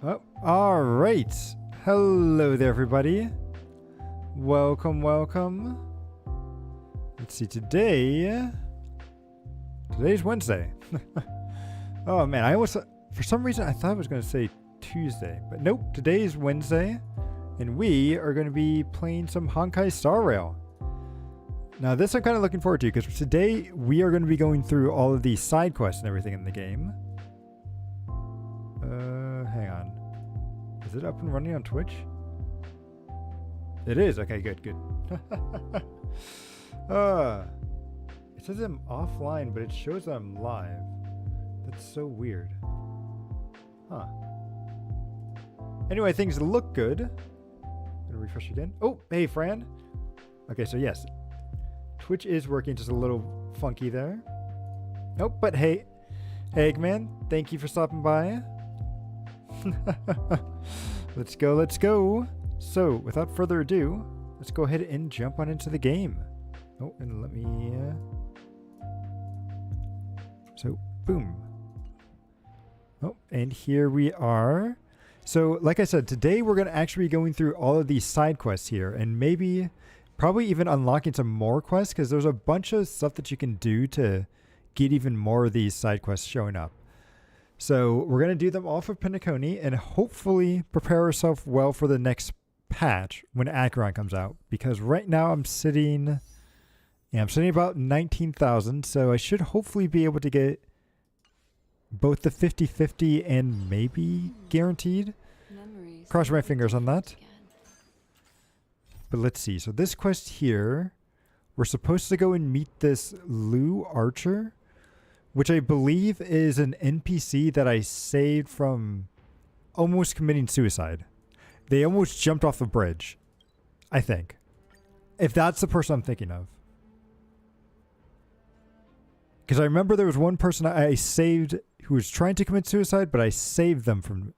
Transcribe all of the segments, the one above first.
Oh, all right. Hello there, everybody. Welcome, welcome. Let's see, today's Wednesday. Oh man, for some reason I thought I was going to say Tuesday, but nope, today is Wednesday, and we are going to be playing some Honkai Star Rail. Now this I'm kind of looking forward to, because today we are going to be going through all of the side quests and everything in the game. Hang on. Is it up and running on Twitch? It is. Okay, good. It says I'm offline, but it shows that I'm live. That's so weird. Huh. Anyway, things look good. Gonna refresh again. Oh, hey, Fran. Okay, so yes. Twitch is working just a little funky there. Nope, but hey, Eggman, thank you for stopping by. Let's go. So, without further ado, let's go ahead and jump on into the game. Oh, and let me... So, boom. Oh, and here we are. So, like I said, today we're going to actually be going through all of these side quests here, and probably even unlocking some more quests, because there's a bunch of stuff that you can do to get even more of these side quests showing up. So we're going to do them all for Penacony and hopefully prepare ourselves well for the next patch when Acheron comes out. Because right now I'm sitting about 19,000. So I should hopefully be able to get both the 50-50 and maybe guaranteed. Cross my fingers on that. But let's see. So this quest here, we're supposed to go and meet this Lou Archer, which I believe is an NPC that I saved from almost committing suicide. They almost jumped off a bridge, I think. If that's the person I'm thinking of. Because I remember there was one person I saved who was trying to commit suicide, but I saved them from...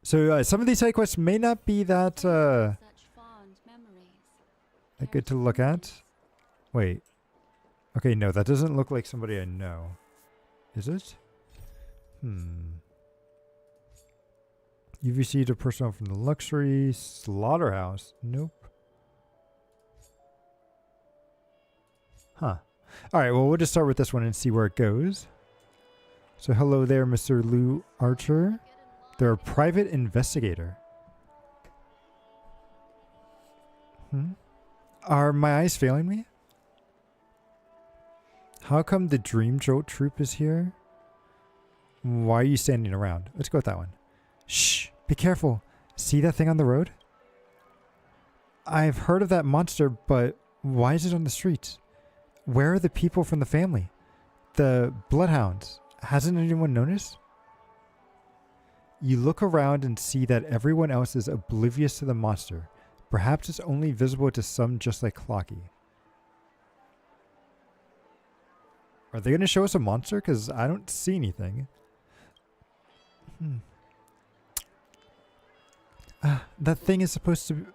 So some of these side quests may not be that good to look at. Wait. Okay, no, that doesn't look like somebody I know. Is it? You've received a personnel from the luxury slaughterhouse. Nope. Huh. Alright, well, we'll just start with this one and see where it goes. So, hello there, Mr. Lou Archer. They're a private investigator. Are my eyes failing me? How come the Dream Jolt troop is here? Why are you standing around? Let's go with that one. Shh! Be careful! See that thing on the road? I've heard of that monster, but why is it on the streets? Where are the people from the family? The bloodhounds? Hasn't anyone noticed? You look around and see that everyone else is oblivious to the monster. Perhaps it's only visible to some, just like Clocky. Are they going to show us a monster? Because I don't see anything. That thing is supposed to...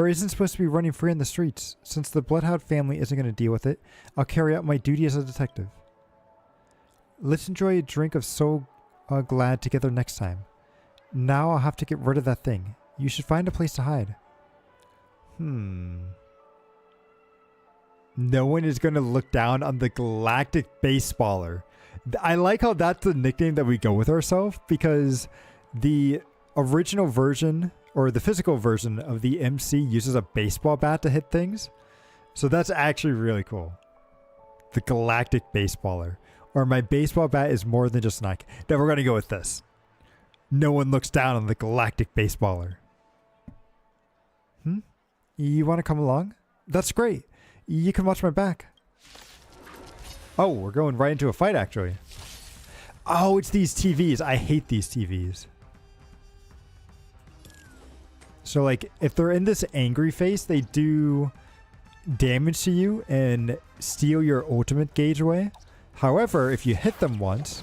isn't supposed to be running free in the streets. Since the Bloodhound family isn't going to deal with it, I'll carry out my duty as a detective. Let's enjoy a drink of So Glad together next time. Now I'll have to get rid of that thing. You should find a place to hide. No one is going to look down on the Galactic Baseballer. I like how that's the nickname that we go with ourselves, because the original version, or the physical version of the MC, uses a baseball bat to hit things. So that's actually really cool. The Galactic Baseballer. Or my baseball bat is more than just an icon. Now we're going to go with this. No one looks down on the Galactic Baseballer. You want to come along? That's great. You can watch my back. Oh, we're going right into a fight, actually. Oh, it's these TVs. I hate these TVs. So, like, if they're in this angry face, they do damage to you and steal your ultimate gauge away. However, if you hit them once,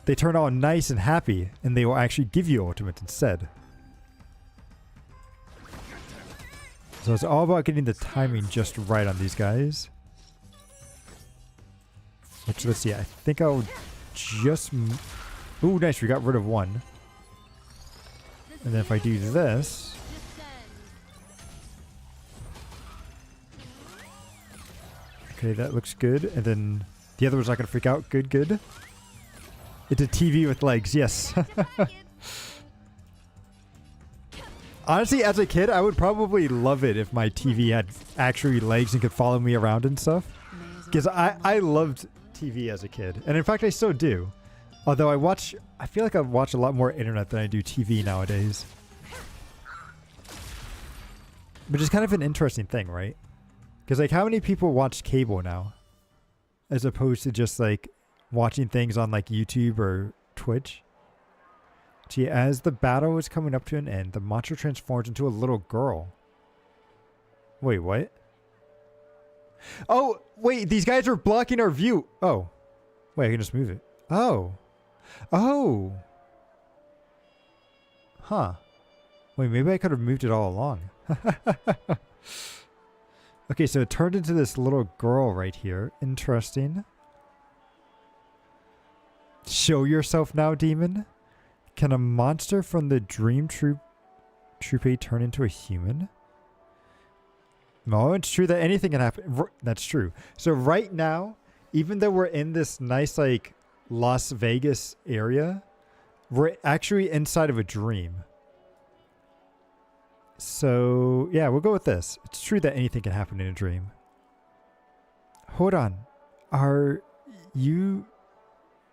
they turn all nice and happy, and they will actually give you ultimate instead. So it's all about getting the timing just right on these guys. Which, let's see, I think I'll just Ooh, nice. We got rid of one. And then if I do this... Okay, that looks good. And then the other one's not going to freak out. Good, good. It's a TV with legs. Yes. Honestly, as a kid, I would probably love it if my TV had actually legs and could follow me around and stuff. Because I loved TV as a kid. And in fact, I still do. Although I feel like I watch a lot more internet than I do TV nowadays. Which is kind of an interesting thing, right? Because like how many people watch cable now? As opposed to just like watching things on like YouTube or Twitch. See, as the battle is coming up to an end, the monster transforms into a little girl. Wait, what? Oh, wait, these guys are blocking our view. Oh. Wait, I can just move it. Oh. Oh. Huh. Wait, maybe I could have moved it all along. Okay, so it turned into this little girl right here. Interesting. Show yourself now, demon. Can a monster from the Dream Troupe turn into a human? No, it's true that anything can happen. That's true. So right now, even though we're in this nice like Las Vegas area, we're actually inside of a dream. So yeah, we'll go with this. It's true that anything can happen in a dream. Hold on. Are you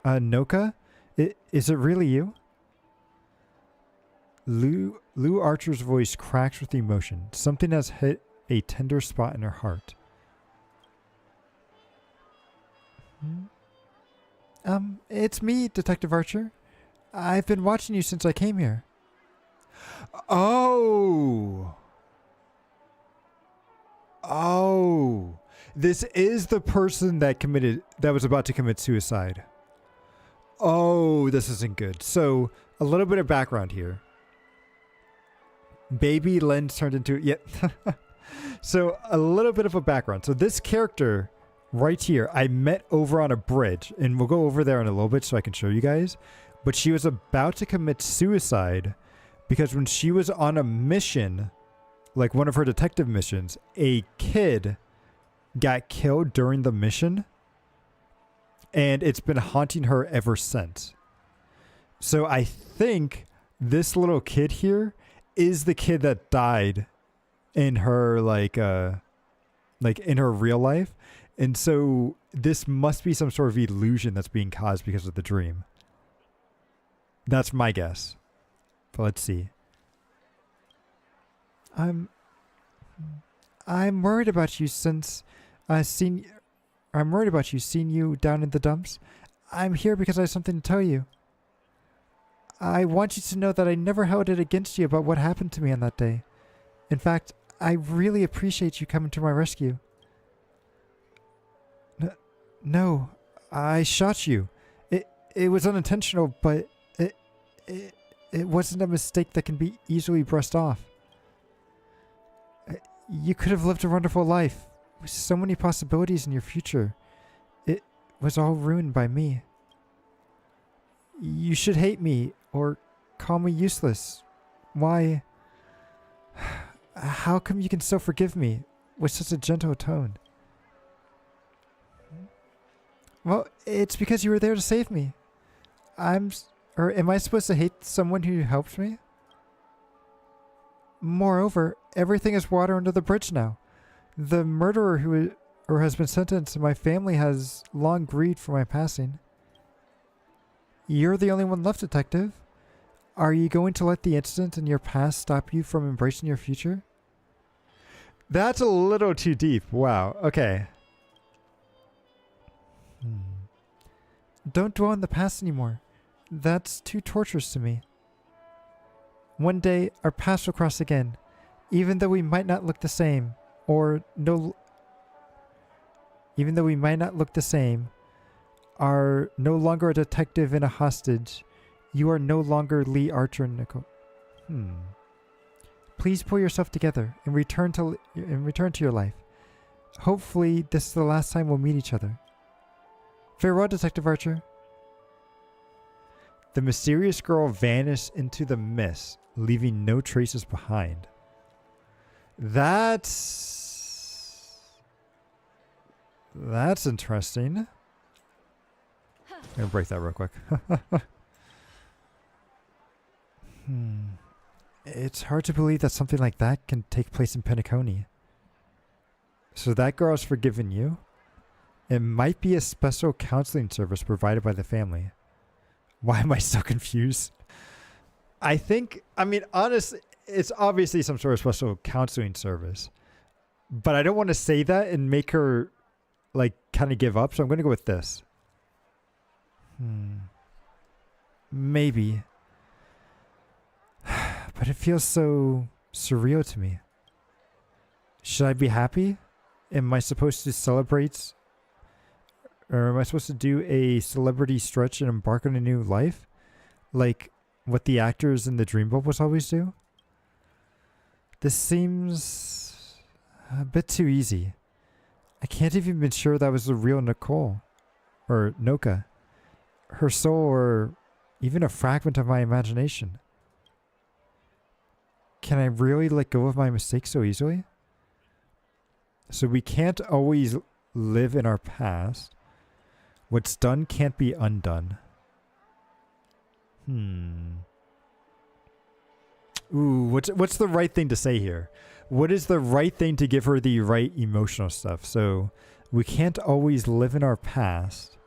Noka? Is it really you? Lou Archer's voice cracks with emotion. Something has hit a tender spot in her heart. It's me, Detective Archer. I've been watching you since I came here. Oh. Oh. This is the person that was about to commit suicide. Oh, this isn't good. So, a little bit of background here. Baby Lens turned into... Yeah. So, a little bit of a background. So, this character right here, I met over on a bridge. And we'll go over there in a little bit so I can show you guys. But she was about to commit suicide because when she was on a mission, like one of her detective missions, a kid got killed during the mission. And it's been haunting her ever since. So, I think this little kid here is the kid that died in her like in her real life. And so this must be some sort of illusion that's being caused because of the dream. That's my guess. But let's see. I'm worried about you since I'm worried about you seeing you down in the dumps. I'm here because I have something to tell you. I want you to know that I never held it against you about what happened to me on that day. In fact, I really appreciate you coming to my rescue. No, I shot you. It was unintentional, but it wasn't a mistake that can be easily brushed off. You could have lived a wonderful life with so many possibilities in your future. It was all ruined by me. You should hate me or call me useless. Why? How come you can still forgive me with such a gentle tone? Well, it's because you were there to save me. Am I supposed to hate someone who helped me? Moreover, everything is water under the bridge now. The murderer who has been sentenced, my family has long grieved for my passing. You're the only one left, Detective. Are you going to let the incident in your past stop you from embracing your future? That's a little too deep. Wow. Okay. Don't dwell on the past anymore. That's too torturous to me. One day, our paths will cross again, even though we might not look the same, even though we might not look the same, are no longer a detective and a hostage. You are no longer Lee Archer, Nicole. Please pull yourself together and return to your life. Hopefully, this is the last time we'll meet each other. Farewell, Detective Archer. The mysterious girl vanished into the mist, leaving no traces behind. That's interesting. I'm gonna break that real quick. It's hard to believe that something like that can take place in Penacony. So that girl's forgiven you? It might be a special counseling service provided by the family. Why am I so confused? I mean, honestly, it's obviously some sort of special counseling service. But I don't want to say that and make her, like, kind of give up. So I'm going to go with this. Maybe. But it feels so surreal to me. Should I be happy? Am I supposed to celebrate? Or am I supposed to do a celebrity stretch and embark on a new life? Like what the actors in the Dream Bubbles always do? This seems a bit too easy. I can't even be sure that was the real Nicole. Or Noka. Her soul, or even a fragment of my imagination. Can I really let go of my mistakes so easily? So we can't always live in our past. What's done can't be undone. Ooh, what's the right thing to say here? What is the right thing to give her the right emotional stuff? So we can't always live in our past.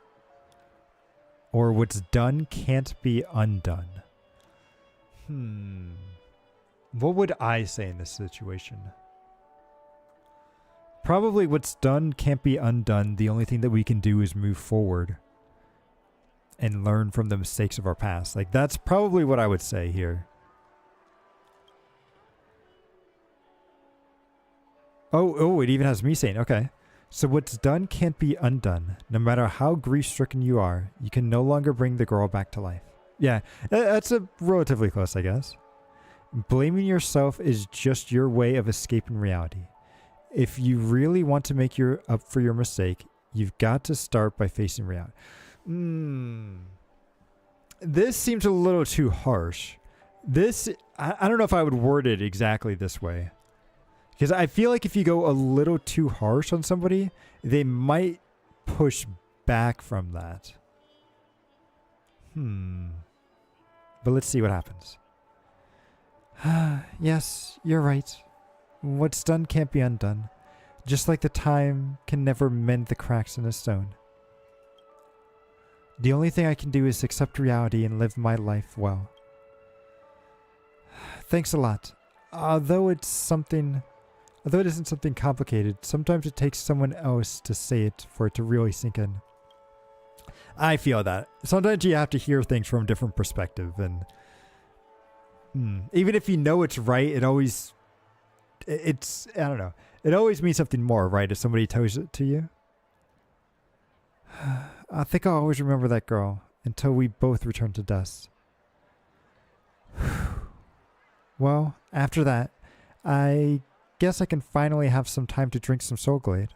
Or what's done can't be undone. What would I say in this situation? Probably what's done can't be undone. The only thing that we can do is move forward and learn from the mistakes of our past. Like, that's probably what I would say here. Oh, it even has me saying, okay. So what's done can't be undone. No matter how grief-stricken you are, you can no longer bring the girl back to life. Yeah, that's a relatively close, I guess. Blaming yourself is just your way of escaping reality. If you really want to make up for your mistake, you've got to start by facing reality. This seems a little too harsh. I don't know if I would word it exactly this way. Because I feel like if you go a little too harsh on somebody, they might push back from that. But let's see what happens. Yes, you're right. What's done can't be undone. Just like the time can never mend the cracks in a stone. The only thing I can do is accept reality and live my life well. Thanks a lot. Although it isn't something complicated, sometimes it takes someone else to say it for it to really sink in. I feel that. Sometimes you have to hear things from a different perspective, and even if you know it's right, I don't know. It always means something more, right? If somebody tells it to you. I think I'll always remember that girl until we both return to dust. Well, after that, I guess I can finally have some time to drink some Soul Glade.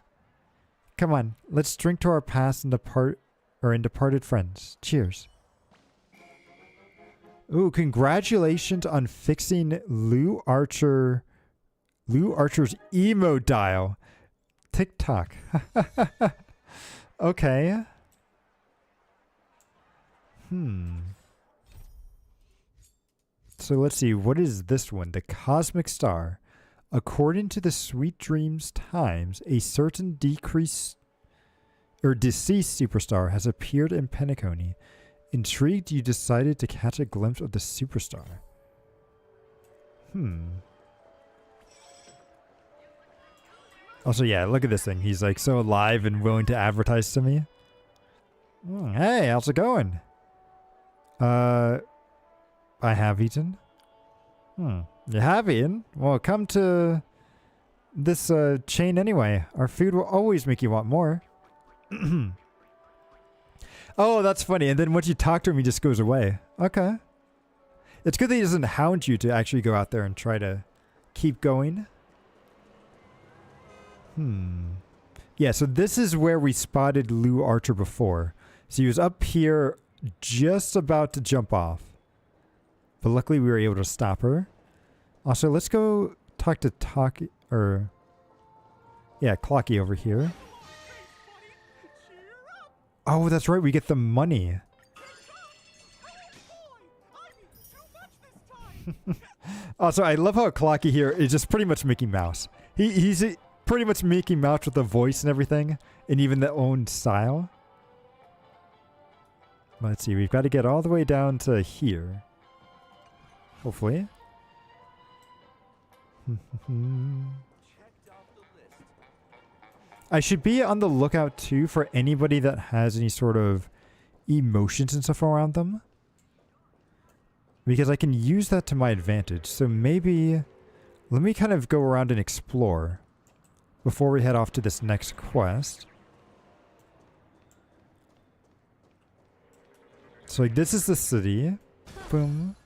Come on, let's drink to our past and departed friends. Cheers. Ooh, congratulations on fixing Lou Archer's emo dial. TikTok. Okay. So let's see. What is this one? The Cosmic Star. According to the Sweet Dreams Times, a certain deceased superstar has appeared in Penacony. Intrigued, you decided to catch a glimpse of the superstar. Also, yeah, look at this thing. He's like so alive and willing to advertise to me. Hey, how's it going? I have eaten. You have eaten? Well, come to this chain anyway. Our food will always make you want more. Oh, that's funny. And then once you talk to him, he just goes away. Okay. It's good that he doesn't hound you to actually go out there and try to keep going. Yeah, so this is where we spotted Lou Archer before. So he was up here just about to jump off. But luckily we were able to stop her. Also, let's go talk to Clocky over here. Oh, that's right. We get the money. Also, I love how Clocky here is just pretty much Mickey Mouse. He's pretty much Mickey Mouse with the voice and everything, and even the own style. Let's see. We've got to get all the way down to here. Hopefully. I should be on the lookout too for anybody that has any sort of emotions and stuff around them, because I can use that to my advantage. So maybe let me kind of go around and explore before we head off to this next quest. So like this is the city. Boom.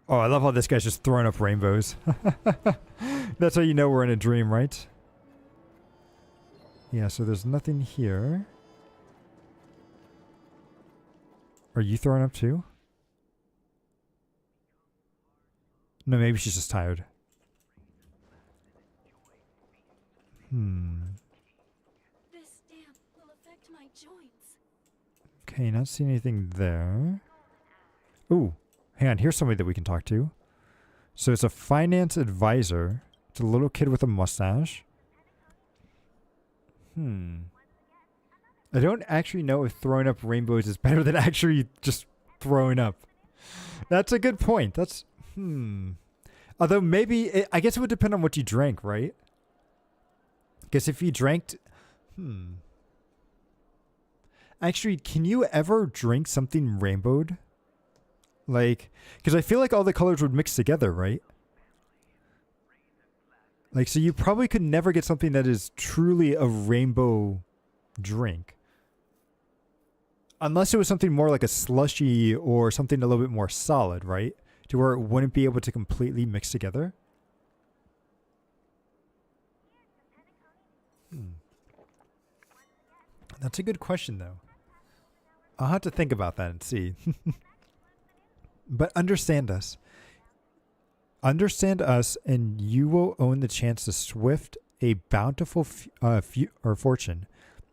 Oh, I love how this guy's just throwing up rainbows. That's how you know we're in a dream, right? Yeah, so there's nothing here. Are you throwing up too? No, maybe she's just tired. This stamp will affect my joints. Okay, not seeing anything there. Ooh, hang on, here's somebody that we can talk to. So it's a finance advisor. It's a little kid with a mustache. I don't actually know if throwing up rainbows is better than actually just throwing up. That's a good point. That's, Although maybe, I guess it would depend on what you drank, right? Because if you drank, Actually, can you ever drink something rainbowed? Like, because I feel like all the colors would mix together, right? Like, so you probably could never get something that is truly a rainbow drink. Unless it was something more like a slushy or something a little bit more solid, right? To where it wouldn't be able to completely mix together. That's a good question, though. I'll have to think about that and see. But understand us. Understand us, and you will own the chance to swift a bountiful fortune.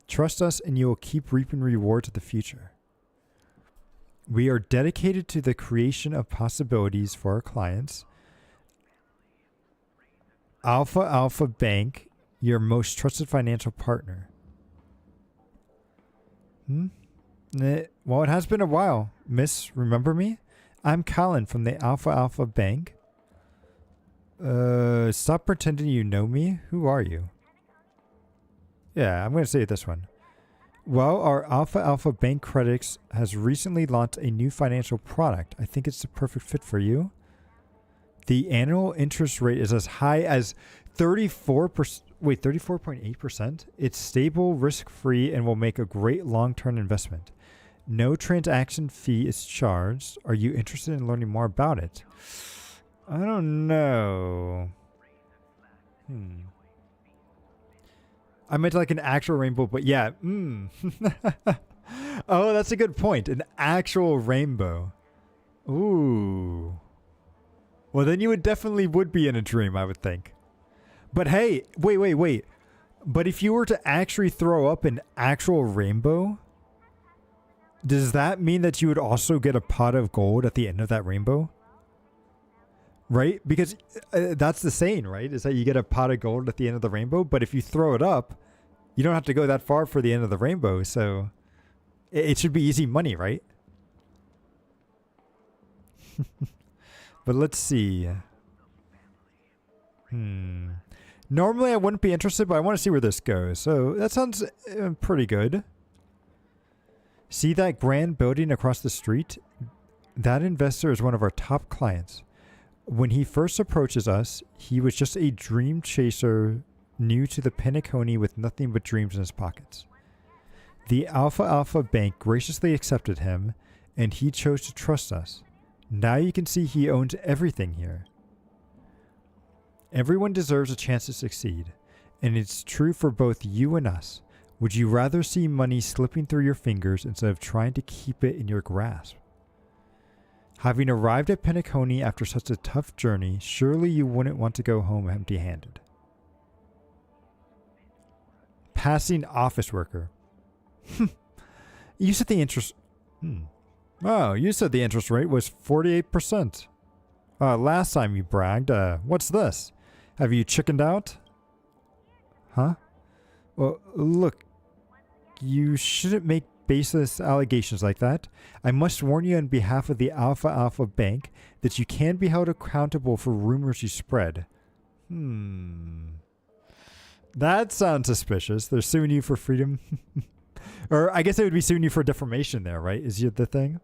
Trust us, and you will keep reaping rewards of the future. We are dedicated to the creation of possibilities for our clients. Alpha Bank, your most trusted financial partner. Well, it has been a while. Miss, remember me? I'm Colin from the Alpha Bank. Stop pretending you know me. Who are you? Yeah, I'm going to say this one. Well, our Alpha Bank Credits has recently launched a new financial product. I think it's the perfect fit for you. The annual interest rate is as high as 34%. Wait, 34.8%? It's stable, risk-free, and will make a great long-term investment. No transaction fee is charged. Are you interested in learning more about it? I don't know. I meant like an actual rainbow, but yeah. Oh, that's a good point. An actual rainbow. Ooh. Well, then you would definitely be in a dream, I would think. But hey, wait. But if you were to actually throw up an actual rainbow, does that mean that you would also get a pot of gold at the end of that rainbow? Right? Because that's the saying, right? Is that you get a pot of gold at the end of the rainbow. But if you throw it up, you don't have to go that far for the end of the rainbow. So it should be easy money, right? But let's see. Normally I wouldn't be interested, but I want to see where this goes. So that sounds pretty good. See that grand building across the street? That investor is one of our top clients. When he first approaches us, he was just a dream chaser new to the Penacony with nothing but dreams in his pockets. The Alpha Bank graciously accepted him, and he chose to trust us. Now you can see he owns everything here. Everyone deserves a chance to succeed, and it's true for both you and us. Would you rather see money slipping through your fingers instead of trying to keep it in your grasp? Having arrived at Penacony after such a tough journey, surely you wouldn't want to go home empty-handed. Passing office worker. You said the interest... Oh, you said the interest rate was 48%. Last time you bragged. What's this? Have you chickened out? Huh? Well, look. You shouldn't make baseless allegations like that. I must warn you on behalf of the Alpha Alpha Bank that you can be held accountable for rumors you spread. That sounds suspicious. They're suing you for freedom. Or I guess they would be suing you for defamation there, right? Is the thing?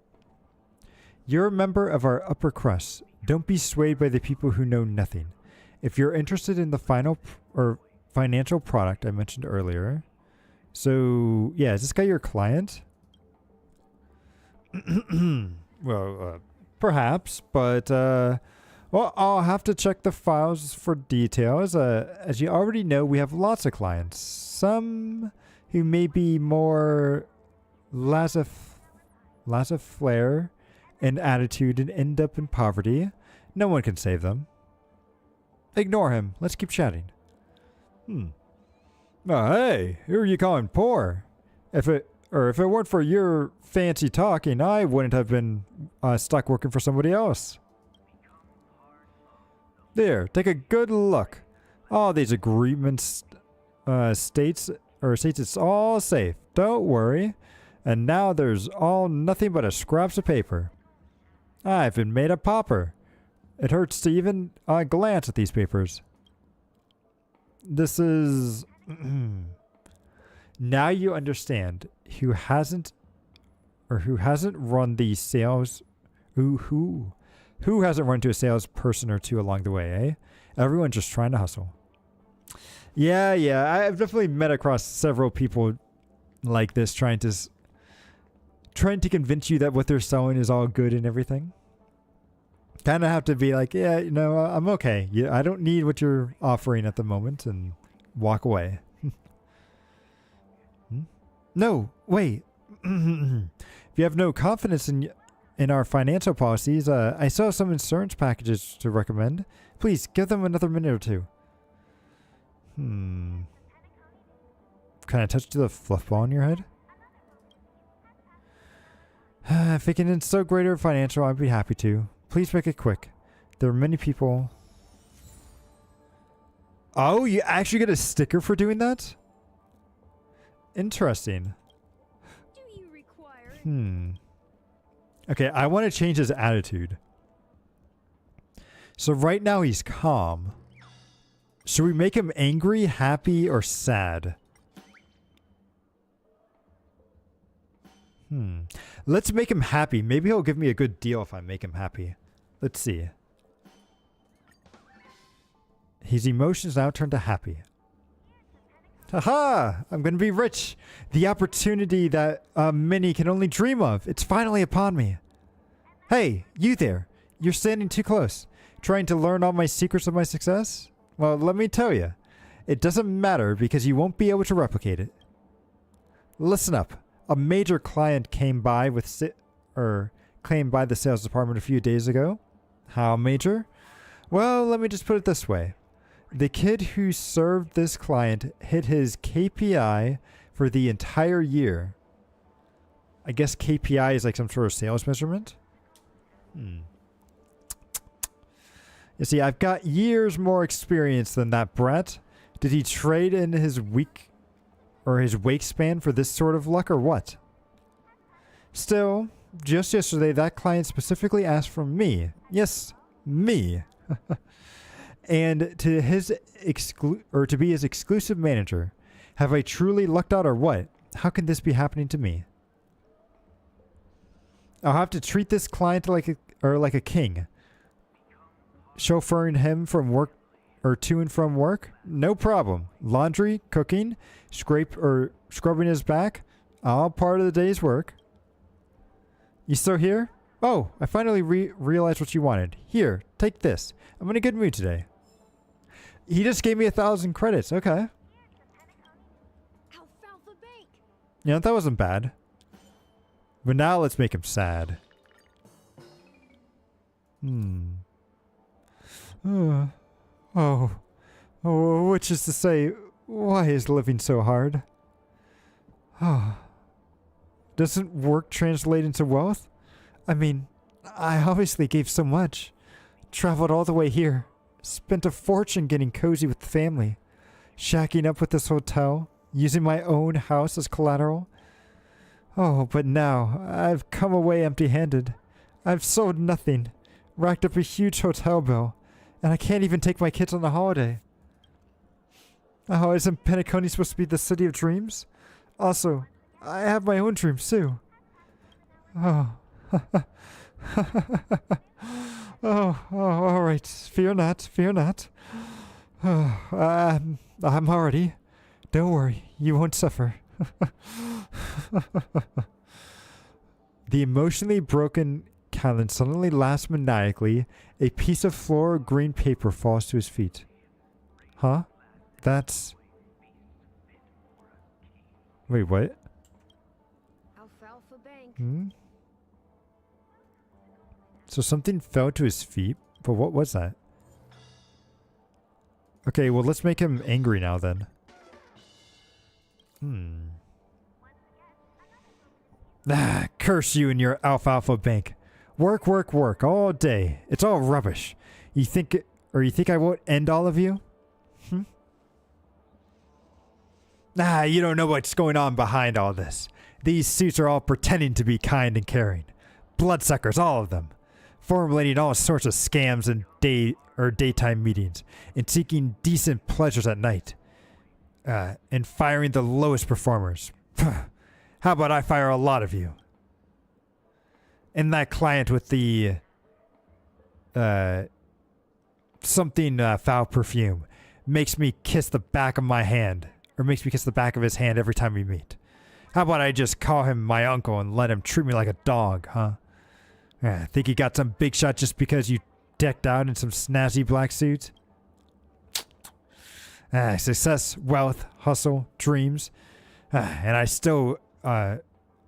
You're a member of our upper crust. Don't be swayed by the people who know nothing. If you're interested in the financial product I mentioned earlier. So, yeah, is this guy your client? Well, perhaps, but, well, I'll have to check the files for details. As you already know, we have lots of clients. Some who may be more laissez-faire in attitude and end up in poverty. No one can save them. Ignore him. Let's keep chatting. Oh, hey, who are you calling poor? If it weren't for your fancy talking, I wouldn't have been stuck working for somebody else. There, take a good look. All these agreements states it's all safe. Don't worry. And now there's all nothing but a scraps of paper. I've been made a pauper. It hurts to even glance at these papers. This is... Now you understand who hasn't run the sales... Who hasn't run to a salesperson or two along the way, eh? Everyone's just trying to hustle. Yeah, I've definitely met across several people like this trying to convince you that what they're selling is all good and everything. Kind of have to be like, yeah, I'm okay. Yeah, I don't need what you're offering at the moment, and walk away. No, wait. If you have no confidence in our financial policies, I still have some insurance packages to recommend. Please give them another minute or two. Can I touch the fluff ball on your head? If it can instill greater financial, I'd be happy to. Please make it quick. There are many people. Oh, you actually get a sticker for doing that? Interesting. Do you require? Okay, I want to change his attitude. So right now he's calm. Should we make him angry, happy, or sad? Let's make him happy. Maybe he'll give me a good deal if I make him happy. Let's see. His emotions now turn to happy. Haha! I'm going to be rich. The opportunity that many can only dream of. It's finally upon me. Hey, you there. You're standing too close. Trying to learn all my secrets of my success? Well, let me tell you. It doesn't matter because you won't be able to replicate it. Listen up. A major client came by the sales department a few days ago. How major? Well, let me just put it this way. The kid who served this client hit his KPI for the entire year. I guess KPI is like some sort of sales measurement. You see, I've got years more experience than that brat. Did he trade in his wake span for this sort of luck or what? Still, just yesterday, that client specifically asked for me. Yes, me. And to be his exclusive manager. Have I truly lucked out or what? How can this be happening to me? I'll have to treat this client like a king. Chauffeuring him from work or to and from work? No problem. Laundry, cooking, scrubbing his back, all part of the day's work. You still here? Oh, I finally realized what you wanted. Here, take this. I'm in a good mood today. He just gave me 1,000 credits. Okay. Alfalfa Yeah, that wasn't bad. But now let's make him sad. Oh, which is to say, why is living so hard? Oh, doesn't work translate into wealth? I mean, I obviously gave so much. Traveled all the way here. Spent a fortune getting cozy with the family. Shacking up with this hotel. Using my own house as collateral. Oh, but now, I've come away empty-handed. I've sold nothing. Racked up a huge hotel bill. And I can't even take my kids on a holiday. Oh, isn't Penacony supposed to be the city of dreams? Also, I have my own dreams too. Oh. Oh, all right. Fear not, fear not. Oh, I'm already. Don't worry, you won't suffer. The emotionally broken Callan suddenly laughs maniacally. A piece of floral green paper falls to his feet. Huh? That's... Wait, what? Alfalfa Bank. Hmm? So something fell to his feet? But what was that? Okay, well let's make him angry now then. Ah, curse you and your alfalfa bank. Work, work, work all day. It's all rubbish. You think I won't end all of you? Ah, you don't know what's going on behind all this. These suits are all pretending to be kind and caring. Bloodsuckers, all of them. Formulating all sorts of scams and daytime meetings. And seeking decent pleasures at night. And firing the lowest performers. How about I fire a lot of you? And that client with the something foul perfume makes me kiss the back of my hand, or makes me kiss the back of his hand every time we meet. How about I just call him my uncle and let him treat me like a dog, huh? Think you got some big shot just because you decked out in some snazzy black suits? Success, wealth, hustle, dreams, and I still have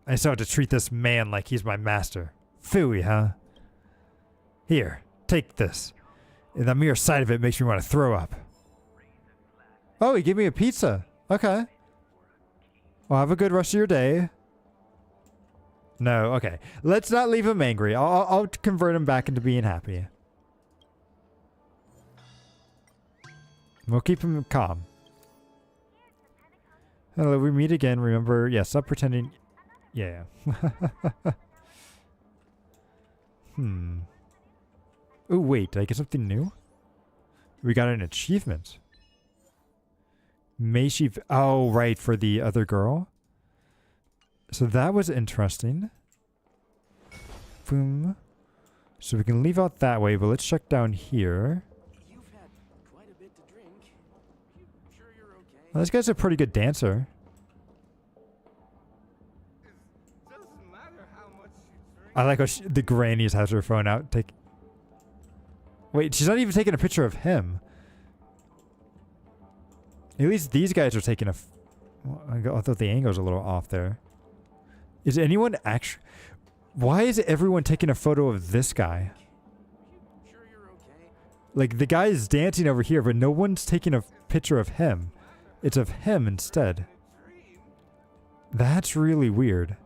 to treat this man like he's my master. Phooey, huh? Here, take this. The mere sight of it makes me want to throw up. Oh, he gave me a pizza. Okay. Well, have a good rest of your day. No, okay. Let's not leave him angry. I'll convert him back into being happy. We'll keep him calm. Hello, we meet again. Remember, yeah, stop pretending. Yeah. Oh, wait, did I get something new? We got an achievement. May she... Oh, right, for the other girl. So that was interesting. Boom. So we can leave out that way, but let's check down here. You've had quite a bit to drink. Sure you're okay? Well, this guy's a pretty good dancer. Doesn't matter how much you drink. I like how the grannies has her phone out. Wait, she's not even taking a picture of him. At least these guys are taking well, I thought the angle's a little off there. Is anyone actually... Why is everyone taking a photo of this guy? Sure you're okay? Like, the guy is dancing over here, but no one's taking a picture of him. It's of him instead. That's really weird.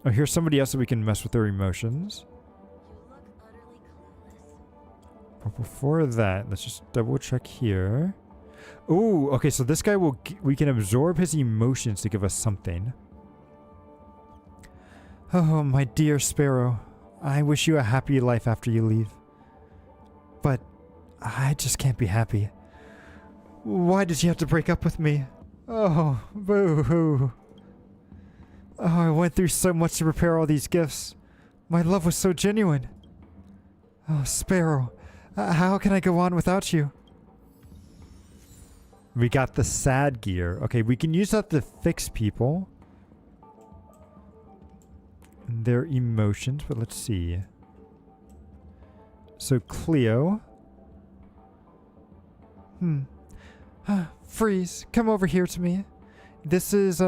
Oh, here's somebody else that we can mess with their emotions. You look utterly clueless. But before that, let's just double check here. Ooh, okay, so this guy we can absorb his emotions to give us something. Oh, my dear Sparrow. I wish you a happy life after you leave. But I just can't be happy. Why did you have to break up with me? Oh, boo-hoo. Oh, I went through so much to prepare all these gifts. My love was so genuine. Oh, Sparrow, how can I go on without you? We got the sad gear. Okay, we can use that to fix people. And their emotions, but let's see. So Cleo. Freeze, come over here to me. This is,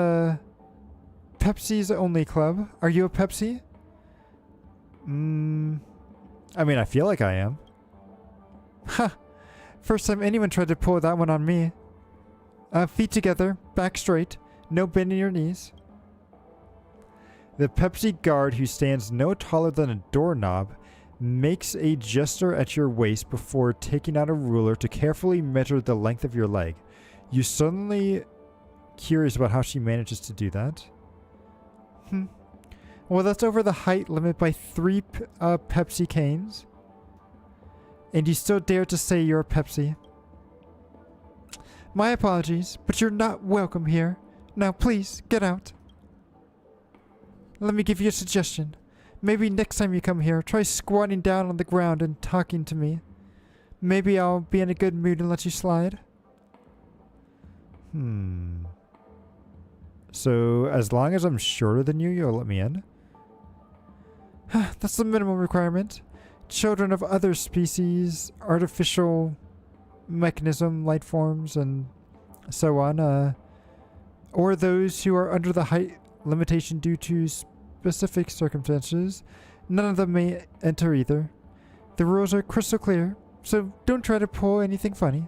Pepsi's only club. Are you a Pepsi? I mean, I feel like I am. Ha! First time anyone tried to pull that one on me. Feet together, back straight, no bending your knees. The Pepsi guard, who stands no taller than a doorknob, makes a gesture at your waist before taking out a ruler to carefully measure the length of your leg. You suddenly curious about how she manages to do that. Well, that's over the height limit by 3 Pepsi canes. And you still dare to say you're a Pepsi. My apologies, but you're not welcome here. Now please, get out. Let me give you a suggestion. Maybe next time you come here, try squatting down on the ground and talking to me. Maybe I'll be in a good mood and let you slide. So, as long as I'm shorter than you, you'll let me in? That's the minimum requirement. Children of other species, artificial mechanism, life forms, and so on, or those who are under the height limitation due to specific circumstances, none of them may enter either. The rules are crystal clear, so don't try to pull anything funny.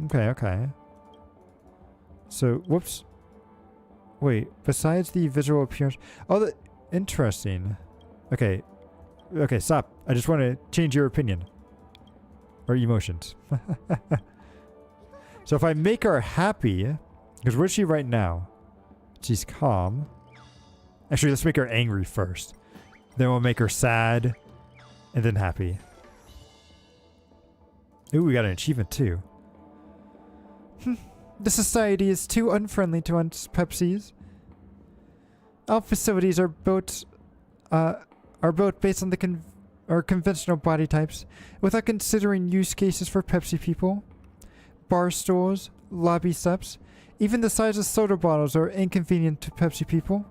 Okay. So, whoops. Wait, besides the visual appearance... Oh, interesting. Okay, stop. I just want to change your opinion. Or emotions. So if I make her happy... Because where's she right now? She's calm. Actually, let's make her angry first. Then we'll make her sad. And then happy. Ooh, we got an achievement too. The society is too unfriendly to us Pepsis. All facilities are built based on the conventional body types, without considering use cases for Pepsi people. Bar stools, lobby steps, even the size of soda bottles are inconvenient to Pepsi people.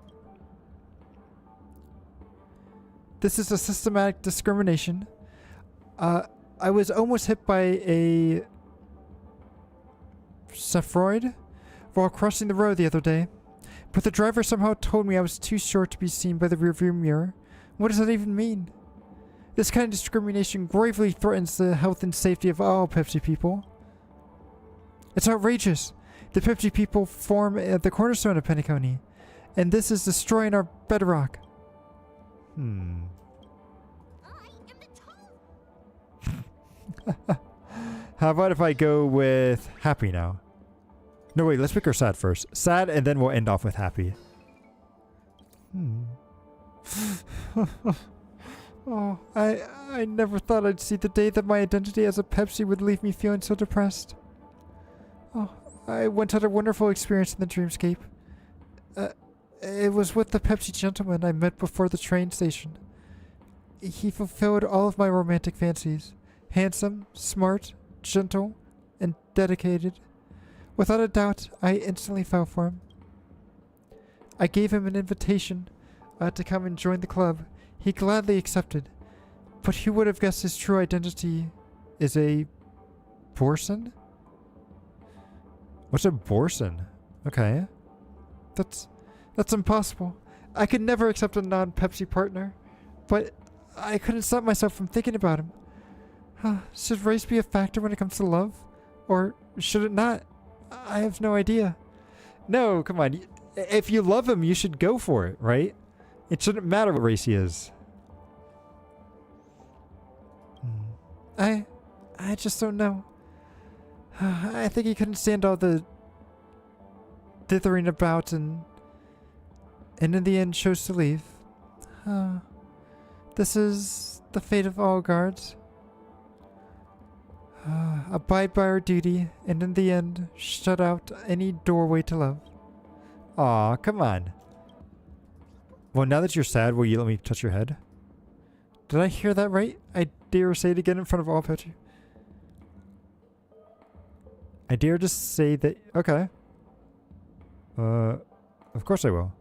This is a systematic discrimination. I was almost hit by a Sephiroid while crossing the road the other day, but the driver somehow told me I was too short to be seen by the rearview mirror. What does that even mean? This kind of discrimination gravely threatens the health and safety of all Pepsi people. It's outrageous. The Pepsi people form the cornerstone of Penacony, and this is destroying our bedrock. How about if I go with happy now? No, wait, let's pick her sad first. Sad, and then we'll end off with happy. Oh, I never thought I'd see the day that my identity as a Pepsi would leave me feeling so depressed. Oh, I once had a wonderful experience in the dreamscape. It was with the Pepsi gentleman I met before the train station. He fulfilled all of my romantic fancies. Handsome, smart, gentle, and dedicated. Without a doubt, I instantly fell for him. I gave him an invitation to come and join the club. He gladly accepted. But who would have guessed his true identity is a Borson? What's a Borson? Okay. That's impossible. I could never accept a non-Pepsi partner. But I couldn't stop myself from thinking about him. Should race be a factor when it comes to love? Or should it not? I have no idea. No, come on. If you love him, you should go for it, right? It shouldn't matter what race he is. I just don't know. I think he couldn't stand all the dithering about and in the end chose to leave. This is the fate of all guards. Abide by our duty, and in the end, shut out any doorway to love. Aw, come on. Well, now that you're sad, will you let me touch your head? Did I hear that right? I dare say it again in front of all Pepsi. I dare just say that... Okay. Of course I will.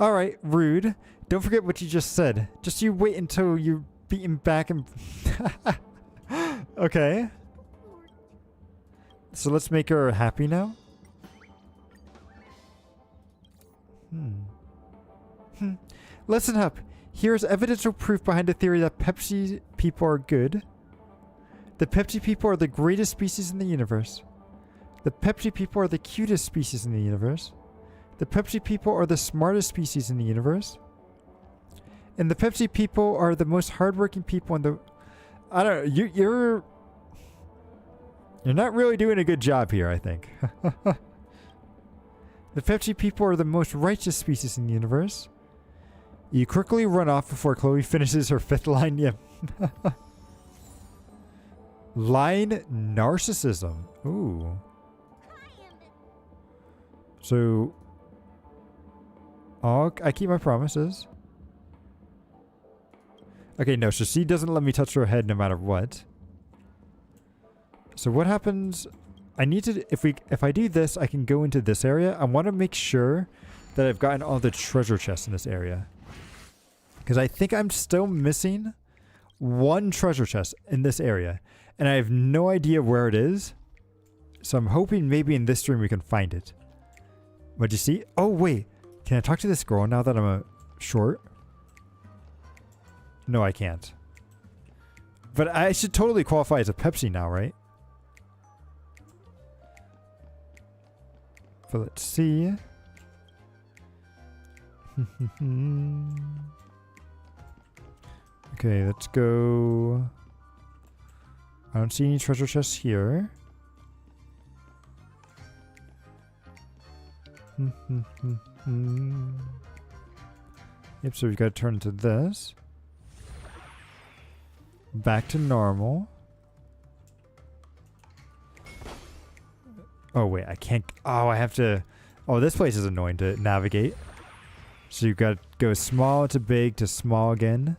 Alright, rude. Don't forget what you just said. Just you wait until you beaten back and... Okay. So let's make her happy now. Listen up. Here's evidential proof behind the theory that Pepsi people are good. The Pepsi people are the greatest species in the universe. The Pepsi people are the cutest species in the universe. The Pepsi people are the smartest species in the universe. And the Pepsi people are the most hardworking people in the... I don't know. You're not really doing a good job here, I think. The Pepsi people are the most righteous species in the universe. You quickly run off before Chloe finishes her fifth line. Yeah. Line narcissism. Ooh. So... I keep my promises. Okay, no, so she doesn't let me touch her head no matter what. So what happens... I need to... If I do this, I can go into this area. I want to make sure that I've gotten all the treasure chests in this area. Because I think I'm still missing one treasure chest in this area. And I have no idea where it is. So I'm hoping maybe in this stream we can find it. What'd you see? Oh, wait. Can I talk to this girl now that I'm a short? No, I can't. But I should totally qualify as a Pepsi now, right? But let's see. Okay, let's go. I don't see any treasure chests here. Yep, so we've got to turn to this. Back to normal. Oh, wait, I can't... Oh, I have to... Oh, this place is annoying to navigate. So you've got to go small to big to small again.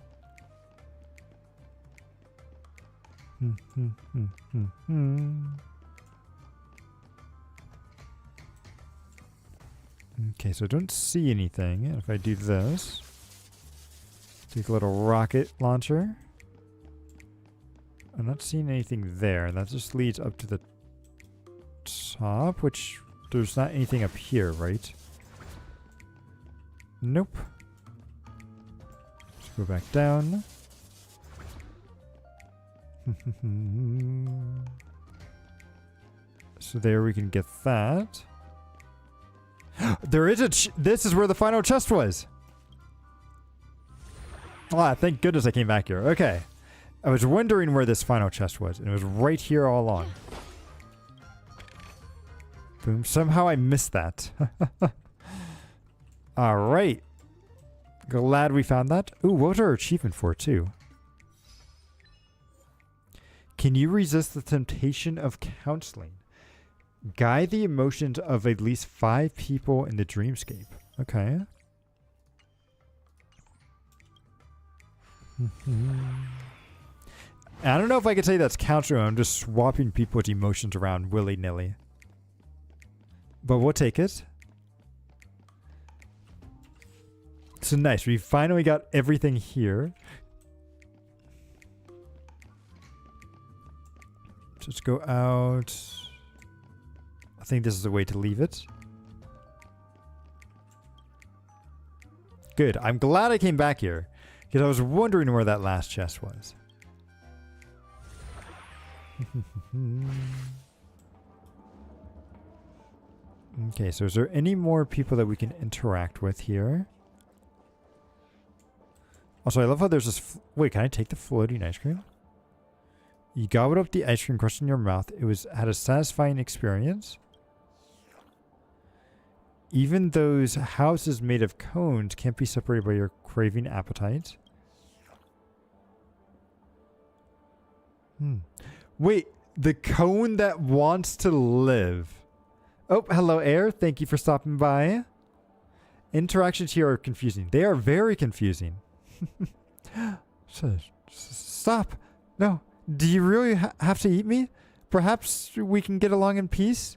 Okay, so I don't see anything. If I do this... Take a little rocket launcher. I'm not seeing anything there. That just leads up to the top, which there's not anything up here, right? Nope. Let's go back down. So there we can get that. There is a this is where the final chest was. Ah, thank goodness I came back here. Okay. I was wondering where this final chest was, and it was right here all along. Boom. Somehow I missed that. Alright. Glad we found that. Ooh, what was our achievement for, too? Can you resist the temptation of counseling? Guide the emotions of at least 5 people in the dreamscape. Okay. I don't know if I could say that's counseling. I'm just swapping people's emotions around willy-nilly. But we'll take it. So nice. We finally got everything here. So let's go out. I think this is the way to leave it. Good. I'm glad I came back here. Because I was wondering where that last chest was. Okay, so is there any more people that we can interact with here? Also, I love how there's this... Wait, can I take the floating ice cream? You gobbled up the ice cream crushed in your mouth. It had a satisfying experience. Even those houses made of cones can't be separated by your craving appetite. Wait, the cone that wants to live. Oh, hello, Air. Thank you for stopping by. Interactions here are confusing. They are very confusing. Stop. No. Do you really have to eat me? Perhaps we can get along in peace?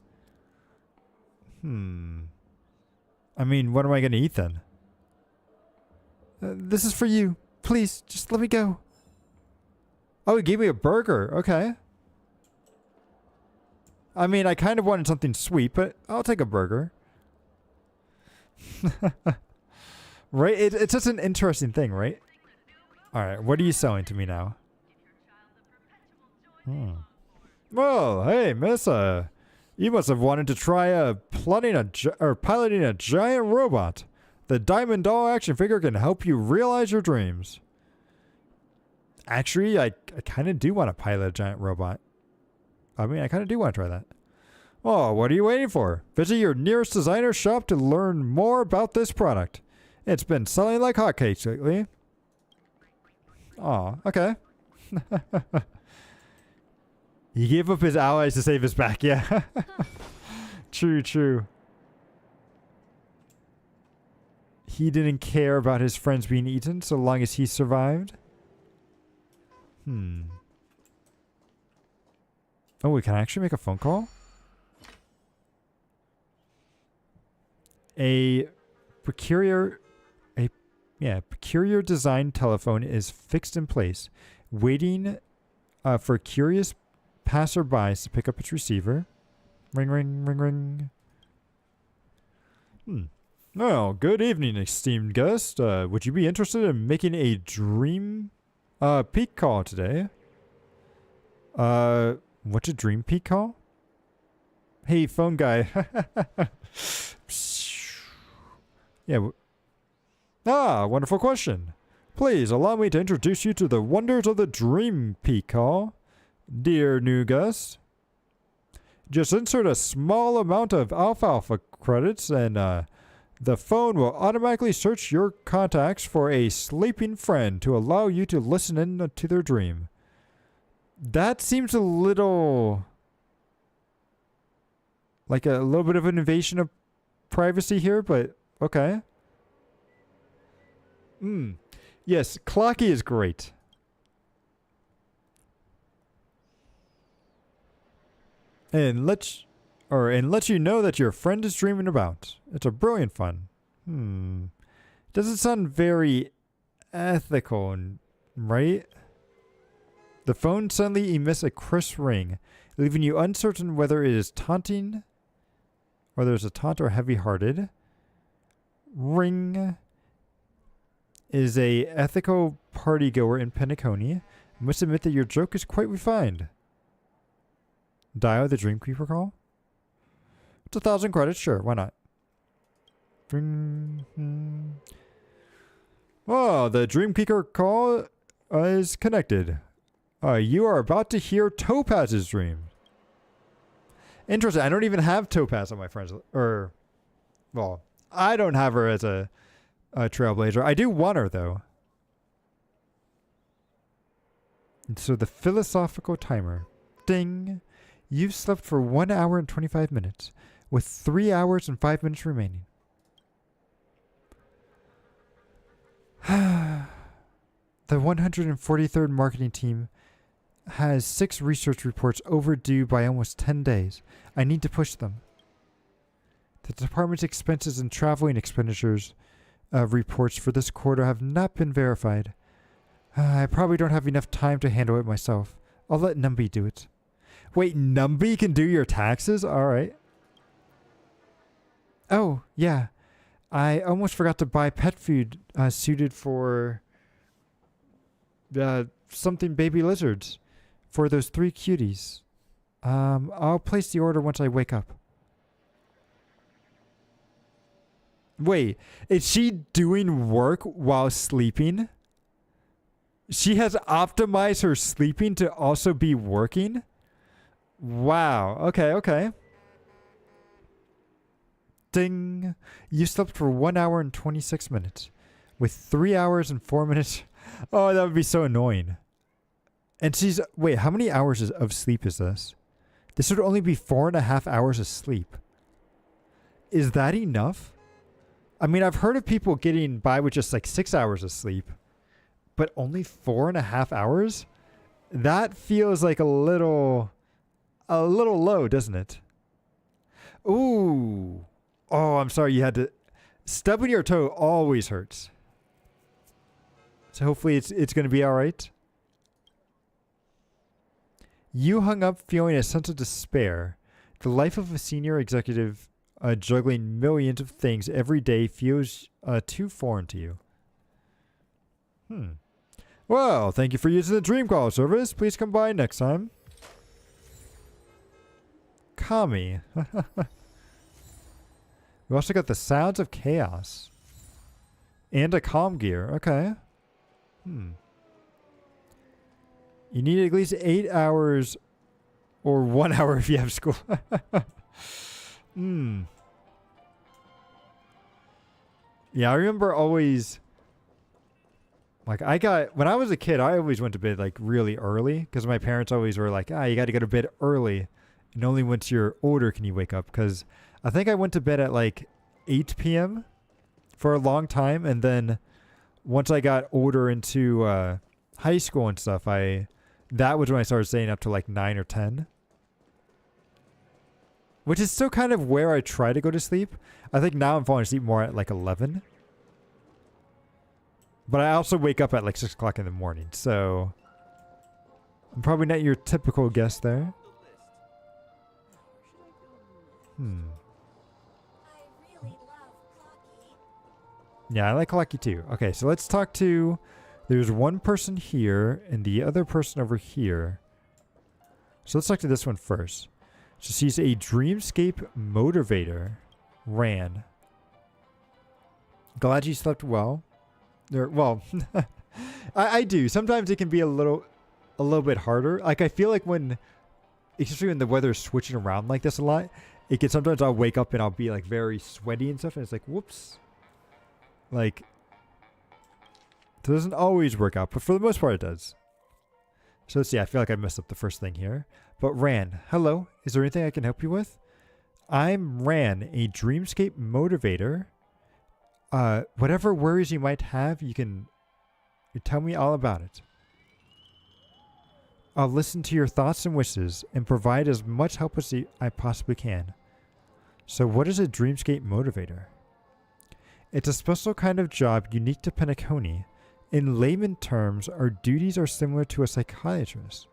I mean, what am I going to eat then? This is for you. Please, just let me go. Oh, he gave me a burger. Okay. I mean, I kind of wanted something sweet, but I'll take a burger. Right? It's just an interesting thing, right? All right. What are you selling to me now? Well, hey, miss, you must have wanted to try piloting a giant robot. The Diamond Doll action figure can help you realize your dreams. Actually, I kind of do want to pilot a giant robot. I mean, I kind of do want to try that. Oh, what are you waiting for? Visit your nearest designer shop to learn more about this product. It's been selling like hotcakes lately. Aw, okay. He gave up his allies to save his back, yeah. True, true. He didn't care about his friends being eaten so long as he survived. Oh, we can actually make a phone call? A peculiar design telephone is fixed in place, waiting for curious passerbys to pick up its receiver. Ring, ring, ring, ring. Well, good evening, esteemed guest. Would you be interested in making a dream peak call today? What's a dream peak call? Hey, phone guy. Yeah. Wonderful question. Please allow me to introduce you to the wonders of the dream peak call. Dear new guest, just insert a small amount of alfalfa credits and the phone will automatically search your contacts for a sleeping friend to allow you to listen in to their dream. That seems a little like a little bit of an invasion of privacy here, but okay. Yes, Clocky is great. And let you know that your friend is dreaming about. It's a brilliant fun. Doesn't sound very ethical, right? The phone suddenly emits a crisp ring, leaving you uncertain whether it is taunting, or there's a taunt or heavy-hearted. Ring is a ethical partygoer in Penacony. I must admit that your joke is quite refined. Dial the Dreamkeeper call? It's 1,000 credits, sure, why not? Oh, the Dreamkeeper call is connected. You are about to hear Topaz's dream. Interesting. I don't even have Topaz on my friends. Well, I don't have her as a trailblazer. I do want her, though. And so the philosophical timer. Ding. You've slept for 1 hour and 25 minutes, with 3 hours and 5 minutes remaining. The 143rd marketing team has 6 research reports overdue by almost 10 days. I need to push them. The department's expenses and traveling expenditures reports for this quarter have not been verified. I probably don't have enough time to handle it myself. I'll let Numby do it. Wait, Numby can do your taxes? All right. Oh, yeah. I almost forgot to buy pet food suited for something baby lizards for those 3 cuties. I'll place the order once I wake up. Wait, is she doing work while sleeping? She has optimized her sleeping to also be working? Wow. Okay, okay. Ding. You slept for 1 hour and 26 minutes. With 3 hours and 4 minutes. Oh, that would be so annoying. And she's... Wait, how many hours of sleep is this? This would only be 4.5 hours of sleep. Is that enough? I mean, I've heard of people getting by with just like 6 hours of sleep. But only 4.5 hours? That feels like a little low, doesn't it? Ooh. Oh, I'm sorry you had to... Stubbing your toe always hurts. So hopefully it's going to be all right. You hung up feeling a sense of despair. The life of a senior executive juggling millions of things every day feels too foreign to you. Well, thank you for using the Dream Call service. Please come by next time. Kami. We also got the Sounds of Chaos. And a Calm Gear. Okay. You need at least 8 hours or 1 hour if you have school. Yeah, I remember always... Like, when I was a kid, I always went to bed, like, really early. Because my parents always were like, you got to go to bed early. And only once you're older can you wake up. Because I think I went to bed at, like, 8 p.m. for a long time. And then once I got older into high school and stuff, that was when I started staying up to, like, 9 or 10. Which is still kind of where I try to go to sleep. I think now I'm falling asleep more at, like, 11. But I also wake up at like 6 o'clock in the morning, so I'm probably not your typical guest there. I really love Clocky. Yeah, I like Lucky too. Okay, so let's talk to... There's one person here and the other person over here. So let's talk to this one first. So she's a Dreamscape Motivator. Ran. Glad you slept well. Well, I do. Sometimes it can be a little bit harder. Like, I feel like especially when the weather's switching around like this a lot, sometimes I'll wake up and I'll be like very sweaty and stuff, and it's like, whoops. Like, it doesn't always work out, but for the most part it does. So let's see, I feel like I messed up the first thing here. But Ran, hello. Is there anything I can help you with? I'm Ran, a Dreamscape Motivator. Whatever worries you might have, you tell me all about it. I'll listen to your thoughts and wishes and provide as much help as I possibly can. So what is a Dreamscape Motivator? It's a special kind of job unique to Penacony. In layman terms, our duties are similar to a psychiatrist.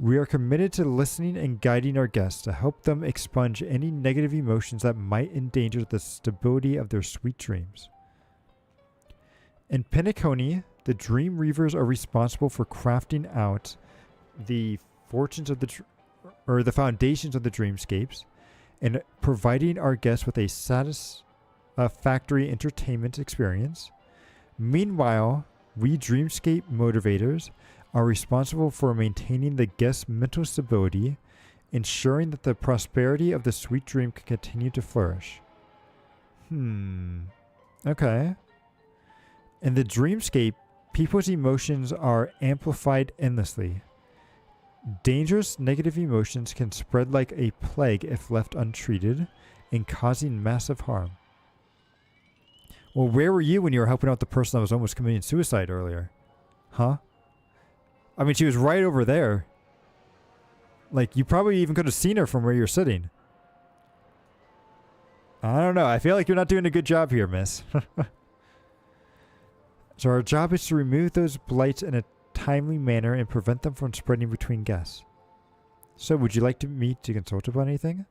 We are committed to listening and guiding our guests to help them expunge any negative emotions that might endanger the stability of their sweet dreams. In Penacony, the Dream Reavers are responsible for crafting out the fortunes of the foundations of the dreamscapes and providing our guests with a satisfactory entertainment experience. Meanwhile, we Dreamscape Motivators are responsible for maintaining the guest's mental stability, ensuring that the prosperity of the sweet dream can continue to flourish. Okay. In the dreamscape, people's emotions are amplified endlessly. Dangerous negative emotions can spread like a plague if left untreated and causing massive harm. Well, where were you when you were helping out the person that was almost committing suicide earlier? Huh? I mean, she was right over there. Like, you probably even could have seen her from where you're sitting. I don't know. I feel like you're not doing a good job here, miss. So our job is to remove those blights in a timely manner and prevent them from spreading between guests. So, would you like to meet to consult about anything?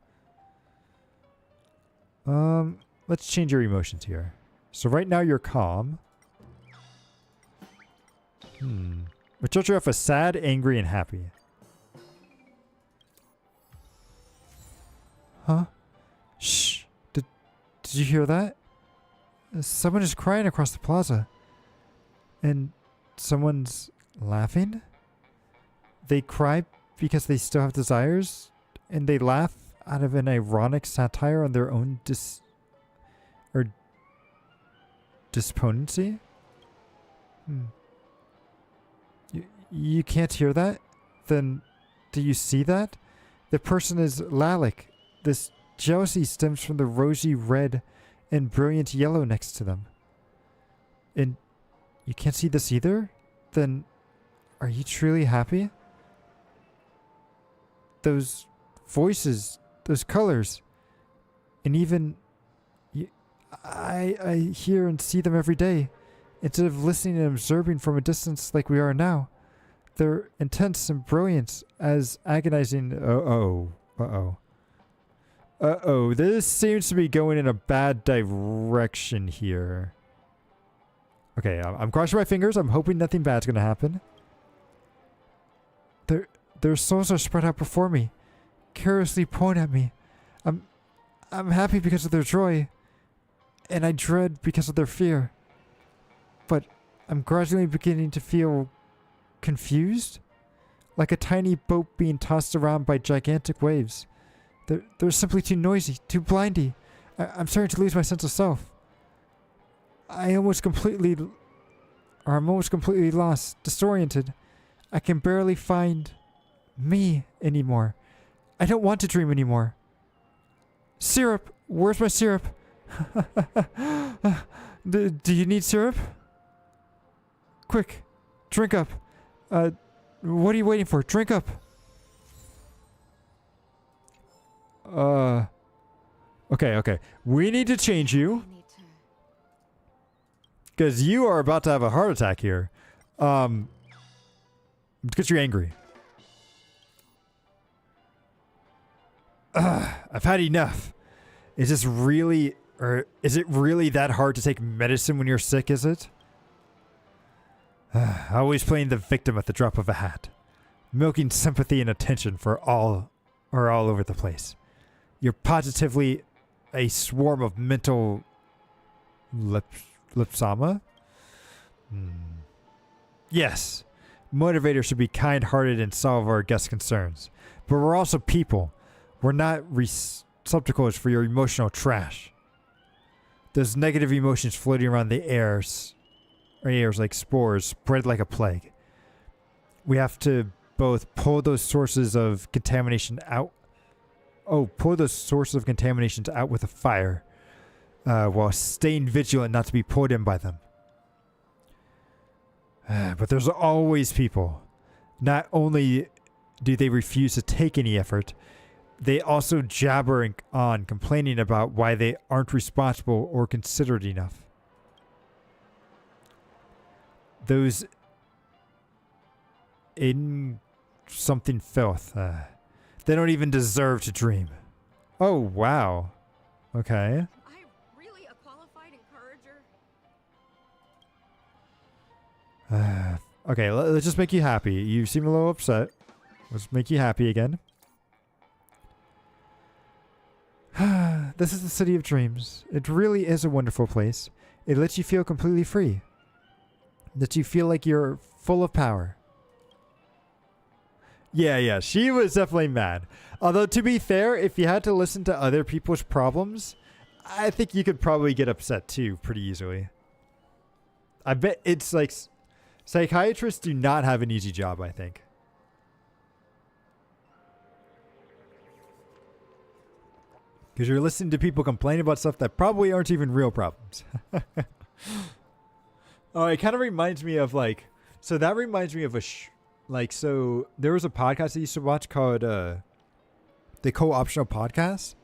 Let's change your emotions here. So right now you're calm. Which starts you off as sad, angry, and happy. Huh? Shh. Did you hear that? Someone is crying across the plaza. And someone's laughing? They cry because they still have desires? And they laugh out of an ironic satire on their own despondency? You can't hear that? Then do you see that? The person is Lalic. This jealousy stems from the rosy red and brilliant yellow next to them. And you can't see this either? Then are you truly happy? Those voices, those colors, and even I hear and see them every day. Instead of listening and observing from a distance like we are now, Their intense and brilliance as agonizing. This seems to be going in a bad direction here. Okay, I'm crossing my fingers. I'm hoping nothing bad's gonna happen. Their souls are spread out before me, carelessly pulling at me. I'm happy because of their joy, and I dread because of their fear. But I'm gradually beginning to feel confused, like a tiny boat being tossed around by gigantic waves. They're simply too noisy, too blindy. I'm starting to lose my sense of self. I'm almost completely lost, disoriented. I can barely find me anymore. I don't want to dream anymore. Syrup! Where's my syrup? Do you need syrup? Quick, drink up. What are you waiting for? Drink up. Okay. We need to change you. Because you are about to have a heart attack here. Because you're angry. I've had enough. Is it really that hard to take medicine when you're sick, is it? Always playing the victim at the drop of a hat. Milking sympathy and attention for all over the place. You're positively a swarm of mental lipsama? Yes. Motivators should be kind-hearted and solve our guests' concerns. But we're also people. We're not receptacles for your emotional trash. Those negative emotions floating around the airs like spores, spread like a plague. We have to both pull those sources of contamination out. Pull those sources of contaminations out with a fire, while staying vigilant not to be pulled in by them. But there's always people. Not only do they refuse to take any effort, they also jabber on, complaining about why they aren't responsible or considered enough. Those in something filth. They don't even deserve to dream. Oh, wow. Okay. I really a qualified encourager. Okay, let's just make you happy. You seem a little upset. Let's make you happy again. This is the city of dreams. It really is a wonderful place. It lets you feel completely free. It lets you feel like you're full of power. Yeah, she was definitely mad. Although, to be fair, if you had to listen to other people's problems, I think you could probably get upset too pretty easily. I bet it's like psychiatrists do not have an easy job, I think. Because you're listening to people complain about stuff that probably aren't even real problems. It kind of reminds me of so there was a podcast I used to watch called the Co-Optional Podcast.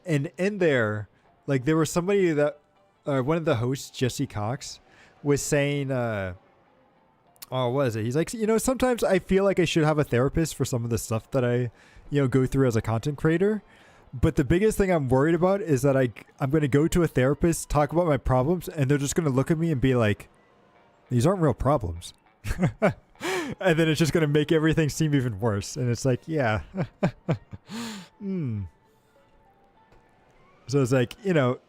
And in there, there was somebody that, one of the hosts, Jesse Cox, was saying, what is it? He's like, sometimes I feel like I should have a therapist for some of the stuff that I, go through as a content creator. But the biggest thing I'm worried about is that I'm going to go to a therapist, talk about my problems, and they're just going to look at me and be like, these aren't real problems. And then it's just going to make everything seem even worse. And it's like, yeah. So it's like,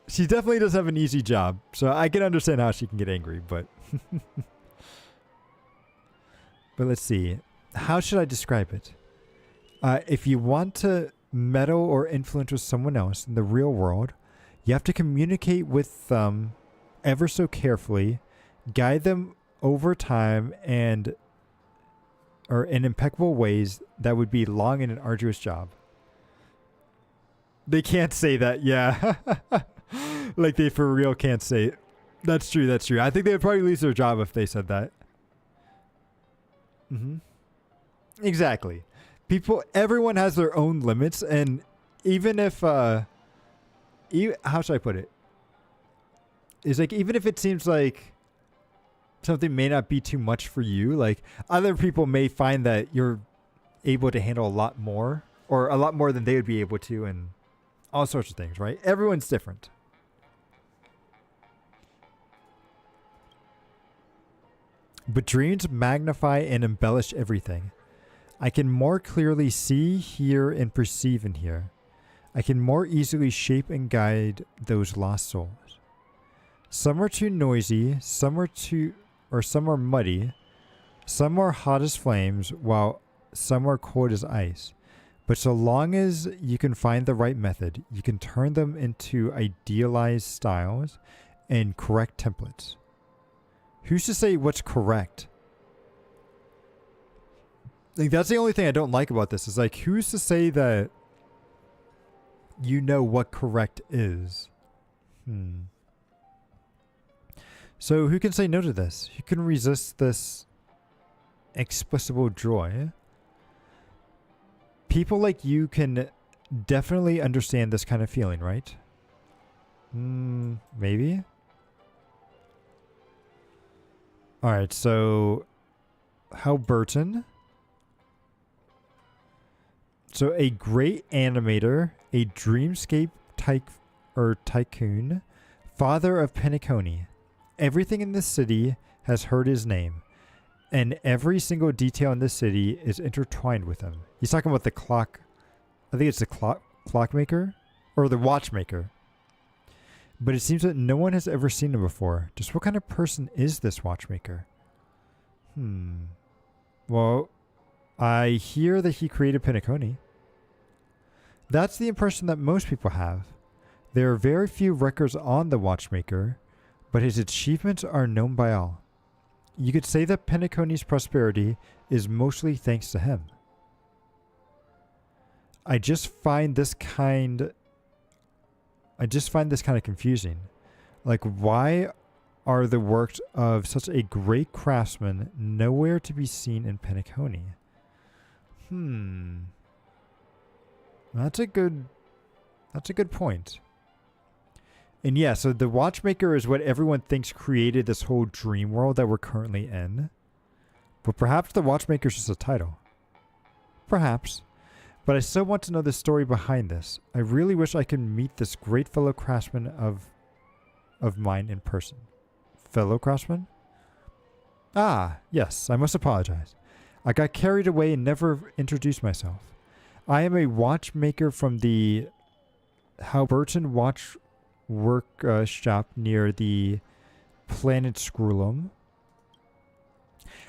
she definitely does have an easy job. So I can understand how she can get angry, but... But let's see. How should I describe it? If you want to meddle or influence with someone else in the real world, you have to communicate with them ever so carefully, guide them over time, or in impeccable ways that would be long and an arduous job. They can't say that, yeah. They for real can't say it. That's true. I think they would probably lose their job if they said that. Exactly. Everyone has their own limits, and even if, how should I put it? Is even if it seems like something may not be too much for you. Like other people may find that you're able to handle a lot more, or a lot more than they would be able to, and all sorts of things, right? Everyone's different. But dreams magnify and embellish everything. I can more clearly see, hear, and perceive in here. I can more easily shape and guide those lost souls. Some are too noisy, some are muddy, some are hot as flames, while some are cold as ice. But so long as you can find the right method, you can turn them into idealized styles and correct templates. Who's to say what's correct? Like, that's the only thing I don't like about this, is like, who's to say that you know what correct is? So who can say no to this? Who can resist this inexplicable joy? People like you can definitely understand this kind of feeling, right? Maybe? Alright, so Halberton. So a great animator, a dreamscape tycoon, father of Penacony. Everything in this city has heard his name, and every single detail in this city is intertwined with him. He's talking about the clock. I think it's the clockmaker or the watchmaker. But it seems that no one has ever seen him before. Just what kind of person is this watchmaker? Well, I hear that he created Penacony. That's the impression that most people have. There are very few records on the watchmaker, but his achievements are known by all. You could say that Penacony's prosperity is mostly thanks to him. I just find this kind of confusing. Like, why are the works of such a great craftsman nowhere to be seen in Penacony? That's a good point. And yeah, so the watchmaker is what everyone thinks created this whole dream world that we're currently in. But perhaps the watchmaker is just a title. Perhaps. But I still want to know the story behind this. I really wish I could meet this great fellow craftsman of mine in person. Fellow craftsman? Ah, yes, I must apologize. I got carried away and never introduced myself. I am a watchmaker from the Halberton Watch Workshop near the planet Scrulum.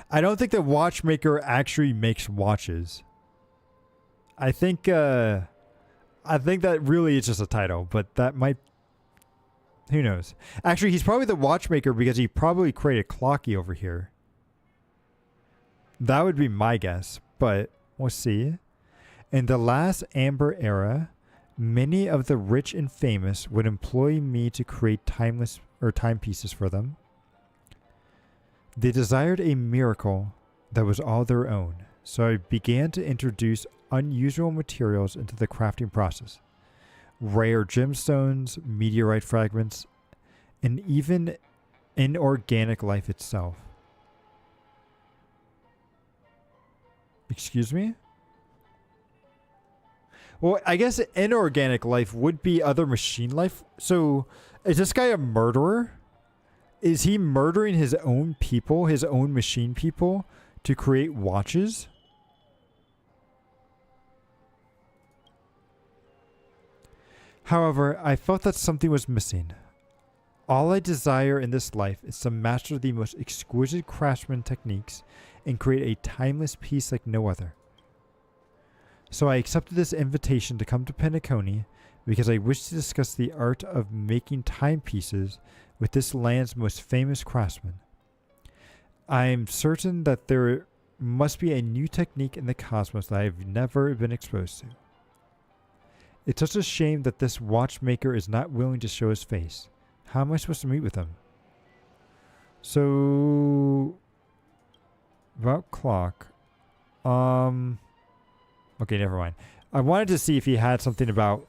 I don't think the watchmaker actually makes watches. I think that really is just a title, but that might, who knows? Actually, he's probably the watchmaker because he probably created Clocky over here. That would be my guess, but we'll see. In the last Amber era, many of the rich and famous would employ me to create timepieces for them. They desired a miracle that was all their own, so I began to introduce unusual materials into the crafting process. Rare gemstones, meteorite fragments, and even inorganic life itself. Excuse me? Well, I guess inorganic life would be other machine life. So, is this guy a murderer? Is he murdering his own people, his own machine people, to create watches? However, I felt that something was missing. All I desire in this life is to master the most exquisite craftsman techniques and create a timeless piece like no other. So I accepted this invitation to come to Penacony because I wished to discuss the art of making timepieces with this land's most famous craftsman. I am certain that there must be a new technique in the cosmos that I have never been exposed to. It's such a shame that this watchmaker is not willing to show his face. How am I supposed to meet with him? So, about clock. Okay, never mind. I wanted to see if he had something about...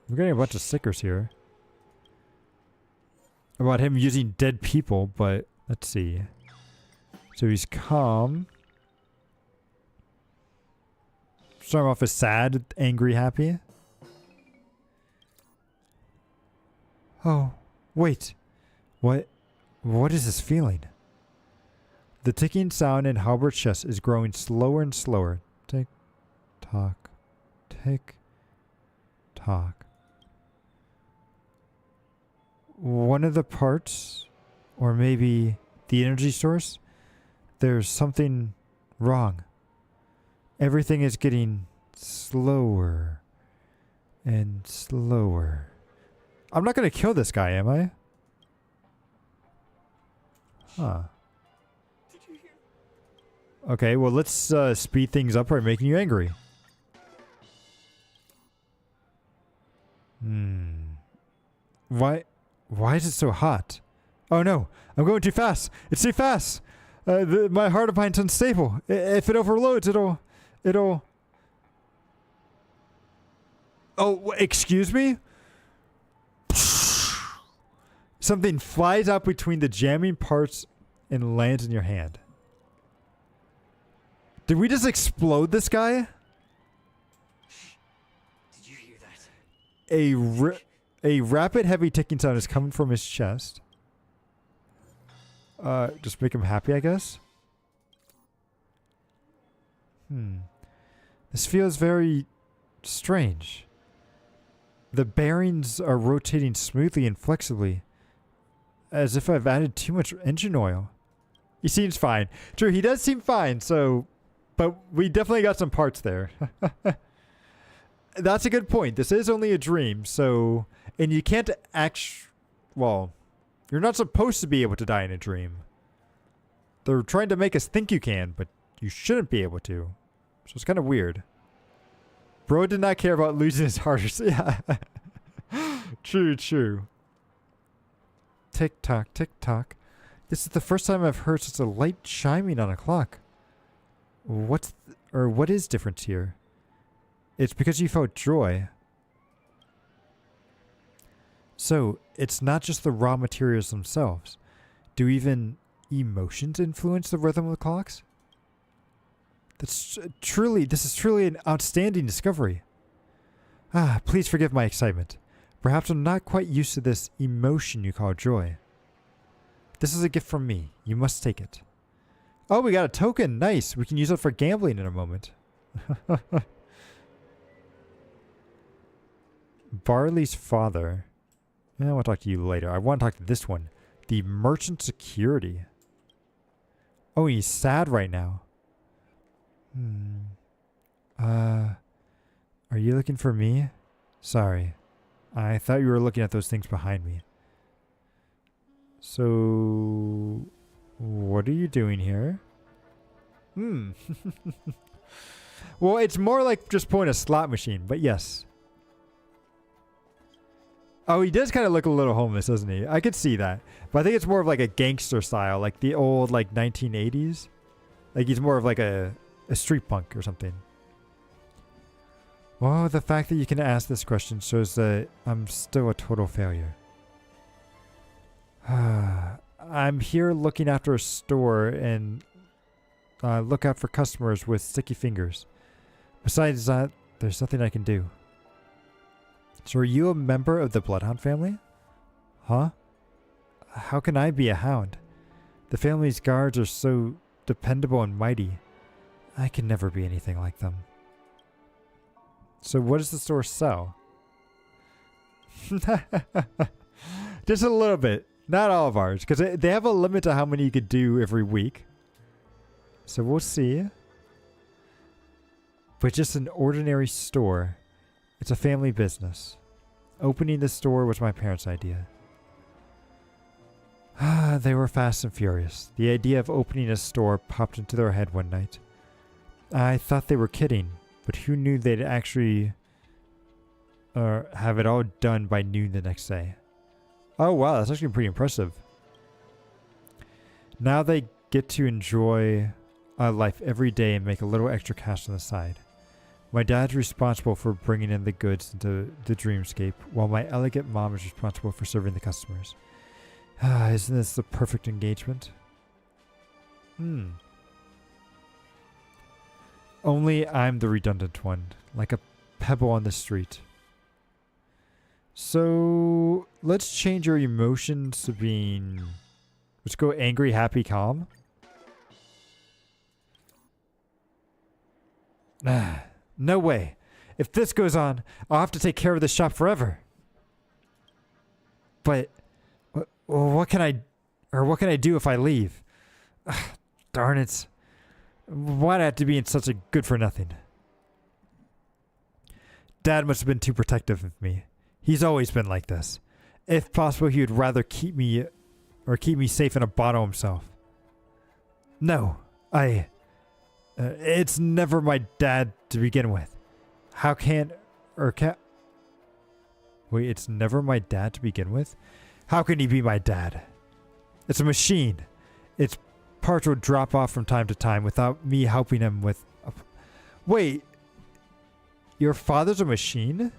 I'm getting a bunch of stickers here. About him using dead people, but Let's see. So he's calm. Start off as sad, angry, happy. Oh, wait. What is this feeling? The ticking sound in Halbert's chest is growing slower and slower. Tick, tock, tick, tock. One of the parts, or maybe the energy source, there's something wrong. Everything is getting slower and slower. I'm not going to kill this guy, am I? Huh. Okay, well, let's speed things up by making you angry. Why is it so hot? Oh no, I'm going too fast. It's too fast. My heart of mine's unstable. If it overloads, it'll... Oh, excuse me? Something flies out between the jamming parts and lands in your hand. Did we just explode this guy? Did you hear that? A rapid, heavy ticking sound is coming from his chest. Just make him happy, I guess. This feels very strange. The bearings are rotating smoothly and flexibly, as if I've added too much engine oil. He seems fine. True, he does seem fine, so... But we definitely got some parts there. That's a good point. This is only a dream, so... And you can't well, you're not supposed to be able to die in a dream. They're trying to make us think you can, but you shouldn't be able to. So it's kind of weird. Bro did not care about losing his heart. Yeah. True. Tick tock, tick tock. This is the first time I've heard such a light chiming on a clock. What is different here? It's because you felt joy. So, it's not just the raw materials themselves. Do even emotions influence the rhythm of the clocks? This is truly an outstanding discovery. Please forgive my excitement. Perhaps I'm not quite used to this emotion you call joy. This is a gift from me. You must take it. Oh, we got a token. Nice. We can use it for gambling in a moment. Barley's father. I want to talk to you later. I want to talk to this one. The merchant security. Oh, he's sad right now. Are you looking for me? Sorry. I thought you were looking at those things behind me. So... What are you doing here? Well, it's more like just pulling a slot machine, but yes. Oh, he does kind of look a little homeless, doesn't he? I could see that. But I think it's more of like a gangster style, like the old like 1980s. Like he's more of like a street punk or something. Well, the fact that you can ask this question shows that I'm still a total failure. I'm here looking after a store and look out for customers with sticky fingers. Besides that, there's nothing I can do. So are you a member of the Bloodhound family? Huh? How can I be a hound? The family's guards are so dependable and mighty. I can never be anything like them. So what does the store sell? Just a little bit. Not all of ours, because they have a limit to how many you could do every week. So we'll see. But just an ordinary store. It's a family business. Opening the store was my parents' idea. They were fast and furious. The idea of opening a store popped into their head one night. I thought they were kidding, but who knew they'd actually have it all done by noon the next day. Oh wow, that's actually pretty impressive. Now they get to enjoy life every day and make a little extra cash on the side. My dad's responsible for bringing in the goods into the dreamscape, while my elegant mom is responsible for serving the customers. Isn't this the perfect engagement? Only I'm the redundant one, like a pebble on the street. So let's change your emotions to being... Let's go angry, happy, calm. No way. If this goes on, I'll have to take care of this shop forever. But what can I do if I leave? Darn it. Why'd I have to be in such a good for nothing? Dad must have been too protective of me. He's always been like this. If possible, he would rather keep me safe in a bottle himself. No, it's never my dad to begin with. Wait, it's never my dad to begin with? How can he be my dad? It's a machine. Its parts will drop off from time to time without me helping him with... Wait. Your father's a machine?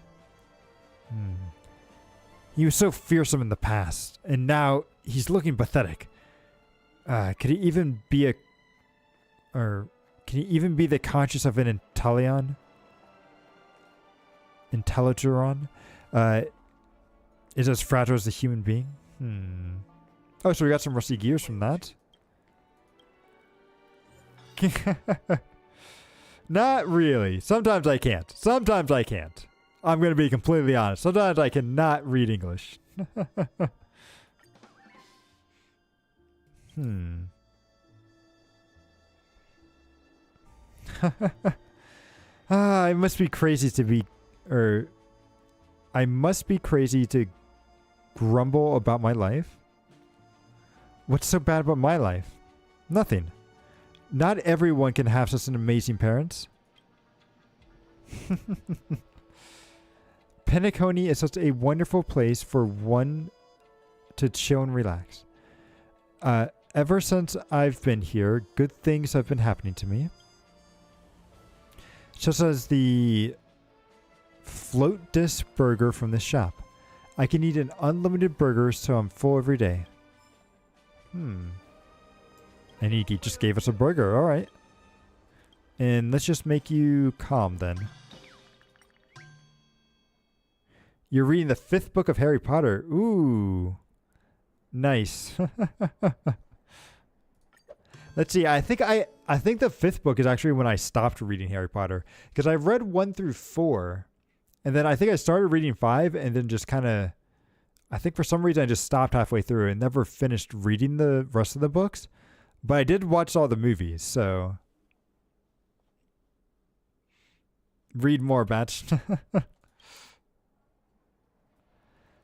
He was so fearsome in the past, and now he's looking pathetic. Could he even be the conscience of an Intellituron? Is as fragile as a human being? Oh, so we got some rusty gears from that. Not really. Sometimes I can't. Sometimes I can't. I'm going to be completely honest. Sometimes I cannot read English. I must be crazy to grumble about my life. What's so bad about my life? Nothing. Not everyone can have such an amazing parents. Penacony is such a wonderful place for one to chill and relax. Ever since I've been here, good things have been happening to me. Such as the float disc burger from the shop. I can eat an unlimited burger so I'm full every day. And he just gave us a burger, alright. And let's just make you calm then. You're reading the 5th book of Harry Potter. Ooh. Nice. Let's see, I think the 5th book is actually when I stopped reading Harry Potter. Because I've read 1 through 4. And then I think I started reading 5 and then just kind of... I think for some reason I just stopped halfway through and never finished reading the rest of the books. But I did watch all the movies, so... Read more, batch.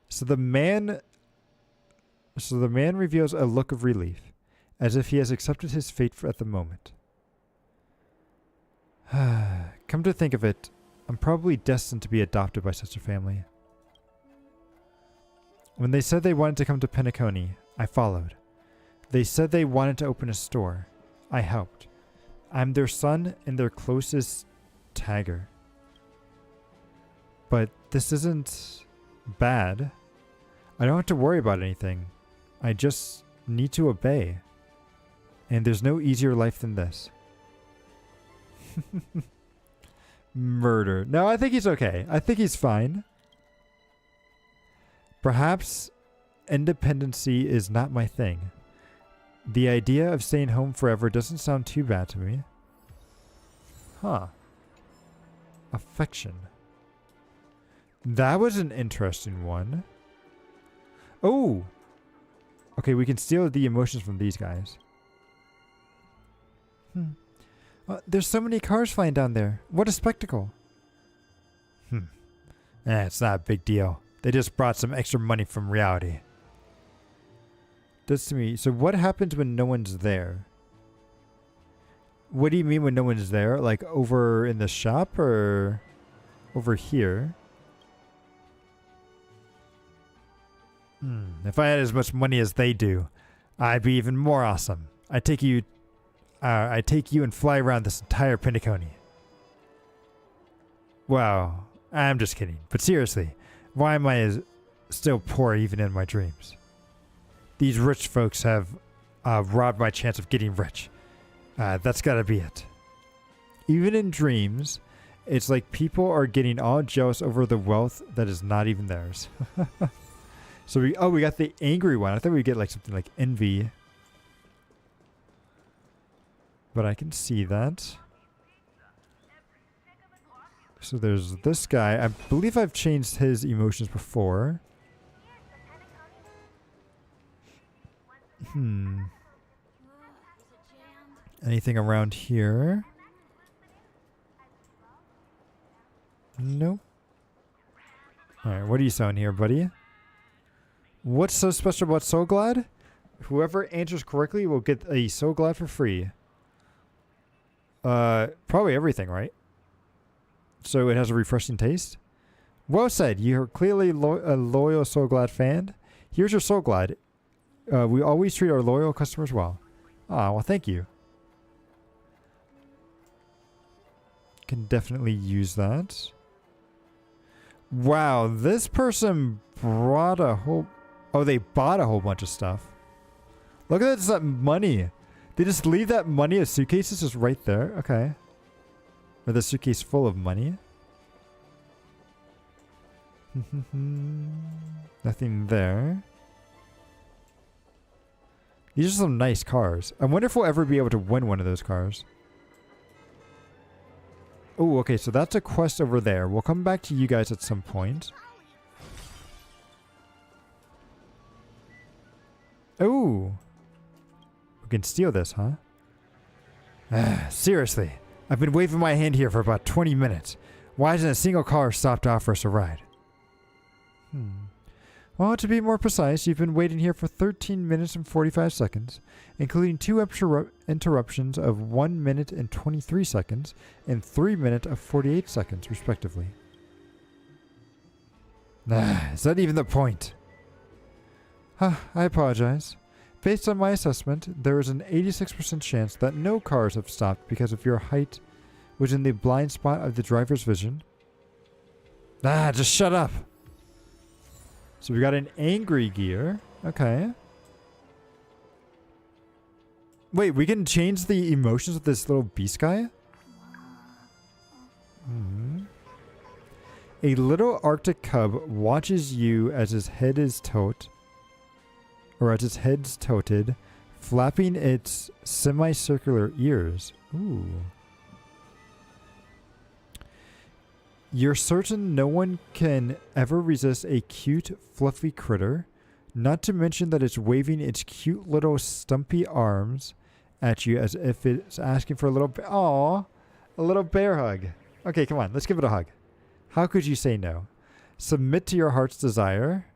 So the man reveals a look of relief, as if he has accepted his fate at the moment. Come to think of it, I'm probably destined to be adopted by such a family. When they said they wanted to come to Penacony, I followed. They said they wanted to open a store. I helped. I'm their son and their closest tagger. But this isn't bad. I don't have to worry about anything. I just need to obey. And there's no easier life than this. Murder. No, I think he's okay. I think he's fine. Perhaps independency is not my thing. The idea of staying home forever doesn't sound too bad to me. Huh. Affection. That was an interesting one. Oh! Okay, we can steal the emotions from these guys. There's so many cars flying down there. What a spectacle. It's not a big deal. They just brought some extra money from reality. Does to me. So what happens when no one's there? What do you mean when no one's there? Like over in the shop or over here? If I had as much money as they do, I'd be even more awesome. I'd take you and fly around this entire Penacony. Wow, I'm just kidding. But seriously, why am I still poor even in my dreams? These rich folks have robbed my chance of getting rich. That's gotta be it. Even in dreams, it's like people are getting all jealous over the wealth that is not even theirs. So we got the angry one. I thought we'd get like something like envy. But I can see that. So there's this guy. I believe I've changed his emotions before. Anything around here? Nope. Alright, what are you selling here, buddy? What's so special about So Glad? Whoever answers correctly will get a So Glad for free. Probably everything, right? So it has a refreshing taste? Well said. You're clearly a loyal So Glad fan. Here's your So Glad. We always treat our loyal customers well. Ah, well, thank you. Can definitely use that. Wow, this person brought a whole... Oh, they bought a whole bunch of stuff. Look at that money. They just leave that money as suitcases just right there. Okay. Or the suitcase full of money. Nothing there. These are some nice cars. I wonder if we'll ever be able to win one of those cars. Oh, okay, so that's a quest over there. We'll come back to you guys at some point. Oh. We can steal this, huh? Seriously. I've been waving my hand here for about 20 minutes. Why hasn't a single car stopped to offer us a ride? Well, to be more precise, you've been waiting here for 13 minutes and 45 seconds, including 2 interruptions of 1 minute and 23 seconds and 3 minutes of 48 seconds, respectively. Is that even the point? I apologize. Based on my assessment, there is an 86% chance that no cars have stopped because of your height was in the blind spot of the driver's vision. Just shut up. So we got an angry gear. Okay. Wait, we can change the emotions of this little beast guy? A little Arctic cub watches you as his head is tilted, flapping its semicircular ears. Ooh. You're certain no one can ever resist a cute, fluffy critter, not to mention that it's waving its cute little stumpy arms at you as if it's asking for a little... Aww, a little bear hug. Okay, come on, let's give it a hug. How could you say no? Submit to your heart's desire.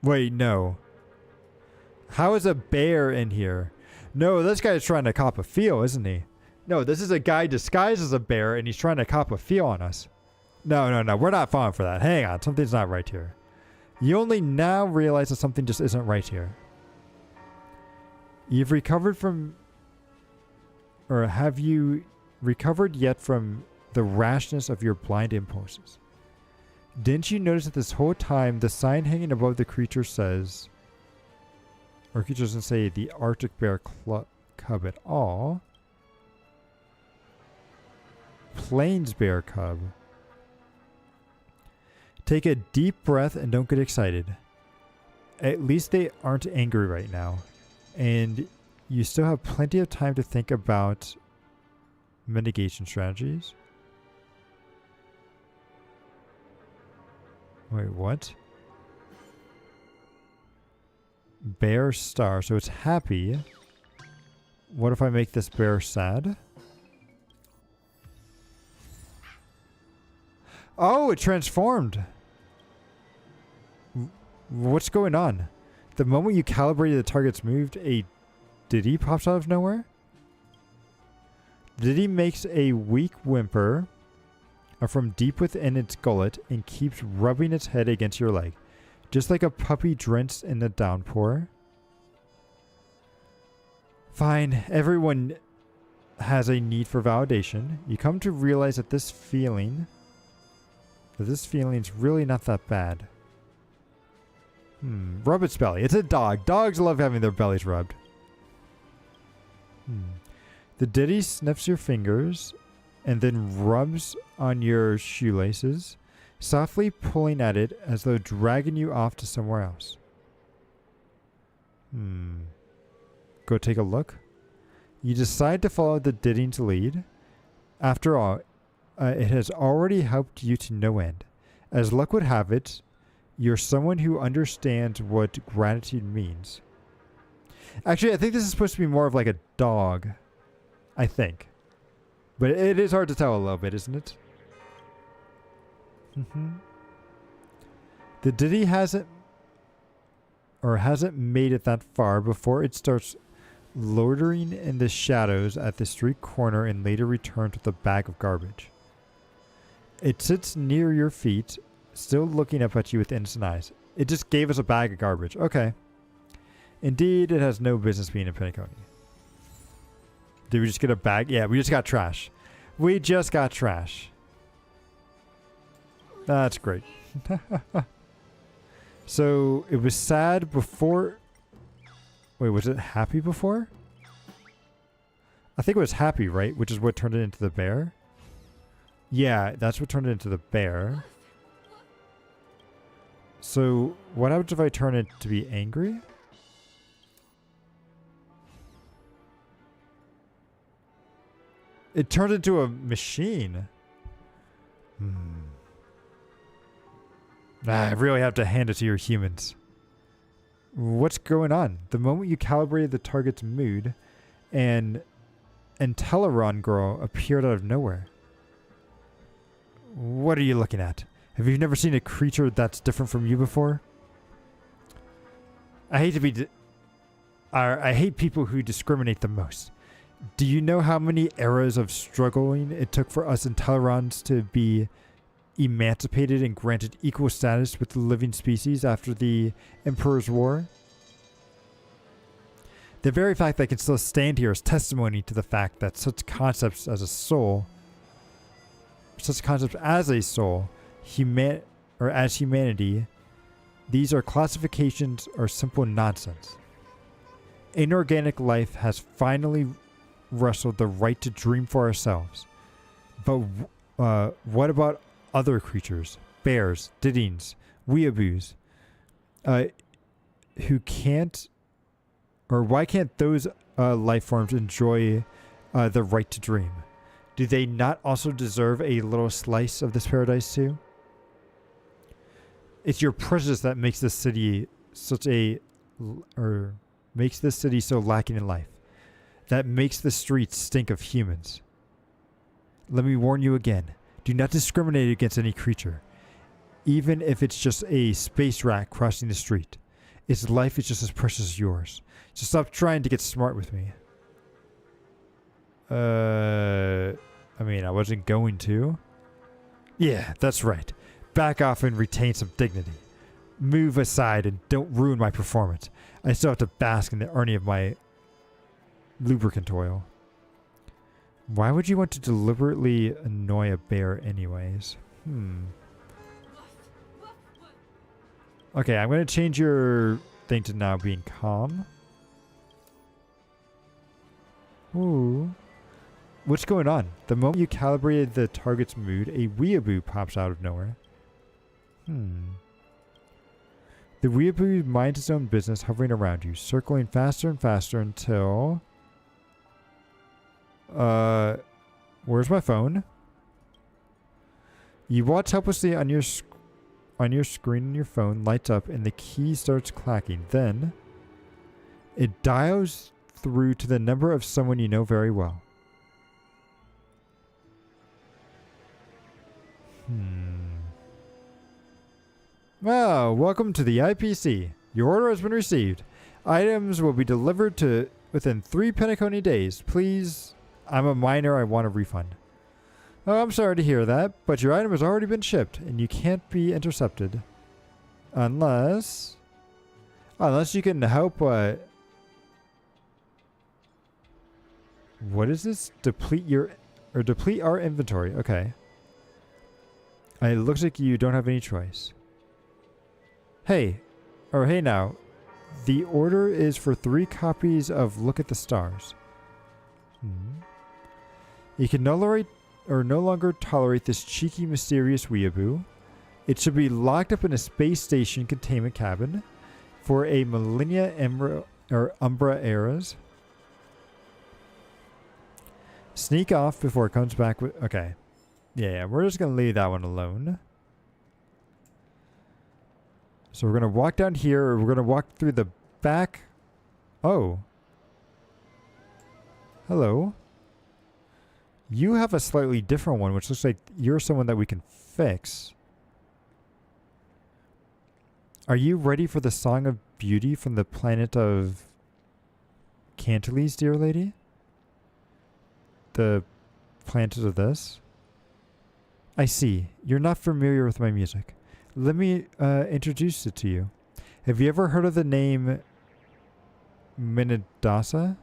Wait, no. How is a bear in here? No, this guy's trying to cop a feel, isn't he? No, this is a guy disguised as a bear, and he's trying to cop a feel on us. No, we're not falling for that. Hang on, something's not right here. You only now realize that something just isn't right here. You've recovered from... Or have you recovered yet from the rashness of your blind impulses? Didn't you notice that this whole time the sign hanging above the creature says... Or creature doesn't say the Arctic Bear Cub at all. Plains Bear Cub. Take a deep breath and don't get excited. At least they aren't angry right now. And you still have plenty of time to think about mitigation strategies. Wait, what? Bear star. So it's happy. What if I make this bear sad? Oh, it transformed. What's going on? The moment you calibrated the target's moved, a Diddy pops out of nowhere? Diddy makes a weak whimper from deep within its gullet and keeps rubbing its head against your leg, just like a puppy drenched in the downpour. Fine, everyone has a need for validation. You come to realize that this feeling's really not that bad. Rub its belly. It's a dog. Dogs love having their bellies rubbed. The ditty sniffs your fingers and then rubs on your shoelaces, softly pulling at it as though dragging you off to somewhere else. Go take a look. You decide to follow the ditty's lead. After all, it has already helped you to no end. As luck would have it, you're someone who understands what gratitude means. Actually, I think this is supposed to be more of like a dog. I think. But it is hard to tell a little bit, isn't it? The ditty hasn't made it that far before it starts loitering in the shadows at the street corner and later returns with a bag of garbage. It sits near your feet, still looking up at you with innocent eyes. It just gave us a bag of garbage. Okay. Indeed, it has no business being in Penacony. Did we just get a bag? Yeah, we just got trash. We just got trash. That's great. So, it was sad before... Wait, was it happy before? I think it was happy, right? Which is what turned it into the bear? Yeah, that's what turned it into the bear. So, what happens if I turn it to be angry? It turned into a machine. I really have to hand it to your humans. What's going on? The moment you calibrated the target's mood, an Teleron girl appeared out of nowhere. What are you looking at? Have you never seen a creature that's different from you before? I hate to be... I hate people who discriminate the most. Do you know how many eras of struggling it took for us Telerons to be emancipated and granted equal status with the living species after the Emperor's War? The very fact that I can still stand here is testimony to the fact that such concepts as a soul, as humanity, these are classifications are simple nonsense. Inorganic life has finally wrestled the right to dream for ourselves. But what about other creatures? Bears, Didings, weeaboos, who can't, or why can't those life forms enjoy the right to dream? Do they not also deserve a little slice of this paradise too? It's your prejudice that makes this city makes this city so lacking in life. That makes the streets stink of humans. Let me warn you again. Do not discriminate against any creature, even if it's just a space rat crossing the street. Its life is just as precious as yours. So stop trying to get smart with me. I mean, I wasn't going to. Yeah, that's right. Back off and retain some dignity. Move aside and don't ruin my performance. I still have to bask in the irony of my lubricant oil. Why would you want to deliberately annoy a bear anyways? Okay, I'm going to change your thing to now being calm. Ooh. What's going on? The moment you calibrated the target's mood, a weeaboo pops out of nowhere. The weeaboo minds its own business, hovering around you, circling faster and faster until... where's my phone? You watch helplessly on your screen, and your phone lights up and the key starts clacking. Then it dials through to the number of someone you know very well. Well, welcome to the IPC. Your order has been received. Items will be delivered to within 3 Penacony days. Please, I'm a minor. I want a refund. Oh, I'm sorry to hear that, but your item has already been shipped, and you can't be intercepted. Unless you can help, what is this? Deplete our inventory. Okay. It looks like you don't have any choice. Hey, Or hey now, the order is for 3 copies of Look at the Stars. You can no longer tolerate this cheeky, mysterious weeaboo. It should be locked up in a space station containment cabin for a millennia Umbra eras. Sneak off before it comes back with... Okay. Yeah, we're just going to leave that one alone. So we're going to walk down here. Or we're going to walk through the back. Oh. Hello. You have a slightly different one, which looks like you're someone that we can fix. Are you ready for the Song of Beauty from the planet of Cantiles, dear lady? The planet of this? I see. You're not familiar with my music. Let me introduce it to you. Have you ever heard of the name Minadasa?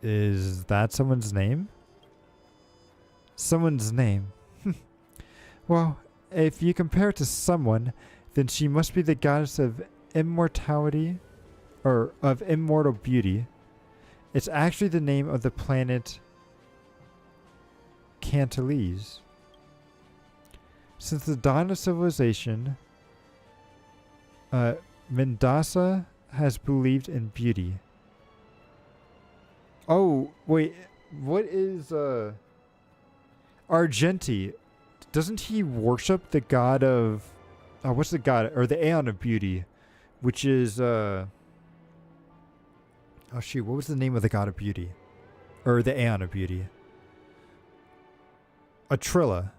Is that someone's name? Someone's name. Well, if you compare it to someone, then she must be the goddess of immortality, or of immortal beauty. It's actually the name of the planet Cantiles. Since the dawn of civilization, Mendasa has believed in beauty. Oh, wait. What is Argenti? Doesn't he worship the god of... what's the god? Or the Aeon of Beauty, which is... oh, shoot. What was the name of the god of beauty? Or the Aeon of Beauty? Atrilla.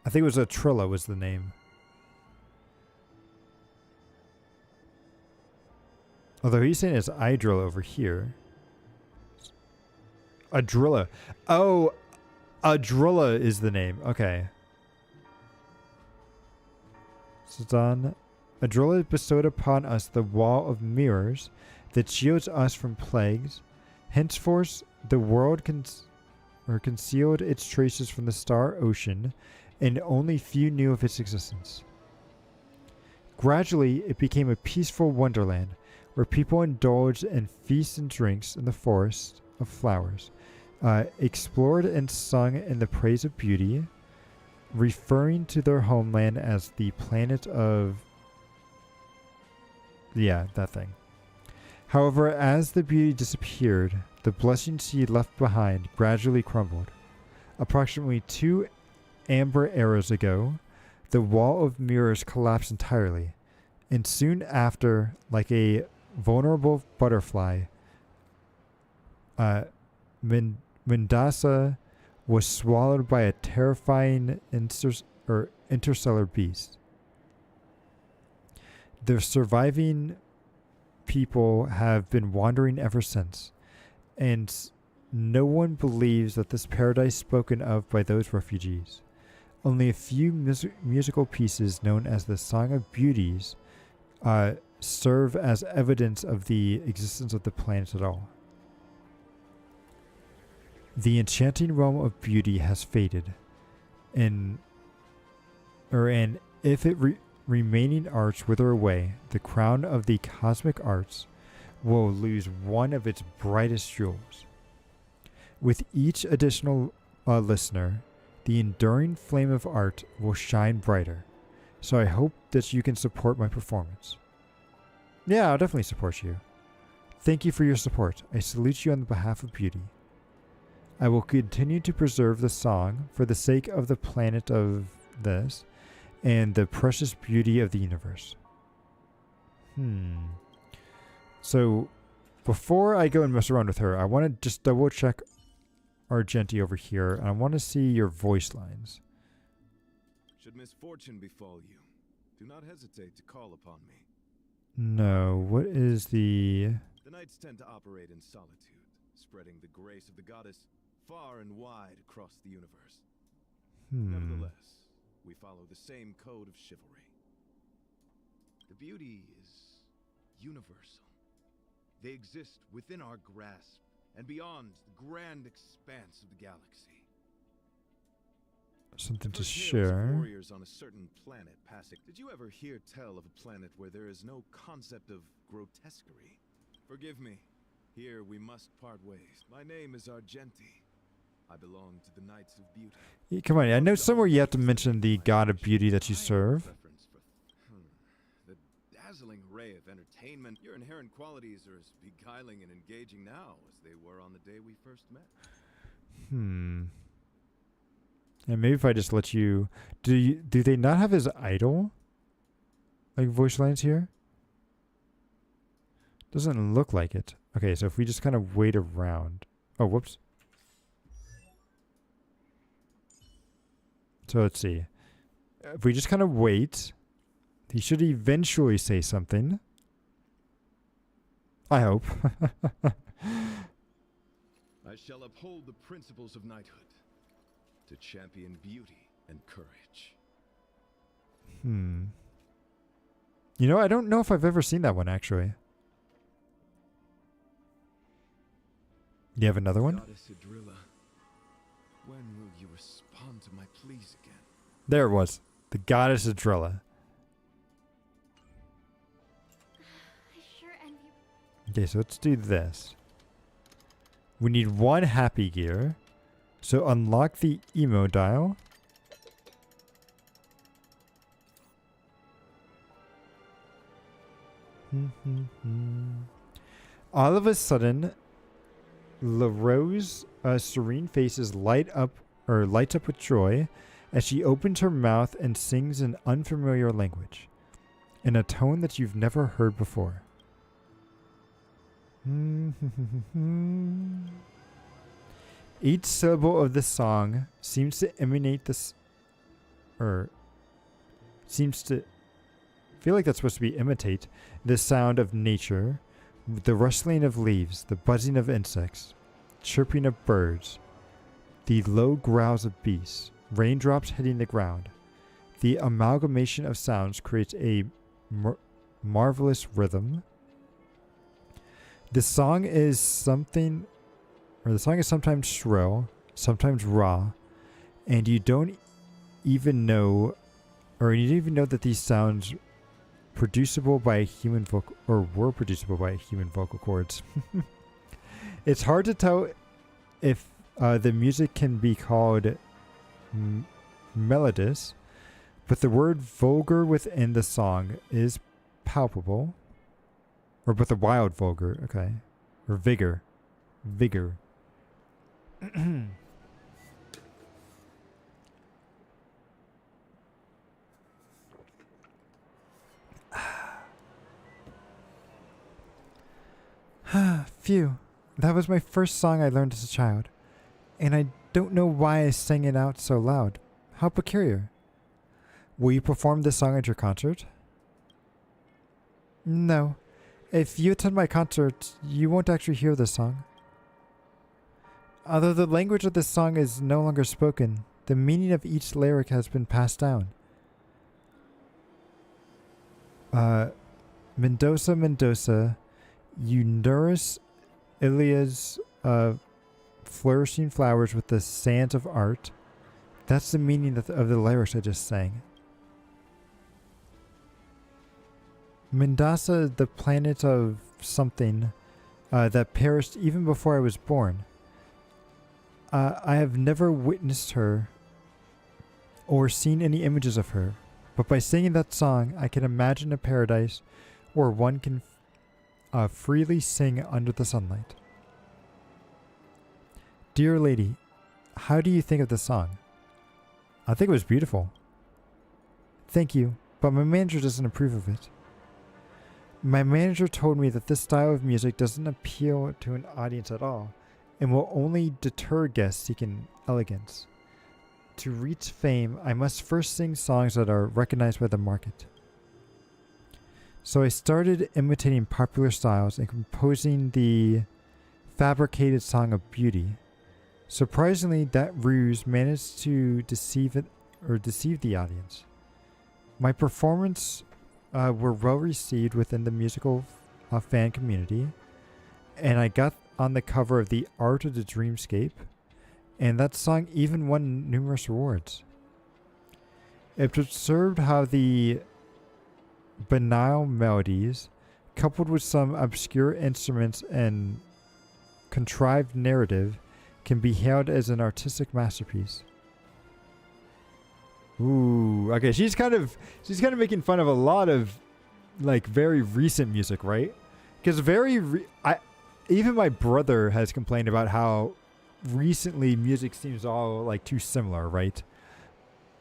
I think it was Atrilla was the name. Although he's saying it's Idrilla over here. Adrilla. Oh, Adrilla is the name. Okay. So done. Adrilla bestowed upon us the wall of mirrors that shields us from plagues. Henceforth, the world concealed its traces from the star ocean, and only few knew of its existence. Gradually, it became a peaceful wonderland where people indulged in feasts and drinks in the forest of flowers, explored and sung in the praise of beauty, referring to their homeland as the planet of... Yeah, that thing. However, as the beauty disappeared, the blessing she left behind gradually crumbled. Approximately 2 amber eras ago, the wall of mirrors collapsed entirely, and soon after, like a vulnerable butterfly, Mendasa was swallowed by a terrifying interstellar beast. The surviving people have been wandering ever since, and no one believes that this paradise spoken of by those refugees. Only a few musical pieces known as the Song of Beauties serve as evidence of the existence of the planet at all. The enchanting realm of beauty has faded, and if it remaining arts wither away, the crown of the cosmic arts will lose one of its brightest jewels. With each additional listener, the enduring flame of art will shine brighter. So I hope that you can support my performance. Yeah, I'll definitely support you. Thank you for your support. I salute you on behalf of beauty. I will continue to preserve the song for the sake of the planet of this and the precious beauty of the universe. So, before I go and mess around with her, I want to just double check Argenti over here, and I want to see your voice lines. Should misfortune befall you, do not hesitate to call upon me. No, what is the... The knights tend to operate in solitude, spreading the grace of the goddess far and wide across the universe. Nevertheless, we follow the same code of chivalry. The beauty is universal. They exist within our grasp and beyond the grand expanse of the galaxy. something to Heard tales of share. warriors on a certain planet passing. Did you ever hear tell of a planet where there is no concept of grotesquerie? Forgive me. Here we must part ways. My name is Argenti. I belong to the Knights of Beauty. Come on, I know somewhere you have to mention the god of beauty that you I have a serve. preference for the dazzling array of entertainment. Your inherent qualities are as beguiling and engaging now as they were on the day we first met. And maybe if I just let you, do they not have his idol? Like voice lines here? Doesn't look like it. Okay, so if we just kind of wait around. Oh, whoops. So let's see. If we just kind of wait, he should eventually say something. I hope. I shall uphold the principles of knighthood to champion beauty and courage. You know, I don't know if I've ever seen that one, actually. You have another one? Goddess Adrilla, when will you respond to my pleas again? There it was. The goddess Adrilla. I sure envy. Okay, so let's do this. We need one happy gear. So unlock the emo dial. All of a sudden, LaRose's serene faces lights up with joy as she opens her mouth and sings an unfamiliar language in a tone that you've never heard before. Each syllable of the song seems to emanate this, or seems to feel like that's supposed to be imitate the sound of nature, the rustling of leaves, the buzzing of insects, chirping of birds, the low growls of beasts, raindrops hitting the ground. The amalgamation of sounds creates a marvelous rhythm. The song is sometimes shrill, sometimes raw, and you don't even know that these sounds producible by a human vocal, or were producible by human vocal cords. It's hard to tell if the music can be called melodious, but the word vulgar within the song is palpable. Or but the wild vulgar, okay. Or vigor. Vigor. Phew. That was my first song I learned as a child. And I don't know why I sang it out so loud. How peculiar. Will you perform this song at your concert? No. If you attend my concert, you won't actually hear this song. Although the language of this song is no longer spoken, the meaning of each lyric has been passed down. Mendoza, Mendoza, you nourish Ilia's flourishing flowers with the sands of art. That's the meaning of the lyrics I just sang. Mendoza, the planet of something that perished even before I was born. I have never witnessed her or seen any images of her, but by singing that song, I can imagine a paradise where one can freely sing under the sunlight. Dear lady, how do you think of the song? I think it was beautiful. Thank you, but my manager doesn't approve of it. My manager told me that this style of music doesn't appeal to an audience at all and will only deter guests seeking elegance. To reach fame, I must first sing songs that are recognized by the market. So I started imitating popular styles and composing the fabricated song of beauty. Surprisingly, that ruse managed to deceive the audience. My performance were well received within the musical fan community, and I got on the cover of the Art of the Dreamscape, and that song even won numerous awards. It observed how the banal melodies, coupled with some obscure instruments and contrived narrative, can be hailed as an artistic masterpiece. Ooh, okay. She's kind of making fun of a lot of like very recent music, right? Because even my brother has complained about how recently music seems all like too similar, right?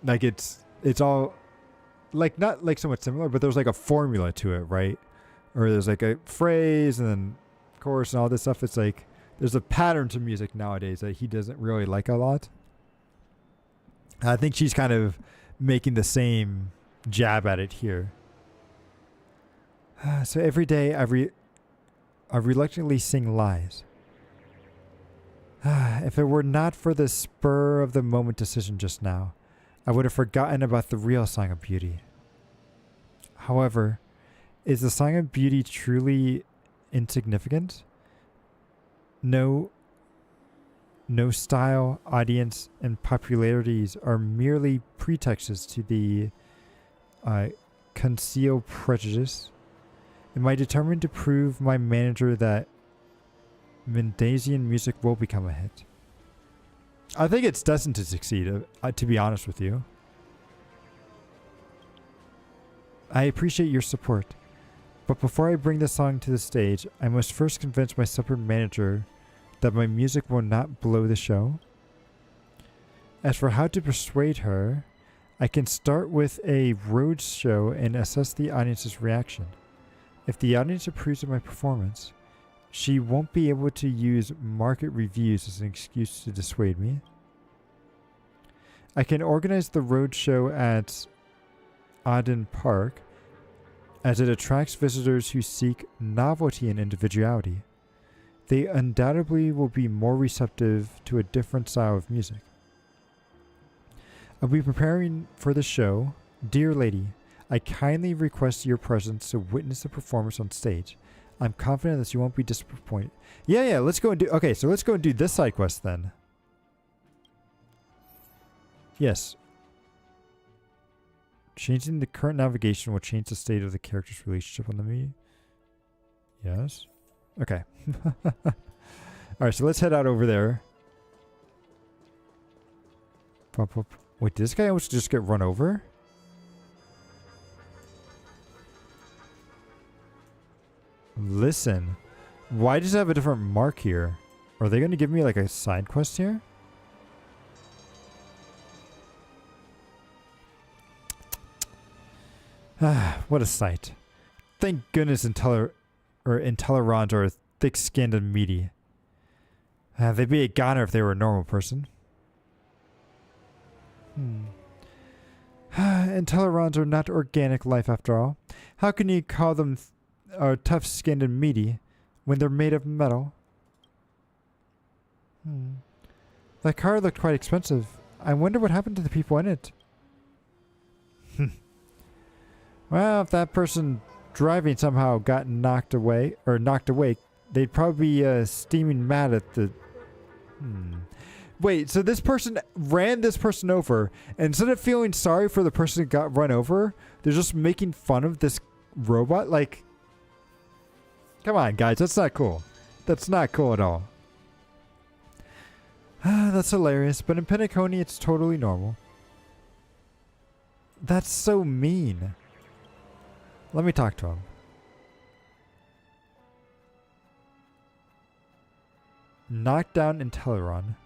Like it's all like not like somewhat similar, but there's like a formula to it, right? Or there's like a phrase and then chorus and all this stuff. It's like there's a pattern to music nowadays that he doesn't really like a lot. I think she's kind of making the same jab at it here. So every day I reluctantly sing lies. If it were not for the spur of the moment decision just now, I would have forgotten about the real Song of Beauty. However, is the Song of Beauty truly insignificant? No style, audience, and popularities are merely pretexts to the concealed prejudice. Am I determined to prove my manager that Mendasian music will become a hit? I think it's destined to succeed, to be honest with you. I appreciate your support, but before I bring the song to the stage, I must first convince my separate manager that my music will not blow the show. As for how to persuade her, I can start with a road show and assess the audience's reaction. If the audience approves of my performance, she won't be able to use market reviews as an excuse to dissuade me. I can organize the road show at Auden Park, as it attracts visitors who seek novelty and individuality. They undoubtedly will be more receptive to a different style of music. I'll be preparing for the show. Dear lady, I kindly request your presence to witness the performance on stage. I'm confident that you won't be disappointed. Yeah, let's go and do... Okay, so let's go and do this side quest then. Yes. Changing the current navigation will change the state of the character's relationship on the meeting. Yes. Okay. Alright, so let's head out over there. Pop, pop. Wait, did this guy almost just get run over? Listen. Why does it have a different mark here? Are they going to give me like a side quest here? Ah, what a sight. Thank goodness Intolerants are thick-skinned and meaty. They'd be a goner if they were a normal person. Intolerants are not organic life after all. How can you call them tough-skinned and meaty when they're made of metal? That car looked quite expensive. I wonder what happened to the people in it. Well, if that person driving somehow got knocked awake, they'd probably be steaming mad at the... Wait, so this person ran this person over, and instead of feeling sorry for the person who got run over, they're just making fun of this robot? Like, come on, guys, that's not cool. That's not cool at all. That's hilarious, but in Penacony, it's totally normal. That's so mean. Let me talk to him. Knock down Inteleron.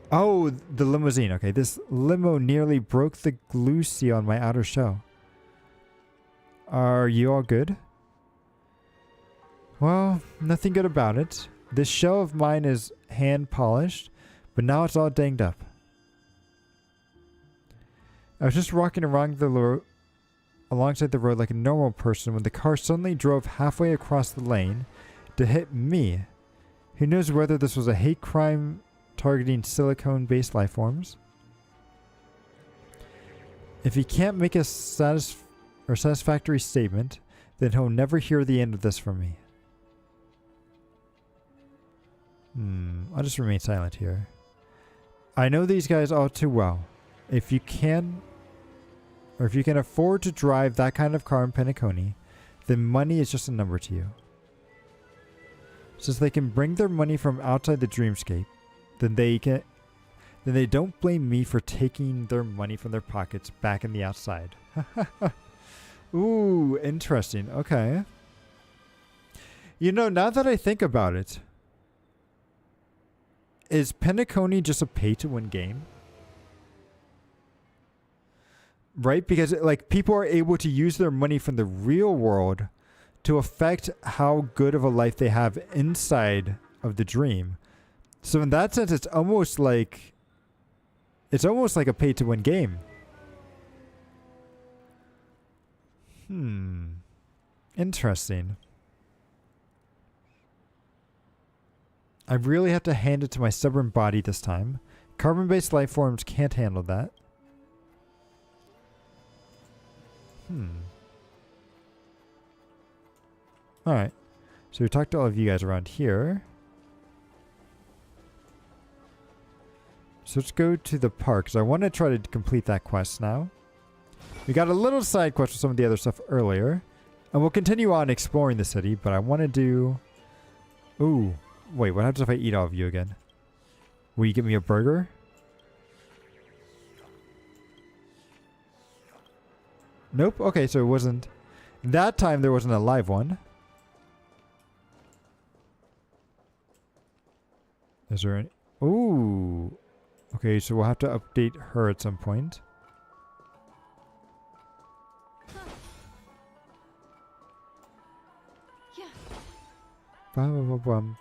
the limousine. Okay, this limo nearly broke the glue seal on my outer shell. Are you all good? Well, nothing good about it. This shell of mine is hand polished, but now it's all danged up. I was just walking around alongside the road like a normal person when the car suddenly drove halfway across the lane to hit me. Who knows whether this was a hate crime targeting silicone-based life forms? If he can't make a satisfactory statement, then he'll never hear the end of this from me. I'll just remain silent here. I know these guys all too well. If you can, or if you can afford to drive that kind of car in Penacony, then money is just a number to you. Since they can bring their money from outside the dreamscape, then they don't blame me for taking their money from their pockets back in the outside. Ooh, interesting. Okay. You know, now that I think about it, is Penacony just a pay-to-win game? Right? Because like people are able to use their money from the real world to affect how good of a life they have inside of the dream. So in that sense, it's almost like a pay-to-win game. Interesting. I really have to hand it to my stubborn body this time. Carbon-based life forms can't handle that. Alright. So we talked to all of you guys around here. So let's go to the park, because I want to try to complete that quest now. We got a little side quest with some of the other stuff earlier. And we'll continue on exploring the city, but I want to do... Ooh. Wait, what happens if I eat all of you again? Will you give me a burger? Nope. Okay, so it wasn't... That time there wasn't a live one. Is there any... Ooh. Okay, so we'll have to update her at some point. Yeah. Bum, bum, bum.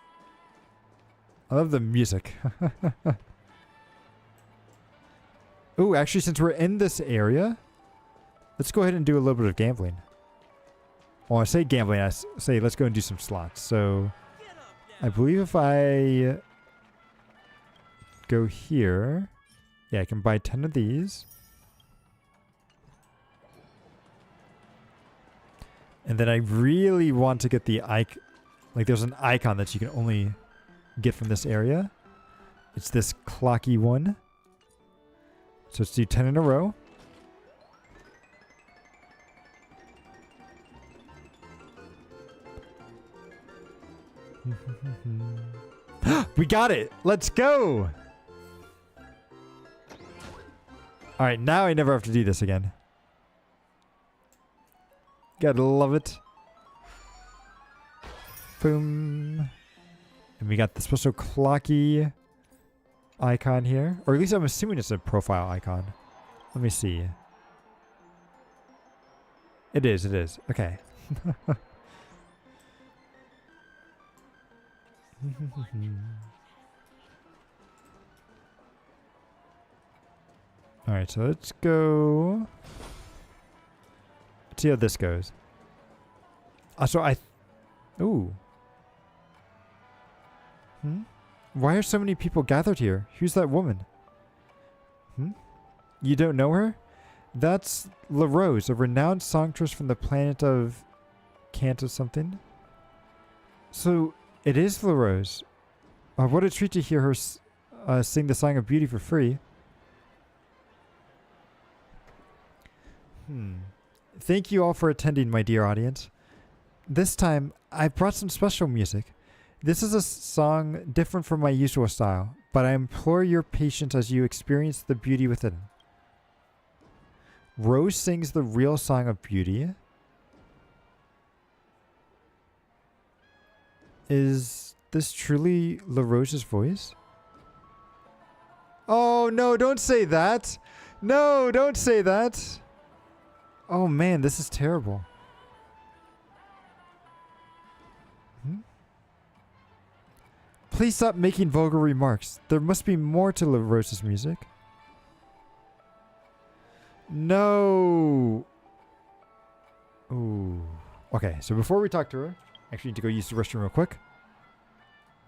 I love the music. Ooh, actually, since we're in this area, let's go ahead and do a little bit of gambling. Well, I say gambling, I say let's go and do some slots. So, I believe if I go here, yeah, I can buy 10 of these. And then I really want to get the icon. Like, there's an icon that you can only get from this area. It's this clocky one. So let's do 10 in a row. We got it! Let's go! Alright, now I never have to do this again. Gotta love it. Boom. And we got the special clocky icon here. Or at least I'm assuming it's a profile icon. Let me see. It is, it is. Okay. Alright, so let's go. Let's see how this goes. So ooh. Why are so many people gathered here? Who's that woman? You don't know her? That's La Rose, a renowned songstress from the planet of Cant or something. So, it is La Rose. What a treat to hear her sing the Song of Beauty for free. Thank you all for attending, my dear audience. This time, I brought some special music. This is a song different from my usual style, but I implore your patience as you experience the beauty within. Rose sings the real Song of Beauty. Is this truly La Rose's voice? Oh no, don't say that! No, don't say that! Oh man, this is terrible. Please stop making vulgar remarks. There must be more to La Rose's music. No. Ooh. Okay, so before we talk to her, I actually need to go use the restroom real quick.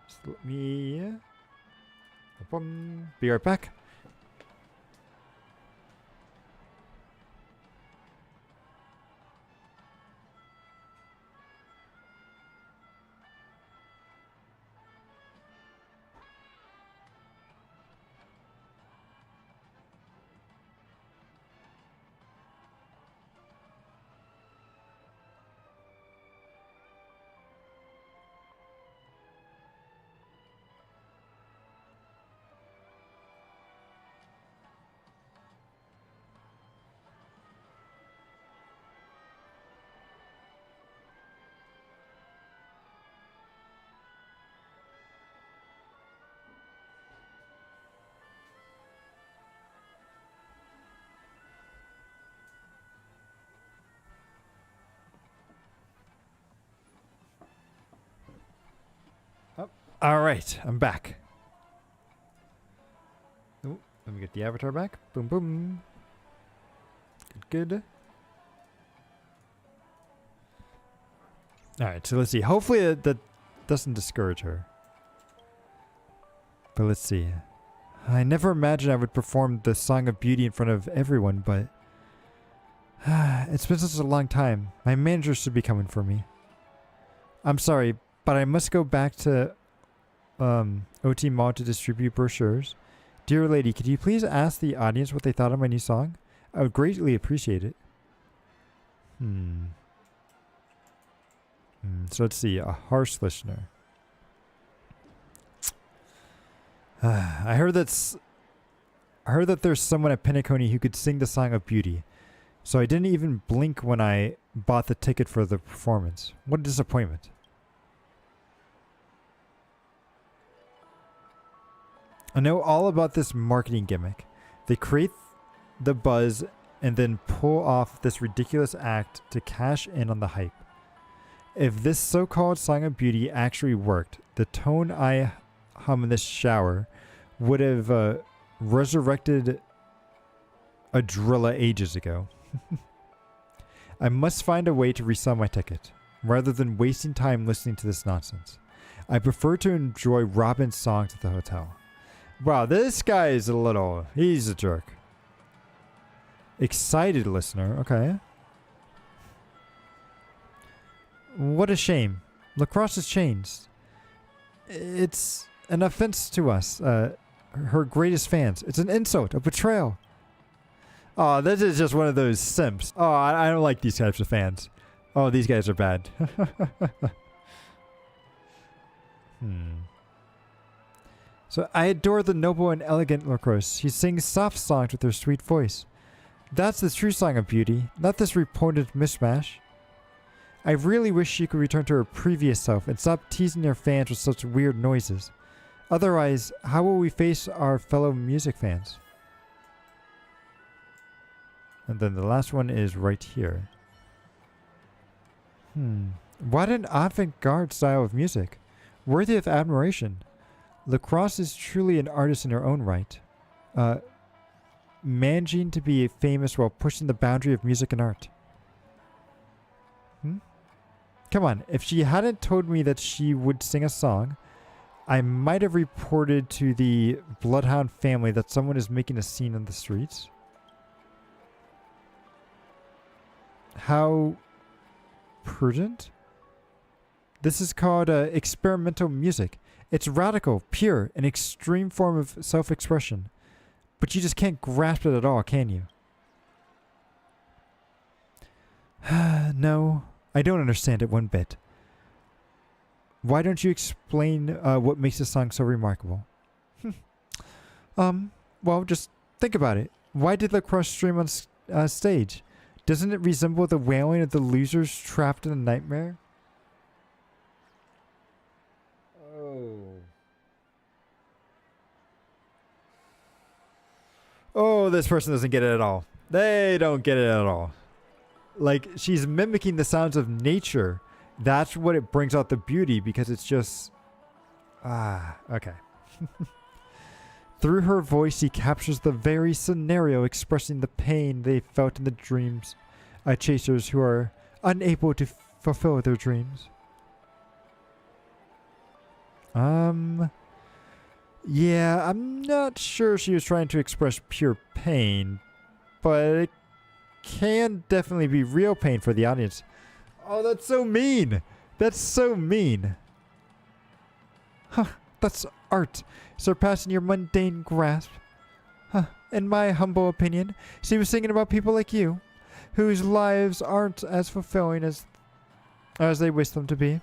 Just let me... Be right back. All right, I'm back. Oh, let me get the avatar back. Boom, boom. Good, good. All right, so let's see. Hopefully that doesn't discourage her. But let's see. I never imagined I would perform the Song of Beauty in front of everyone, but it's been such a long time. My manager should be coming for me. I'm sorry, but I must go back to OT Mall to distribute brochures. Dear lady, could you please ask the audience what they thought of my new song? I would greatly appreciate it. So let's see. A harsh listener. I heard that there's someone at Penacony who could sing the Song of Beauty. So I didn't even blink when I bought the ticket for the performance. What a disappointment. I know all about this marketing gimmick. They create the buzz and then pull off this ridiculous act to cash in on the hype. If this so-called Song of Beauty actually worked, the tone I hum in this shower would have resurrected a Drilla ages ago. I must find a way to resell my ticket, rather than wasting time listening to this nonsense. I prefer to enjoy Robin's songs at the hotel. Wow, this guy is he's a jerk. Excited listener, okay. What a shame. Lacrosse has changed. It's an offense to us, her greatest fans. It's an insult, a betrayal. Oh, this is just one of those simps. Oh, I don't like these types of fans. Oh, these guys are bad. So I adore the noble and elegant Lacrosse. She sings soft songs with her sweet voice. That's the true Song of Beauty, not this reported mishmash. I really wish she could return to her previous self and stop teasing her fans with such weird noises. Otherwise, how will we face our fellow music fans? And then the last one is right here. What an avant-garde style of music. Worthy of admiration. Lacrosse is truly an artist in her own right. Managing to be famous while pushing the boundary of music and art. Come on, if she hadn't told me that she would sing a song, I might have reported to the Bloodhound family that someone is making a scene on the streets. How prudent? This is called experimental music. It's radical, pure, an extreme form of self-expression. But you just can't grasp it at all, can you? No, I don't understand it one bit. Why don't you explain what makes this song so remarkable? Well, just think about it. Why did Lacrosse stream on stage? Doesn't it resemble the wailing of the losers trapped in a nightmare? Oh, this person doesn't get it at all. They don't get it at all. Like, she's mimicking the sounds of nature. That's what it brings out the beauty, because it's just... okay. Through her voice, she captures the very scenario, expressing the pain they felt in the dreams. Chasers who are unable to fulfill their dreams. Yeah, I'm not sure she was trying to express pure pain, but it can definitely be real pain for the audience. Oh, that's so mean. That's so mean. Huh, that's art, surpassing your mundane grasp. Huh, in my humble opinion, she was singing about people like you, whose lives aren't as fulfilling as they wish them to be.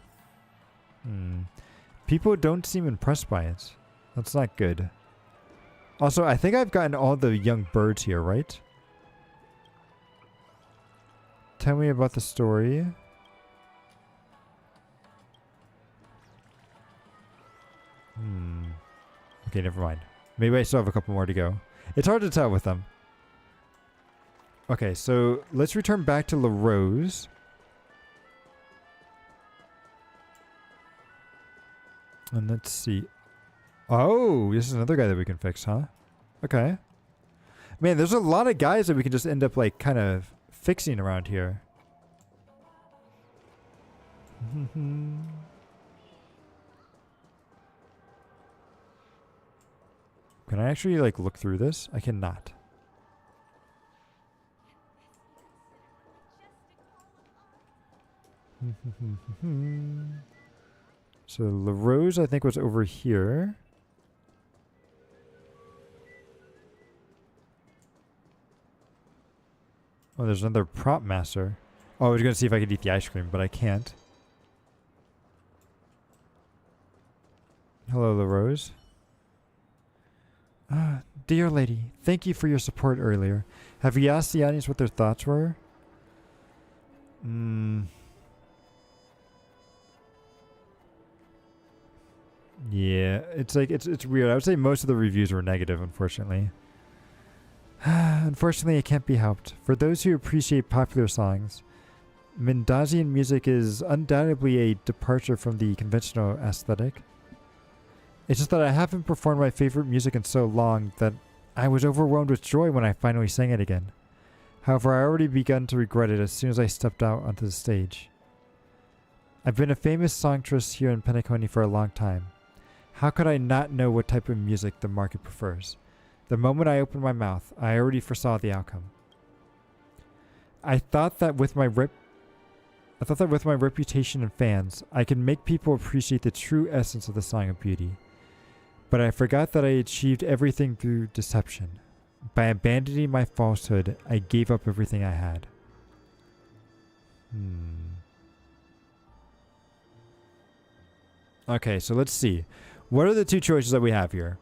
People don't seem impressed by it. That's not good. Also, I think I've gotten all the young birds here, right? Tell me about the story. Okay, never mind. Maybe I still have a couple more to go. It's hard to tell with them. Okay, so let's return back to La Rose. And let's see. Oh, this is another guy that we can fix, huh? Okay. Man, there's a lot of guys that we can just end up like kind of fixing around here. Can I actually like look through this? I cannot. So LaRose, I think, was over here. Oh, there's another prop master. Oh, I was going to see if I could eat the ice cream, but I can't. Hello, LaRose. Ah, dear lady, thank you for your support earlier. Have you asked the audience what their thoughts were? Yeah, it's like it's weird. I would say most of the reviews were negative, unfortunately. Unfortunately, it can't be helped. For those who appreciate popular songs, Mendozian music is undoubtedly a departure from the conventional aesthetic. It's just that I haven't performed my favorite music in so long that I was overwhelmed with joy when I finally sang it again. However, I already begun to regret it as soon as I stepped out onto the stage. I've been a famous songstress here in Penacony for a long time. How could I not know what type of music the market prefers? The moment I opened my mouth, I already foresaw the outcome. I thought that with my reputation and fans, I could make people appreciate the true essence of the Song of Beauty. But I forgot that I achieved everything through deception. By abandoning my falsehood, I gave up everything I had. Okay, so let's see. What are the two choices that we have here?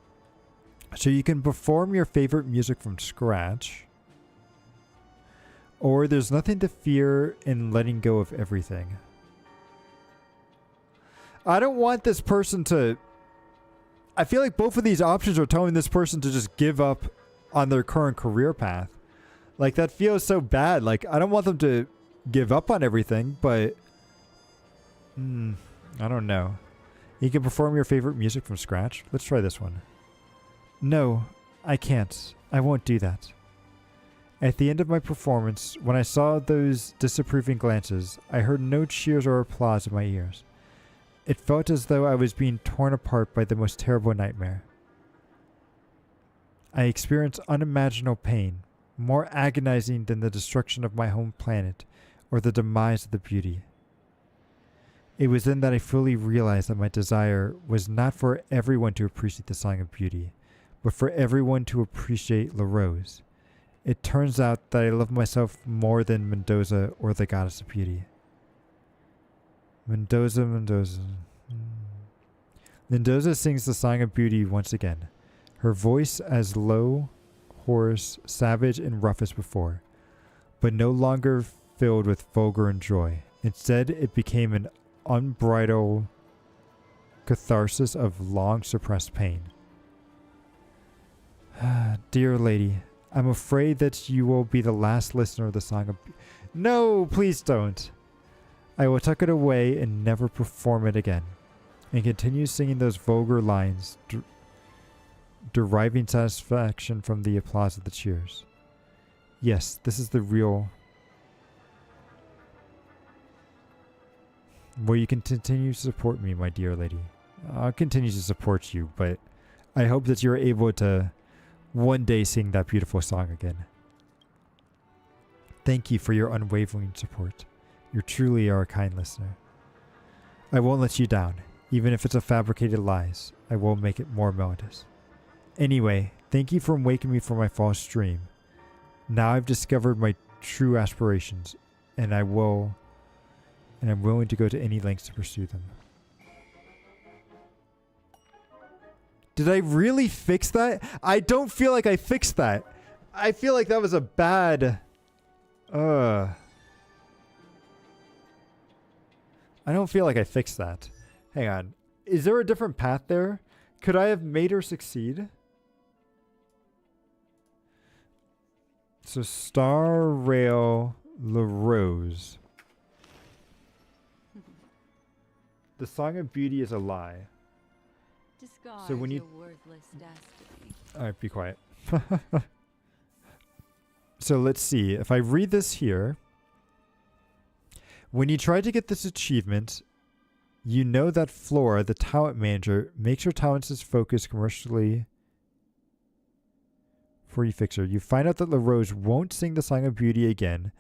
So you can perform your favorite music from scratch, or there's nothing to fear in letting go of everything. I don't want this person to... I feel like both of these options are telling this person to just give up on their current career path. Like, that feels so bad. Like, I don't want them to give up on everything, but... I don't know. You can perform your favorite music from scratch. Let's try this one. No, I can't. I won't do that. At the end of my performance, when I saw those disapproving glances, I heard no cheers or applause in my ears. It felt as though I was being torn apart by the most terrible nightmare. I experienced unimaginable pain, more agonizing than the destruction of my home planet or the demise of the beauty. It was then that I fully realized that my desire was not for everyone to appreciate the Song of Beauty, but for everyone to appreciate LaRose. It turns out that I love myself more than Mendoza or the Goddess of Beauty. Mendoza. Mendoza sings the Song of Beauty once again, her voice as low, hoarse, savage, and rough as before, but no longer filled with vulgar and joy. Instead, it became an unbridled catharsis of long suppressed pain. Dear lady, I'm afraid that you will be the last listener of the Song of... No, please don't. I will tuck it away and never perform it again, and continue singing those vulgar lines, deriving satisfaction from the applause of the cheers. Yes, this is the real... Well, you can continue to support me, my dear lady. I'll continue to support you, but I hope that you're able to one day sing that beautiful song again. Thank you for your unwavering support. You truly are a kind listener. I won't let you down. Even if it's a fabricated lies, I will make it more melodious. Anyway, thank you for waking me from my false dream. Now I've discovered my true aspirations, and I'm willing to go to any lengths to pursue them. Did I really fix that? I don't feel like I fixed that. I feel like that was a bad... I don't feel like I fixed that. Hang on. Is there a different path there? Could I have made her succeed? So Star Rail LaRose. The Song of Beauty is a lie. Discard So when you- your worthless destiny. Alright, be quiet. So let's see. If I read this here, when you try to get this achievement, you know that Flora, the talent manager, makes her talents focus commercially before you fix her. You find out that LaRose won't sing the Song of Beauty again,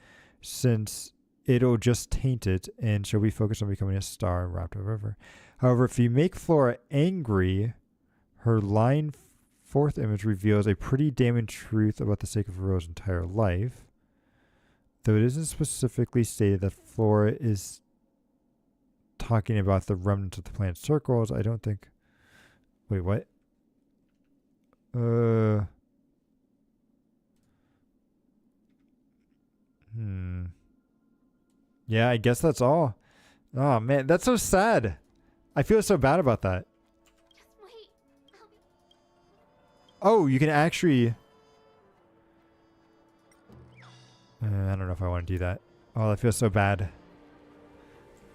since it'll just taint it, and she'll be focused on becoming a star in Raptor River. However, if you make Flora angry, her line fourth image reveals a pretty damning truth about the sake of Rose's entire life. Though it isn't specifically stated that Flora is talking about the remnants of the planet's circles, I don't think... Wait, what? Yeah, I guess that's all. Oh, man, that's so sad. I feel so bad about that. Just wait. Oh, you can actually... I don't know if I want to do that. Oh, that feels so bad.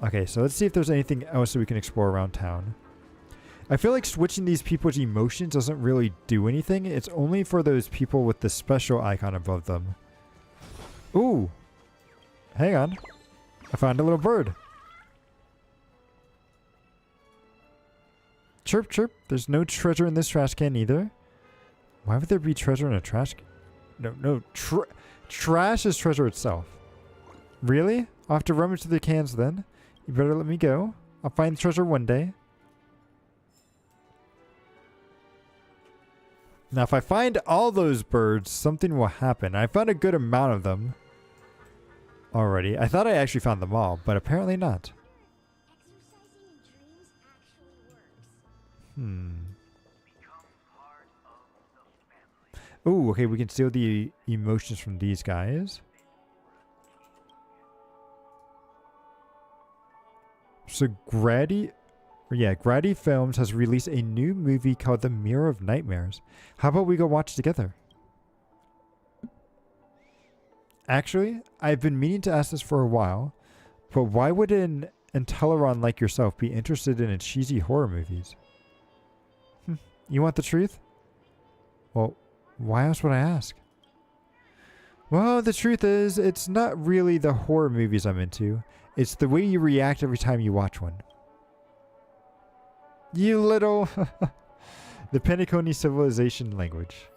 Okay, so let's see if there's anything else that we can explore around town. I feel like switching these people's emotions doesn't really do anything. It's only for those people with the special icon above them. Ooh. Hang on. I found a little bird. Chirp, chirp. There's no treasure in this trash can either. Why would there be treasure in a trash can? No. Trash is treasure itself. Really? I'll have to rummage through the cans then. You better let me go. I'll find treasure one day. Now, if I find all those birds, something will happen. I found a good amount of them already. I thought I actually found them all, but apparently not. Ooh, okay, we can steal the emotions from these guys. So Grady Films has released a new movie called The Mirror of Nightmares. How about we go watch together? Actually, I've been meaning to ask this for a while, but why would an Inteleron like yourself be interested in cheesy horror movies? You want the truth? Well, why else would I ask? Well, the truth is, it's not really the horror movies I'm into. It's the way you react every time you watch one. You little... The Penacony civilization language.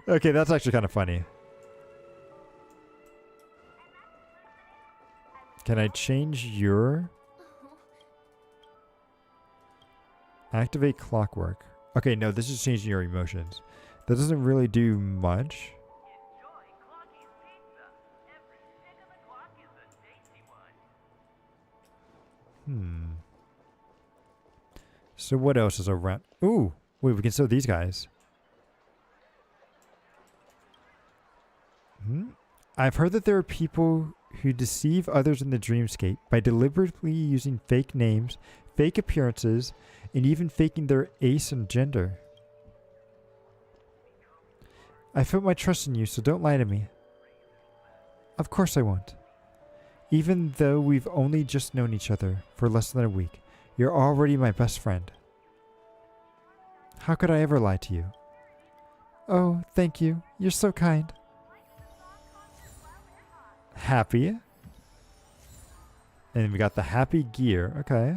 Okay, that's actually kind of funny. Can I change your... Activate clockwork. Okay, no, this is changing your emotions. That doesn't really do much. So what else is around? Ooh, wait, we can sell these guys. I've heard that there are people who deceive others in the dreamscape by deliberately using fake names, fake appearances, and even faking their ace and gender. I put my trust in you, so don't lie to me. Of course I won't. Even though we've only just known each other for less than a week, you're already my best friend. How could I ever lie to you? Oh, thank you. You're so kind. Happy. And we got the happy gear. Okay.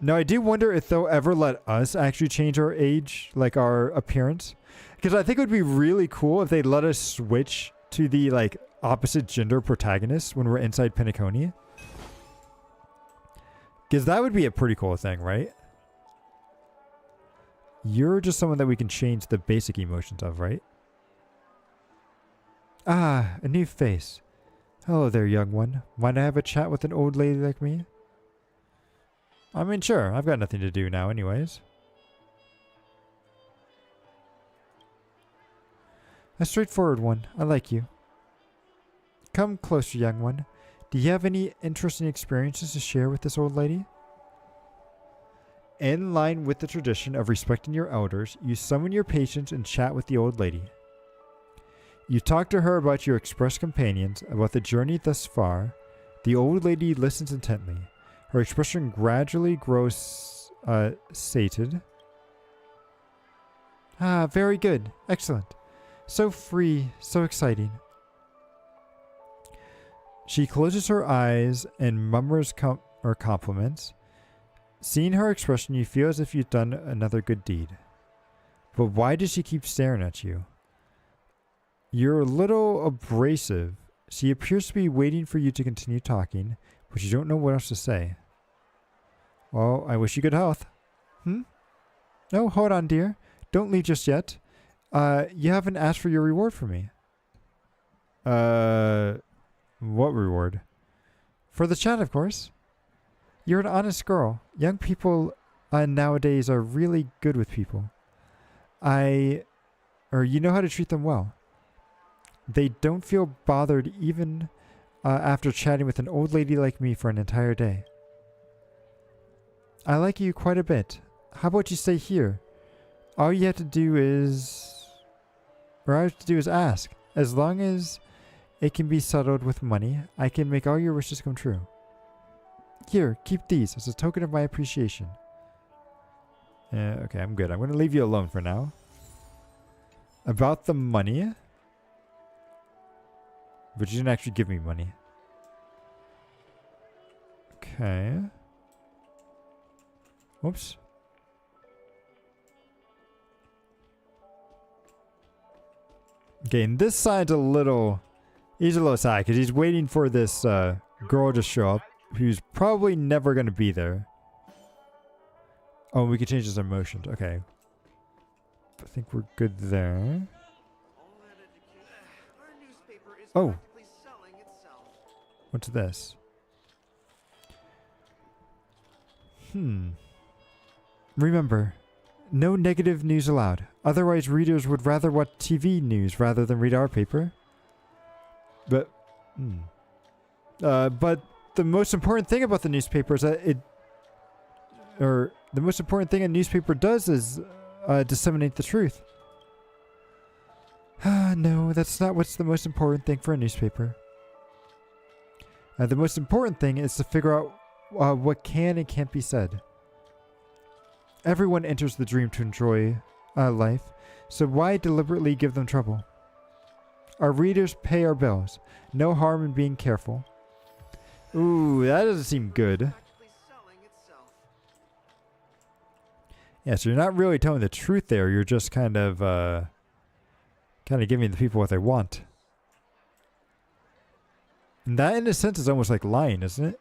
Now, I do wonder if they'll ever let us actually change our age, like our appearance. Because I think it would be really cool if they let us switch to the, like, opposite gender protagonist when we're inside Penacony. Because that would be a pretty cool thing, right? You're just someone that we can change the basic emotions of, right? Ah, a new face. Hello there, young one. Might I have a chat with an old lady like me? I mean, sure. I've got nothing to do now anyways. A straightforward one. I like you. Come closer, young one. Do you have any interesting experiences to share with this old lady? In line with the tradition of respecting your elders, you summon your patience and chat with the old lady. You talk to her about your express companions, about the journey thus far, The old lady listens intently. Her expression gradually grows sated. Ah, very good. Excellent. So free, so exciting. She closes her eyes and murmurs compliments. Seeing her expression, you feel as if you've done another good deed. But why does she keep staring at you? You're a little abrasive. She appears to be waiting for you to continue talking, but you don't know what else to say. Well, I wish you good health. No, hold on, dear. Don't leave just yet. You haven't asked for your reward from me. What reward? For the chat, of course. You're an honest girl. Young people nowadays are really good with people. You know how to treat them well. They don't feel bothered even after chatting with an old lady like me for an entire day. I like you quite a bit. How about you stay here? All you have to do is ask. As long as it can be settled with money, I can make all your wishes come true. Here, keep these as a token of my appreciation. Okay, I'm good. I'm going to leave you alone for now. About the money. But you didn't actually give me money. Okay. Whoops. Okay, and this side's a little... He's a little sad because he's waiting for this girl to show up, who's probably never going to be there. Oh, we can change his emotions. Okay. I think we're good there. Oh. What's this? Remember, no negative news allowed. Otherwise, readers would rather watch TV news rather than read our paper. But the most important thing about the newspaper is that the most important thing a newspaper does is disseminate the truth. No, that's not what's the most important thing for a newspaper. The most important thing is to figure out what can and can't be said. Everyone enters the dream to enjoy life, so why deliberately give them trouble? Our readers pay our bills. No harm in being careful. Ooh, that doesn't seem good. Yeah, so you're not really telling the truth there. You're just kind of giving the people what they want. And that, in a sense, is almost like lying, isn't it?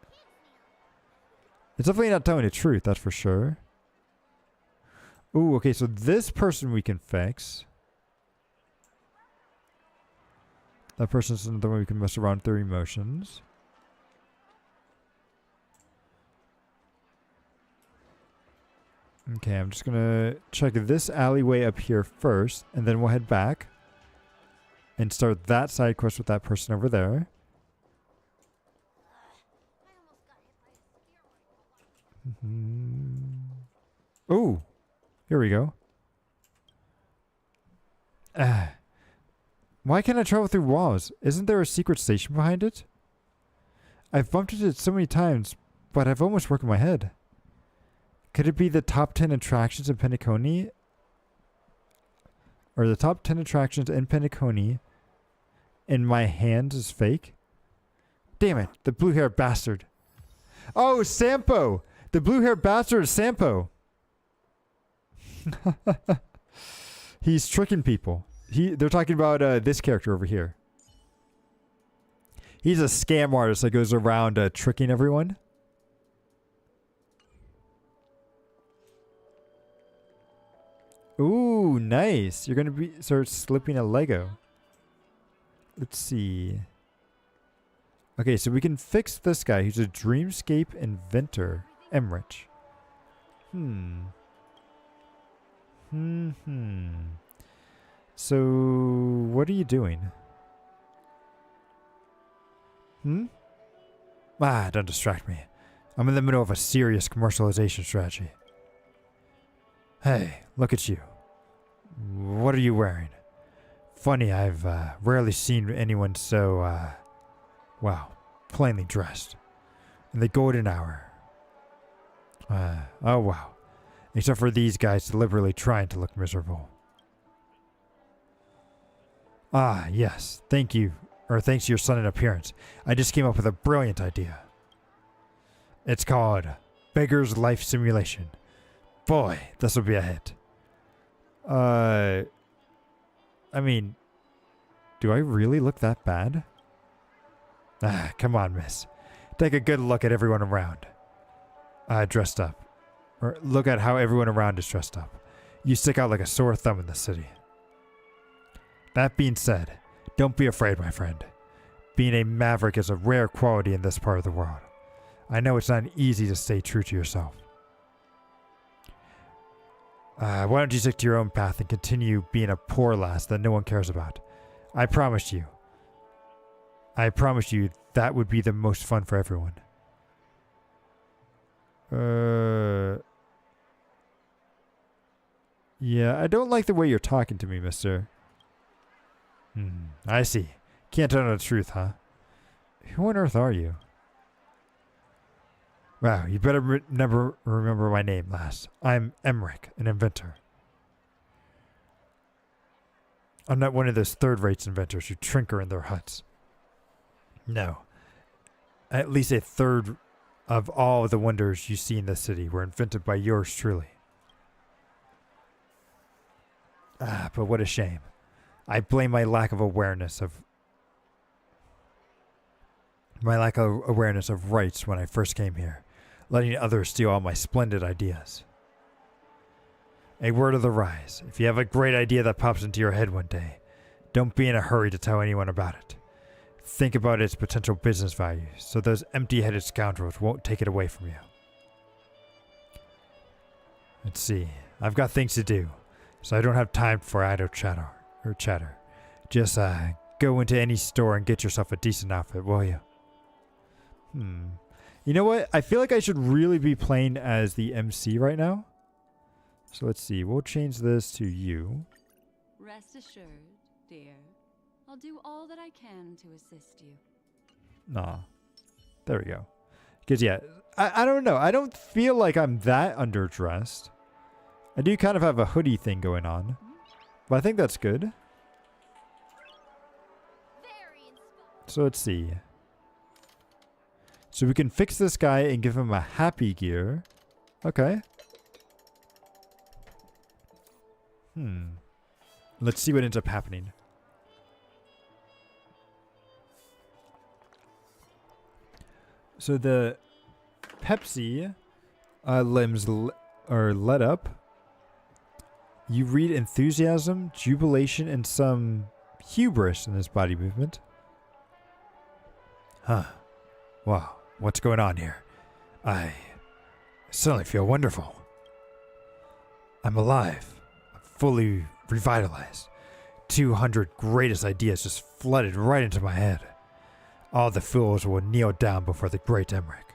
It's definitely not telling the truth, that's for sure. Ooh, okay, so this person we can fix. That person's another one we can mess around with their emotions. Okay, I'm just gonna check this alleyway up here first, and then we'll head back and start that side quest with that person over there. Oh, here we go. Why can't I travel through walls? Isn't there a secret station behind it? I've bumped into it so many times, but I've almost broken my head. Could it be the top 10 attractions in Penacony? Or the top 10 attractions in Penacony in my hands is fake? Damn it, the blue-haired bastard. Oh, Sampo! The blue-haired bastard is Sampo. He's tricking people. They're talking about this character over here. He's a scam artist that goes around tricking everyone. Ooh, nice. You're going to start slipping a Lego. Let's see. Okay, so we can fix this guy. He's a dreamscape inventor. Emrich. So, what are you doing? Don't distract me. I'm in the middle of a serious commercialization strategy. Hey, look at you. What are you wearing? Funny, I've rarely seen anyone so, well, plainly dressed. In the golden hour. Oh wow. Except for these guys deliberately trying to look miserable. Ah, yes. Thank you. Or thanks to your sudden appearance. I just came up with a brilliant idea. It's called Beggar's Life Simulation. Boy, this will be a hit. I mean, do I really look that bad? Ah, come on, miss. Take a good look at everyone around. Dressed up. Or look at how everyone around is dressed up. You stick out like a sore thumb in the city. That being said, don't be afraid, my friend. Being a maverick is a rare quality in this part of the world. I know it's not easy to stay true to yourself. Why don't you stick to your own path and continue being a poor lass that no one cares about? I promise you that would be the most fun for everyone. Yeah, I don't like the way you're talking to me, mister. I see. Can't tell the truth, huh? Who on earth are you? Wow, you better never remember my name, lass. I'm Emmerich, an inventor. I'm not one of those third-rate inventors who trinker in their huts. No. At least a third of all the wonders you see in this city were invented by yours truly. But what a shame. I blame my lack of awareness of rights when I first came here, letting others steal all my splendid ideas. A word of the rise. If you have a great idea that pops into your head one day, don't be in a hurry to tell anyone about it. Think about its potential business value, so those empty-headed scoundrels won't take it away from you. Let's see. I've got things to do, so I don't have time for idle chatter. Just go into any store and get yourself a decent outfit, will you? You know what? I feel like I should really be playing as the MC right now. So let's see. We'll change this to you. Rest assured, dear. I'll do all that I can to assist you. Nah. There we go. Because, yeah, I don't know. I don't feel like I'm that underdressed. I do kind of have a hoodie thing going on. But I think that's good. So let's see. So we can fix this guy and give him a happy gear. Okay. Let's see what ends up happening. So the Pepsi limbs are let up. You read enthusiasm, jubilation, and some hubris in this body movement. Huh. Wow. What's going on here? I suddenly feel wonderful. I'm alive. I'm fully revitalized. 200 greatest ideas just flooded right into my head. All the fools will kneel down before the great Emmerich.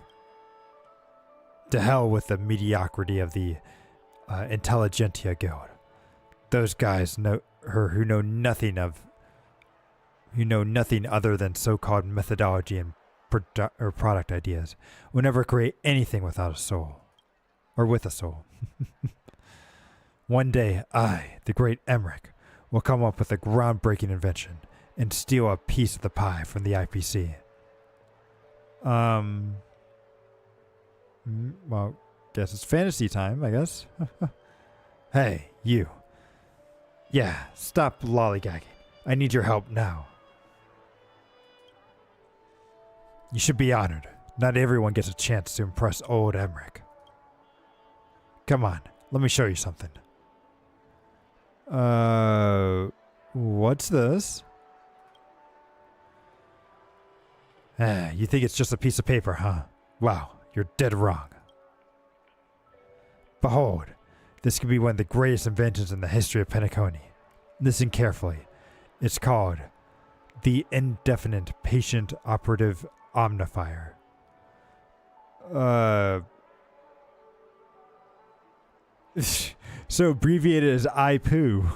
To hell with the mediocrity of the Intelligentsia Guild. Those guys who know nothing other than so-called methodology and product ideas will never create anything without a soul. Or with a soul. One day, I, the great Emmerich, will come up with a groundbreaking invention and steal a piece of the pie from the IPC. Well, guess it's fantasy time, I guess. Hey, you. Yeah, stop lollygagging. I need your help now. You should be honored. Not everyone gets a chance to impress old Emmerich. Come on, let me show you something. What's this? You think it's just a piece of paper, huh? Wow, you're dead wrong. Behold, this could be one of the greatest inventions in the history of Penacony. Listen carefully. It's called the Indefinite Patient Operative Omnifier. So abbreviated as IPOO.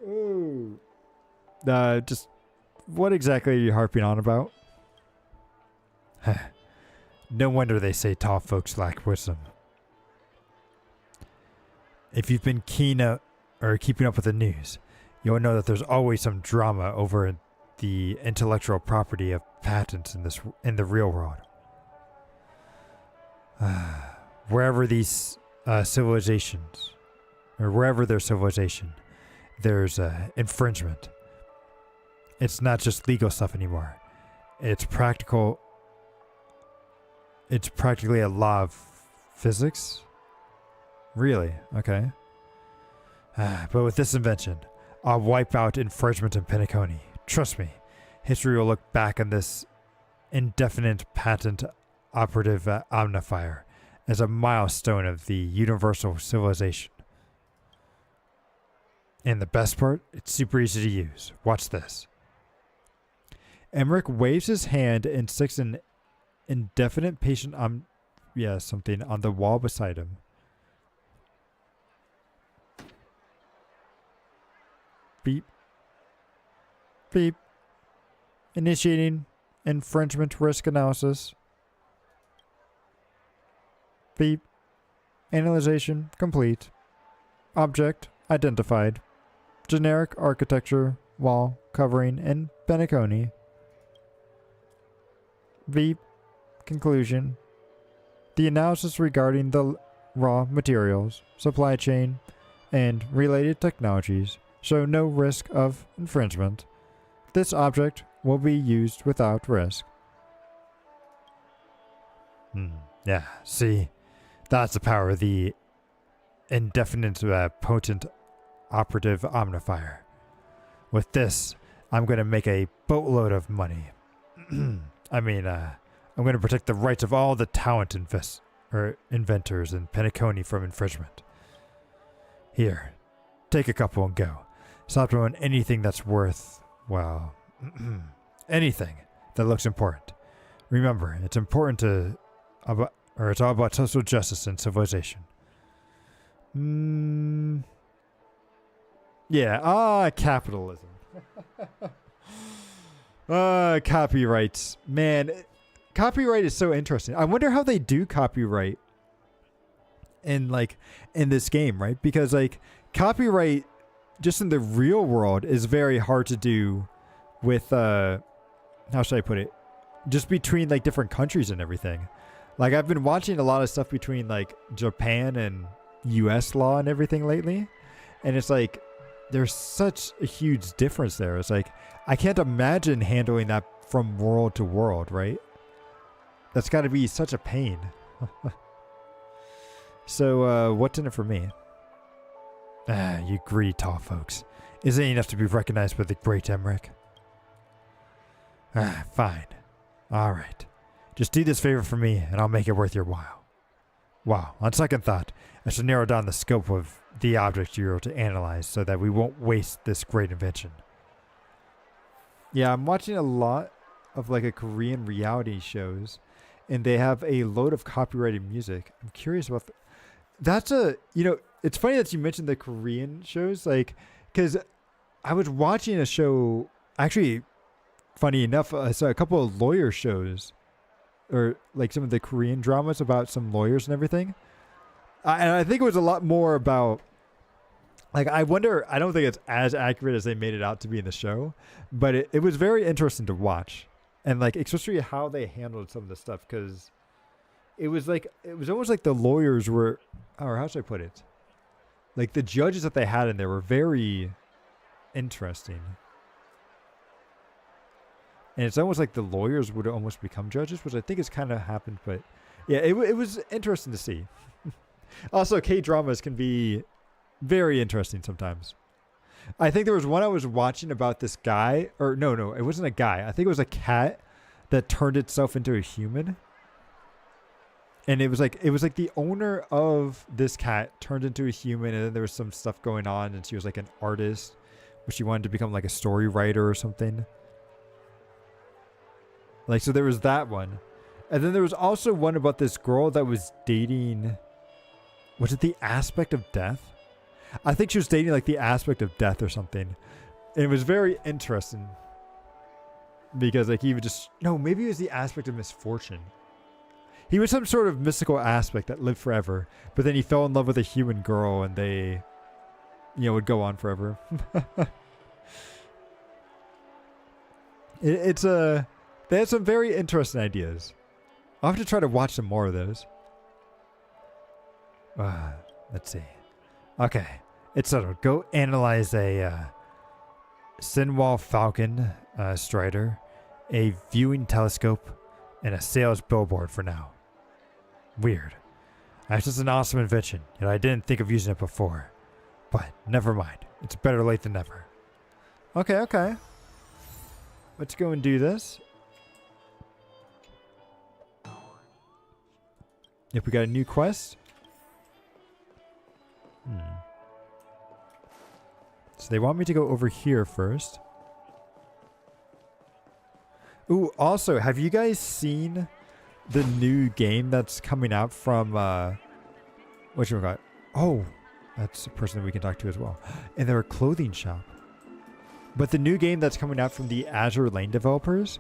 Ooh. Just What exactly are you harping on about? No wonder they say tall folks lack wisdom. If you've been keeping up with the news, you'll know that there's always some drama over the intellectual property of patents in the real world. Wherever these civilizations, or wherever there's civilization, there's infringement. It's not just legal stuff anymore. It's practically a law of physics. Really? Okay. But with this invention, I'll wipe out infringement in Penacony. Trust me, history will look back on this indefinite patent operative omnifier as a milestone of the universal civilization. And the best part, it's super easy to use. Watch this. Emmerich waves his hand and sticks an indefinite patient something on the wall beside him. Beep. Beep. Initiating infringement risk analysis. Beep. Analyzation complete. Object identified. Generic architecture, wall covering in Penacony. Beep. Conclusion. The analysis regarding the raw materials, supply chain, and related technologies show no risk of infringement. This object will be used without risk. Yeah, see, that's the power of the indefinite potent operative omnifier. With this, I'm going to make a boatload of money. I'm going to protect the rights of all the talent inventors in Penacony from infringement. Here, take a couple and go. Stop doing anything that's worth, well, anything that looks important. Remember, it's all about social justice and civilization. Yeah, capitalism. Copyrights. Man, copyright is so interesting. I wonder how they do copyright in this game, right? Because copyright just in the real world is very hard to do with how should I put it? Just between different countries and everything. I've been watching a lot of stuff between Japan and US law and everything lately, and it's there's such a huge difference there. It's I can't imagine handling that from world to world, right? That's got to be such a pain. So, what's in it for me? You greedy tall folks. Isn't it enough to be recognized by the great Emmerich? Fine. All right. Just do this favor for me, and I'll make it worth your while. Wow. On second thought, I should narrow down the scope of the object you're to analyze so that we won't waste this great invention. Yeah, I'm watching a lot of a Korean reality shows, and they have a load of copyrighted music. I'm curious about that's it's funny that you mentioned the Korean shows, because I was watching a show, actually, funny enough, I saw a couple of lawyer shows, or some of the Korean dramas about some lawyers and everything. And I think it was a lot more about, I wonder, I don't think it's as accurate as they made it out to be in the show, but it was very interesting to watch. And especially how they handled some of the stuff, because it was almost like the lawyers were, or how should I put it? The judges that they had in there were very interesting. And it's almost like the lawyers would almost become judges, which I think has kind of happened. But yeah, it was interesting to see. Also, K-dramas can be very interesting sometimes. I think there was one I was watching about this guy, or no, it wasn't a guy. I think it was a cat that turned itself into a human. And it was the owner of this cat turned into a human, and then there was some stuff going on, and she was an artist, but she wanted to become a story writer or something. So there was that one. And then there was also one about this girl that was dating, was it the aspect of death? I think she was dating the aspect of death or something. And it was very interesting. because like he would just no, maybe it was the aspect of misfortune. He was some sort of mystical aspect that lived forever, but then he fell in love with a human girl, and they, would go on forever. They had some very interesting ideas. I'll have to try to watch some more of those. Let's see. Okay, it's settled. Go analyze a Sinwall Falcon Strider, a viewing telescope, and a sales billboard for now. Weird. That's just an awesome invention, yet I didn't think of using it before. But never mind. It's better late than never. Okay. Let's go and do this. Yep, we got a new quest. So they want me to go over here first. Ooh, also, have you guys seen the new game that's coming out from, whatchamacallit? Oh, that's a person that we can talk to as well. And they're a clothing shop. But the new game that's coming out from the Azure Lane developers,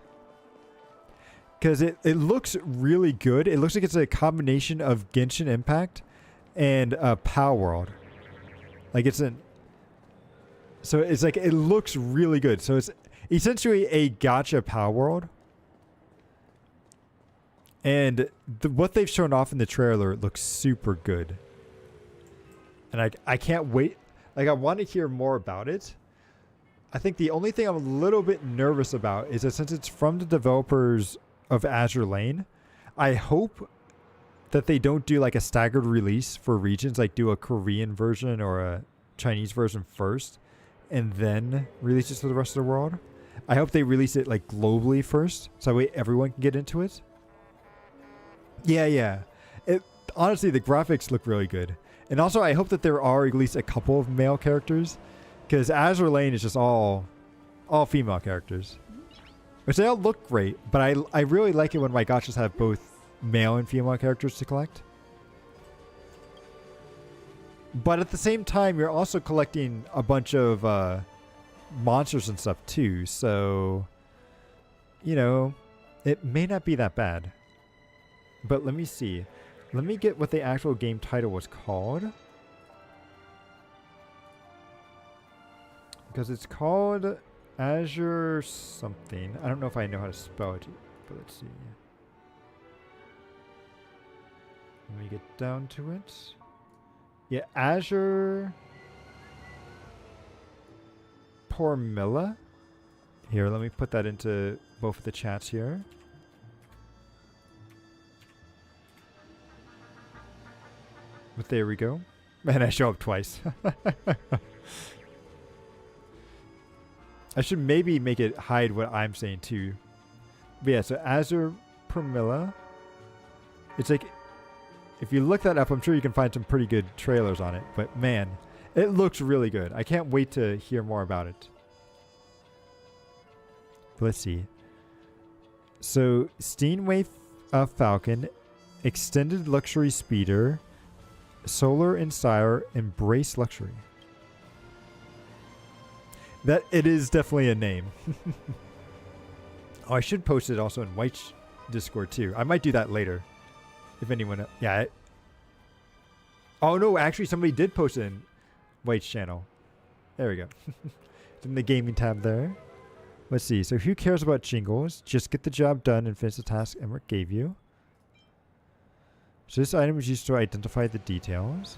because it looks really good. It looks like it's a combination of Genshin Impact and Power World. Like so it's like, it looks really good. So it's essentially a gacha Power World. And what they've shown off in the trailer looks super good. And I can't wait. Like, I want to hear more about it. I think the only thing I'm a little bit nervous about is that since it's from the developers of Azure Lane, I hope that they don't do like a staggered release for regions, like do a Korean version or a Chinese version first and then release it to the rest of the world. I hope they release it like globally first, so that way everyone can get into it. Yeah. Honestly, the graphics look really good. And also, I hope that there are at least a couple of male characters, because Azure Lane is just all female characters. Which they all look great, but I really like it when my gachas have both male and female characters to collect. But at the same time, you're also collecting a bunch of monsters and stuff too, so, it may not be that bad. But let me see. Let me get what the actual game title was called. Because it's called Azure something. I don't know if I know how to spell it, but let's see. Let me get down to it. Yeah, Azure Pormilla. Here, let me put that into both of the chats here. But there we go. Man, I show up twice. I should maybe make it hide what I'm saying too. But yeah, so Azure Pormilla. It's like, if you look that up, I'm sure you can find some pretty good trailers on it. But man, it looks really good. I can't wait to hear more about it. But let's see. So, Steinway Falcon, Extended Luxury Speeder, Solar and Sire, Embrace Luxury. That it is definitely a name. Oh, I should post it also in White's Discord too. I might do that later. If anyone... Yeah. Oh, no. Actually, somebody did post it in White's channel. There we go. It's in the gaming tab there. Let's see. So who cares about jingles? Just get the job done and finish the task Emmerich gave you. So this item is used to identify the details.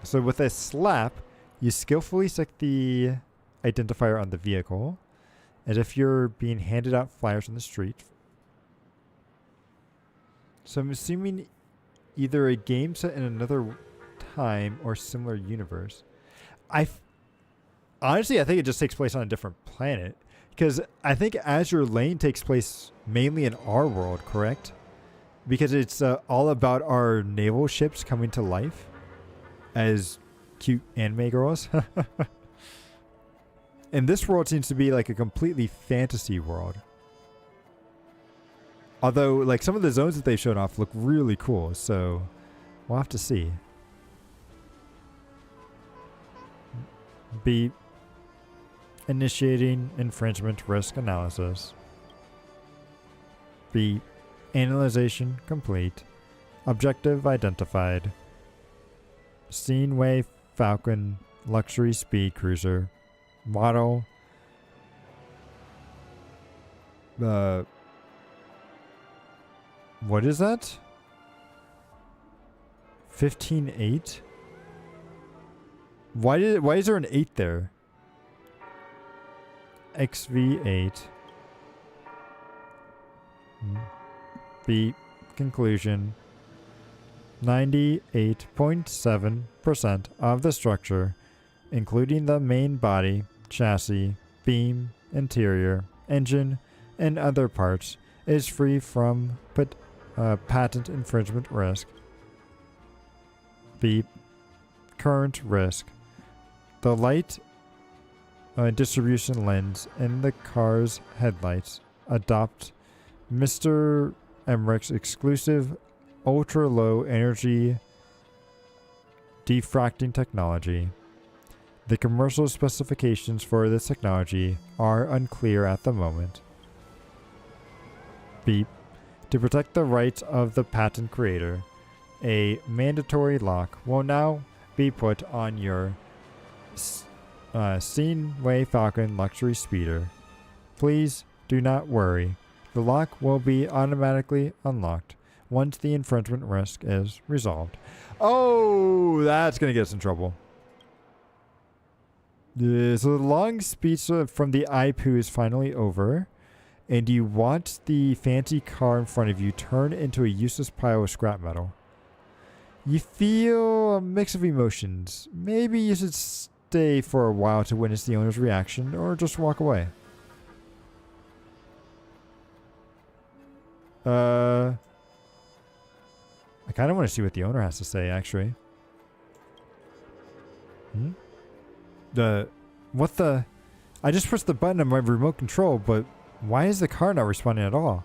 So with a slap, you skillfully select the identifier on the vehicle, as if you're being handed out flyers on the street. So I'm assuming either a game set in another time or similar universe. Honestly, I think it just takes place on a different planet, because I think Azure Lane takes place mainly in our world, correct? Because it's all about our naval ships coming to life as cute anime girls. And this world seems to be like a completely fantasy world. Although, like, some of the zones that they've shown off look really cool, so we'll have to see. Be initiating infringement risk analysis. B. Analyzation complete. Objective identified. Steinway Falcon luxury speed cruiser. Model. What is that? 15.8? Why is there an 8 there? XV8. B. Conclusion. 98.7% of the structure, including the main body, chassis, beam, interior, engine, and other parts, is free from patent infringement risk. B. Current risk. The light distribution lens in the car's headlights adopt Mr. Emmerich's exclusive ultra-low energy diffracting technology. The commercial specifications for this technology are unclear at the moment. B. To protect the rights of the patent creator, a mandatory lock will now be put on your Steinway Falcon luxury speeder. Please do not worry. The lock will be automatically unlocked once the infringement risk is resolved. Oh, that's going to get us in trouble. So the long speech from the IPOO is finally over, and you watch the fancy car in front of you turn into a useless pile of scrap metal. You feel a mix of emotions. Maybe you should stay for a while to witness the owner's reaction, or just walk away. I kind of want to see what the owner has to say, actually. What the? I just pressed the button on my remote control, but why is the car not responding at all?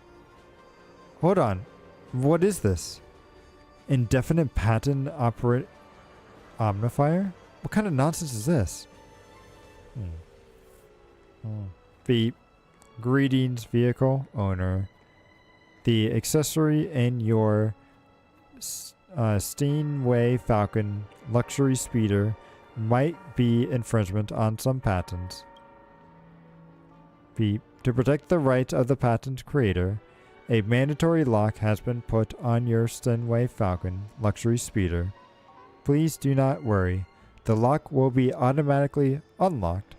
Hold on. What is this? Indefinite patent operate omnifier? What kind of nonsense is this? Beep. Greetings, vehicle owner. The accessory in your Steinway Falcon luxury speeder might be infringement on some patents. B. To protect the rights of the patent creator, a mandatory lock has been put on your Steinway Falcon luxury speeder. Please do not worry. The lock will be automatically unlocked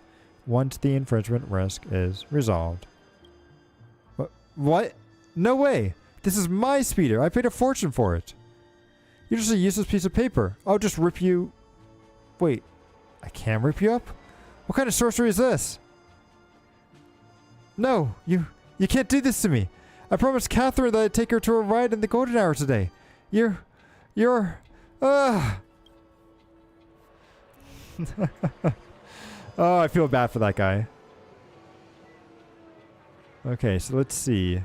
once the infringement risk is resolved. What? No way! This is my speeder! I paid a fortune for it! You're just a useless piece of paper. I'll just rip you... Wait. I can rip you up? What kind of sorcery is this? No! You can't do this to me! I promised Catherine that I'd take her to a ride in the golden hour today. You're... Oh, I feel bad for that guy. Okay, so let's see.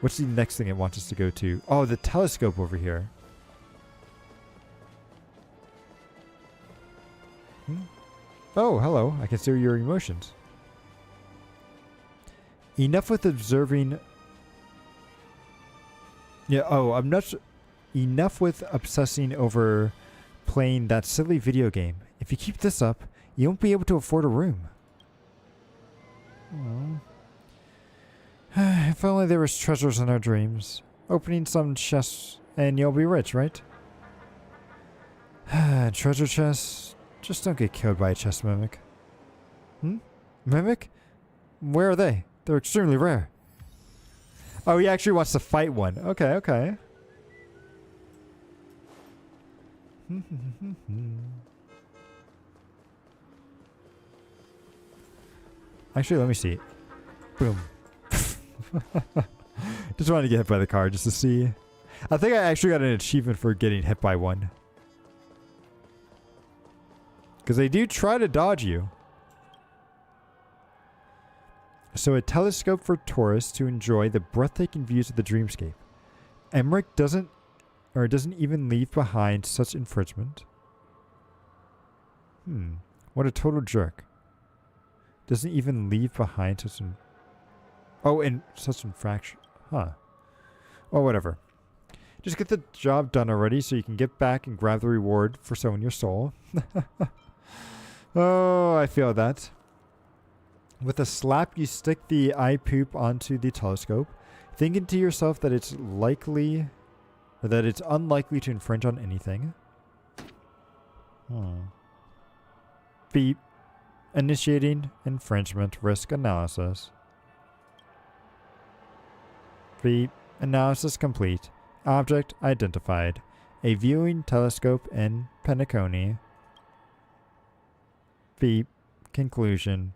What's the next thing it wants us to go to? Oh, the telescope over here. Oh, hello. I can see your emotions. Enough with observing... Yeah, oh, I'm not... Enough with obsessing over playing that silly video game. If you keep this up, you won't be able to afford a room. If only there was treasures in our dreams. Opening some chests and you'll be rich, right? Treasure chests? Just don't get killed by a chest mimic. Mimic? Where are they? They're extremely rare. Oh, he actually wants to fight one. Okay, okay. Actually, let me see. Boom. Just wanted to get hit by the car just to see. I think I actually got an achievement for getting hit by one. Because they do try to dodge you. So a telescope for tourists to enjoy the breathtaking views of the dreamscape. Emmerich doesn't even leave behind such infringement. What a total jerk. Doesn't even leave behind such an... Oh, and such infraction. Huh. Well, whatever. Just get the job done already so you can get back and grab the reward for sowing your soul. Oh, I feel that. With a slap, you stick the eye poop onto the telescope, thinking to yourself that it's unlikely to infringe on anything. Beep. Initiating infringement risk analysis. Beep. Analysis complete. Object identified. A viewing telescope in Penacony. Beep. Conclusion.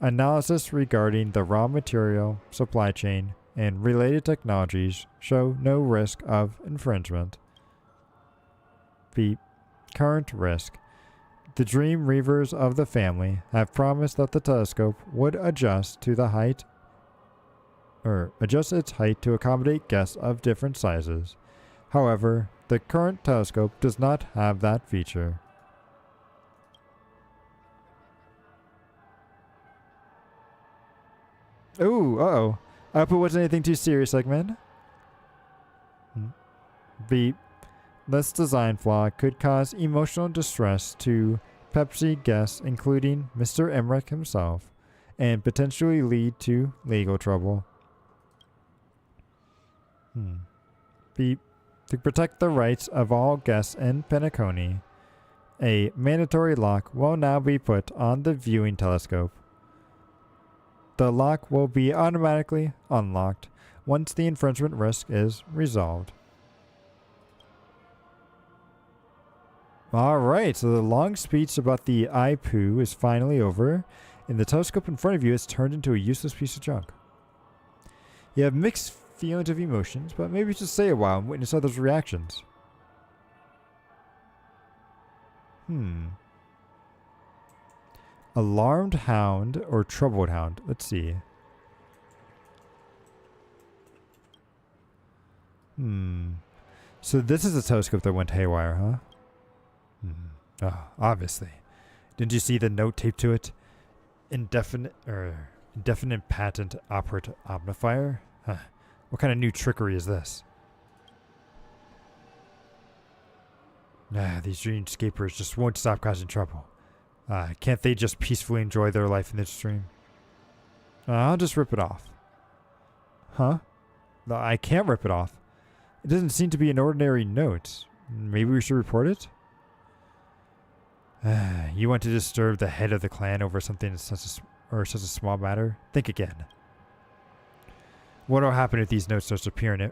Analysis regarding the raw material, supply chain, and related technologies show no risk of infringement. Beep. Current risk. The Dream Reavers of the family have promised that the telescope would adjust its height to accommodate guests of different sizes. However, the current telescope does not have that feature. Ooh, uh-oh. I hope it wasn't anything too serious, Eggman. Beep. This design flaw could cause emotional distress to Pepsi guests, including Mr. Emmerich himself, and potentially lead to legal trouble. Beep. To protect the rights of all guests in Penacony, a mandatory lock will now be put on the viewing telescope. The lock will be automatically unlocked once the infringement risk is resolved. Alright, so the long speech about the eye poo is finally over, and the telescope in front of you has turned into a useless piece of junk. You have mixed feelings of emotions, but maybe just stay a while and witness others' reactions. Alarmed hound or troubled hound? Let's see. So this is a telescope that went haywire, huh? Oh, obviously. Didn't you see the note taped to it? Indefinite patent operate omnifier? Huh. What kind of new trickery is this? These dreamscapers just won't stop causing trouble. Can't they just peacefully enjoy their life in this dream? I'll just rip it off. Huh? No, I can't rip it off. It doesn't seem to be an ordinary note. Maybe we should report it? You want to disturb the head of the clan over something such a small matter? Think again. What'll happen if these notes start appearing?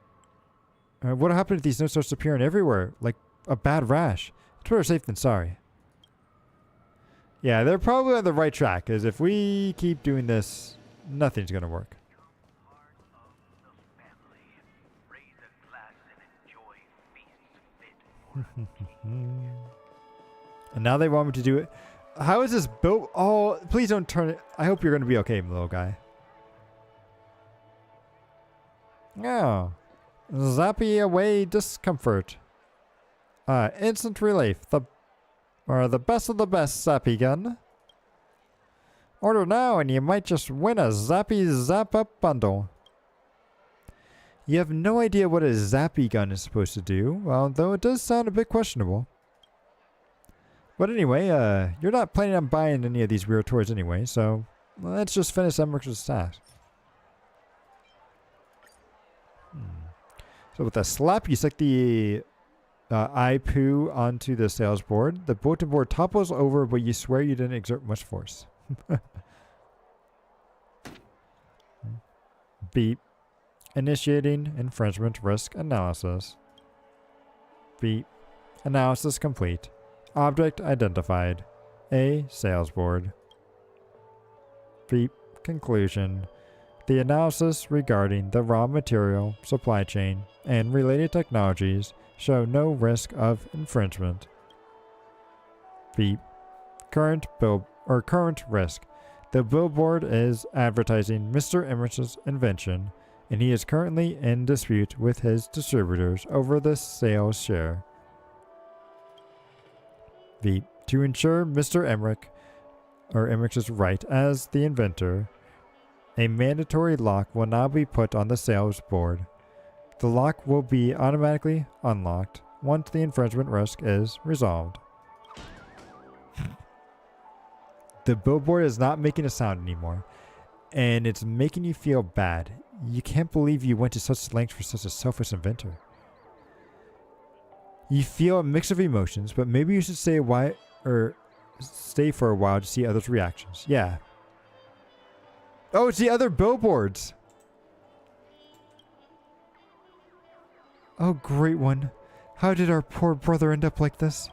What'll happen if these notes start appearing everywhere, like a bad rash? It's better safe than sorry. Yeah, they're probably on the right track, because if we keep doing this, nothing's gonna work. And now they want me to do it. How is this built? Oh, please don't turn it. I hope you're going to be okay, little guy. Oh. Zappy away discomfort. Instant relief. The best of the best Zappy gun. Order now and you might just win a Zappy Zap Up bundle. You have no idea what a Zappy gun is supposed to do, well, though it does sound a bit questionable. But anyway, you're not planning on buying any of these weird toys anyway, so let's just finish Emmerich's task. So with a slap, you stick the eye poo onto the sales board. The bulletin board topples over, but you swear you didn't exert much force. Beep. Initiating infringement risk analysis. Beep. Analysis complete. Object identified. A sales board. Beep. Conclusion. The analysis regarding the raw material, supply chain, and related technologies show no risk of infringement. Beep. Current risk. The billboard is advertising Mr. Emmerich's invention, and he is currently in dispute with his distributors over the sales share. Beep. To ensure Mr. Emmerich's right as the inventor, a mandatory lock will now be put on the sales board. The lock will be automatically unlocked once the infringement risk is resolved. The billboard is not making a sound anymore, and it's making you feel bad. You can't believe you went to such lengths for such a selfish inventor. You feel a mix of emotions, but maybe you should stay for a while to see others' reactions. Yeah. Oh, it's the other billboards. Oh, great one. How did our poor brother end up like this?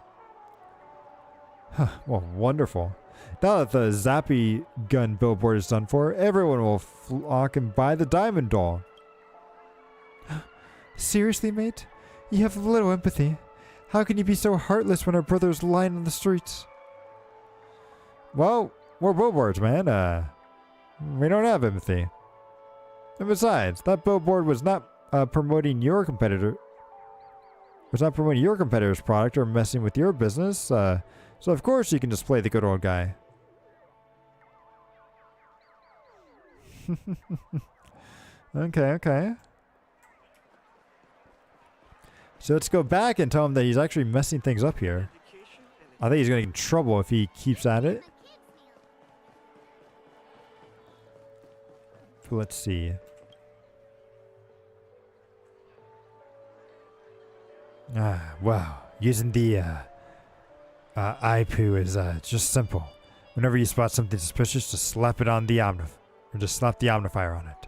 Huh, well, wonderful. Now that the Zappy gun billboard is done for, everyone will flock and buy the diamond doll. Seriously, mate? You have little empathy. How can you be so heartless when our brother is lying on the streets? Well, we're billboards, man. We don't have empathy. And besides, that billboard was not promoting your competitor. Was not promoting your competitor's product or messing with your business. So of course you can just play the good old guy. Okay. So let's go back and tell him that he's actually messing things up here. I think he's going to get in trouble if he keeps at it. Let's see. Wow. Using the IPU is just simple. Whenever you spot something suspicious, just slap it on the or just slap the Omnifier on it.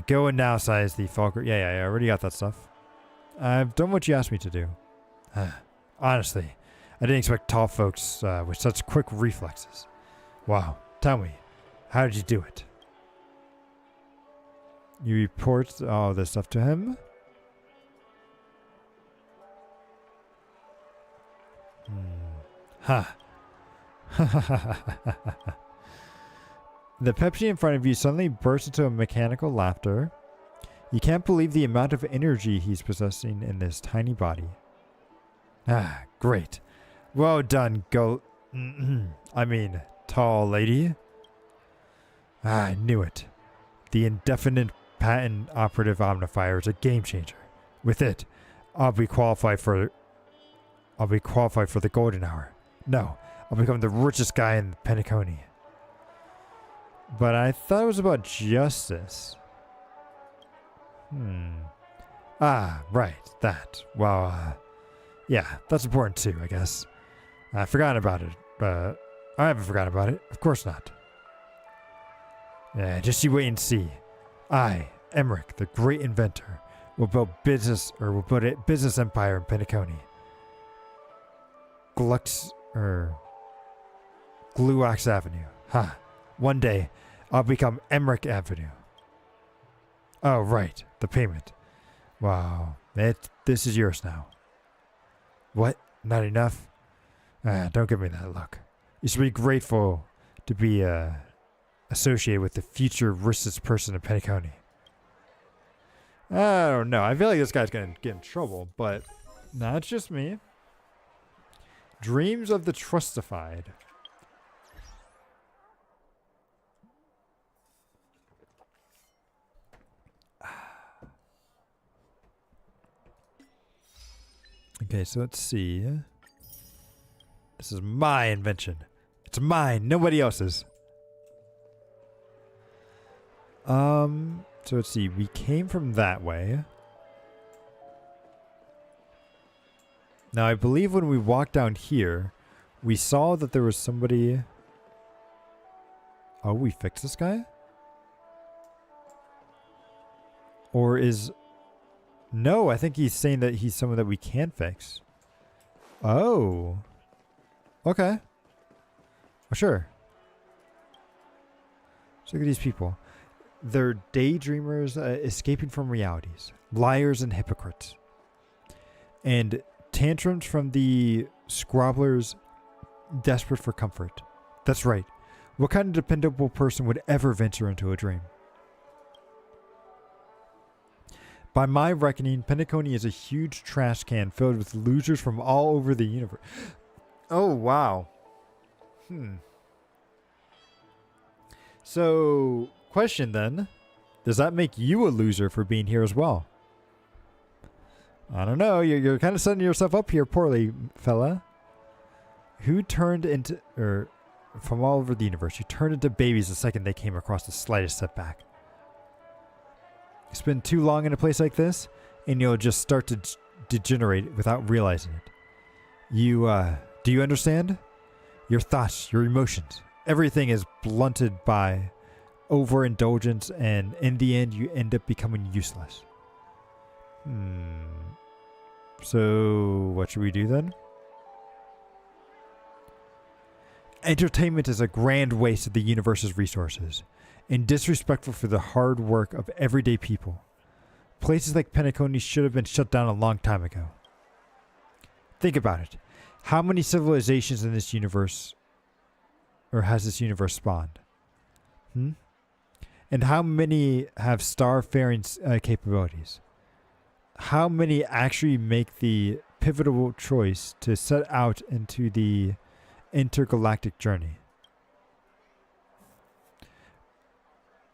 Go in now, size the Falker. Yeah, I already got that stuff. I've done what you asked me to do. Honestly, I didn't expect tall folks with such quick reflexes. Wow. Tell me, how did you do it? You report all this stuff to him? Ha. The Pepsi in front of you suddenly bursts into a mechanical laughter. You can't believe the amount of energy he's possessing in this tiny body. Great. Well done, tall lady. I knew it. The indefinite patent operative Omnifier is a game changer. With it, I'll be qualified for the golden hour. No, I'll become the richest guy in Penacony. But I thought it was about justice. Right, that. Well, yeah, that's important too, I guess. I've forgotten about it. I haven't forgotten about it. Of course not. Just you wait and see. I, Emmerich, the great inventor, will build a business empire in Penacony. Gluax Avenue. One day, I'll become Emmerich Avenue. Oh, right. The payment. Wow. This is yours now. What? Not enough? Don't give me that look. You should be grateful to be associated with the future richest person in Penacony. I don't know. I feel like this guy's going to get in trouble, but no, it's just me. Dreams of the Trustified. Okay, so let's see. This is my invention. It's mine, nobody else's. So let's see. We came from that way. Now, I believe when we walked down here, we saw that there was somebody... Oh, we fixed this guy? Or is... No, I think he's saying that he's someone that we can fix. Oh. Okay. Well, sure. Let's look at these people. They're daydreamers escaping from realities. Liars and hypocrites. And tantrums from the squabblers desperate for comfort. That's right. What kind of dependable person would ever venture into a dream? By my reckoning, Penacony is a huge trash can filled with losers from all over the universe. Oh, wow. So, question then. does that make you a loser for being here as well? I don't know. You're kind of setting yourself up here poorly, fella. Who turned into, or from all over the universe, you turned into babies the second they came across the slightest setback. You spend too long in a place like this, and you'll just start to degenerate without realizing it. Do you understand? Your thoughts, your emotions, everything is blunted by overindulgence, and in the end, you end up becoming useless. So, what should we do then? Entertainment is a grand waste of the universe's resources, and disrespectful for the hard work of everyday people. Places like Penacony should have been shut down a long time ago. Think about it. How many civilizations in this universe, or has this universe spawned? And how many have star-faring capabilities? How many actually make the pivotal choice to set out into the intergalactic journey?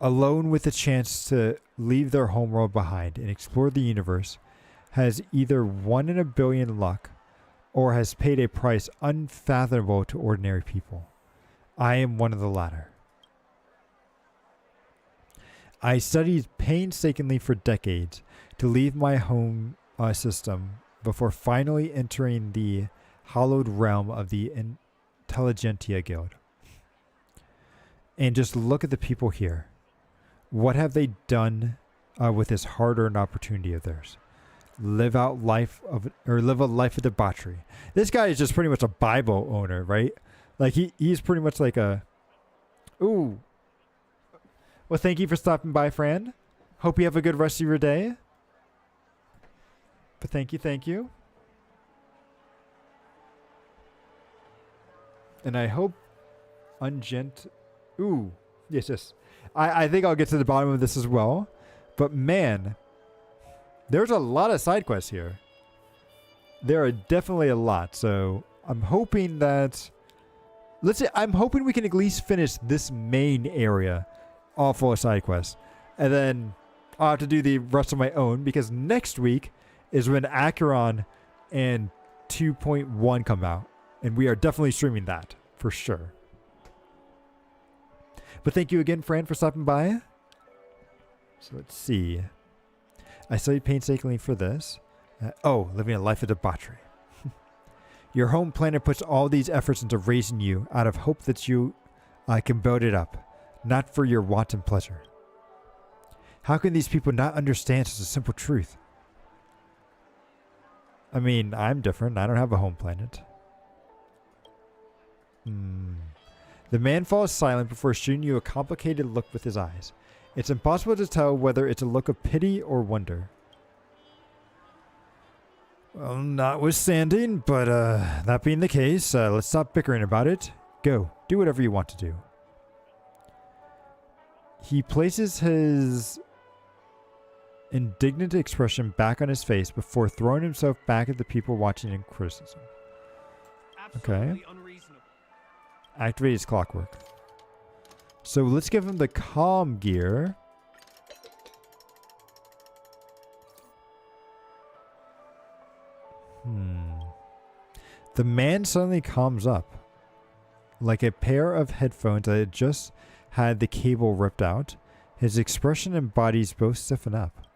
Alone with the chance to leave their homeworld behind and explore the universe, has either 1 in a billion luck or has paid a price unfathomable to ordinary people. I am one of the latter. I studied painstakingly for decades to leave my home system before finally entering the hallowed realm of the Intelligentsia Guild. And just look at the people here. What have they done with this hard-earned opportunity of theirs? Live a life of debauchery. This guy is just pretty much a Bible owner, right? Like he's pretty much like a. Ooh. Well, thank you for stopping by, friend. Hope you have a good rest of your day. But thank you. And I hope Ooh, yes. I think I'll get to the bottom of this as well. But man, there's a lot of side quests here. There are definitely a lot. So I'm hoping that, I'm hoping we can at least finish this main area all full of side quests. And then I'll have to do the rest of my own, because next week is when Acheron and 2.1 come out. And we are definitely streaming that for sure. But thank you again, Fran, for stopping by. So let's see. I studied painstakingly for this. Living a life of debauchery. Your home planet puts all these efforts into raising you out of hope that you can build it up, not for your wanton pleasure. How can these people not understand such a simple truth? I mean, I'm different. I don't have a home planet. The man falls silent before shooting you a complicated look with his eyes. It's impossible to tell whether it's a look of pity or wonder. Well, notwithstanding, but that being the case, let's stop bickering about it. Go, do whatever you want to do. He places his indignant expression back on his face before throwing himself back at the people watching in criticism. Okay. Activate his clockwork. So let's give him the calm gear. The man suddenly calms up. Like a pair of headphones that had just had the cable ripped out, his expression and bodies both stiffen up.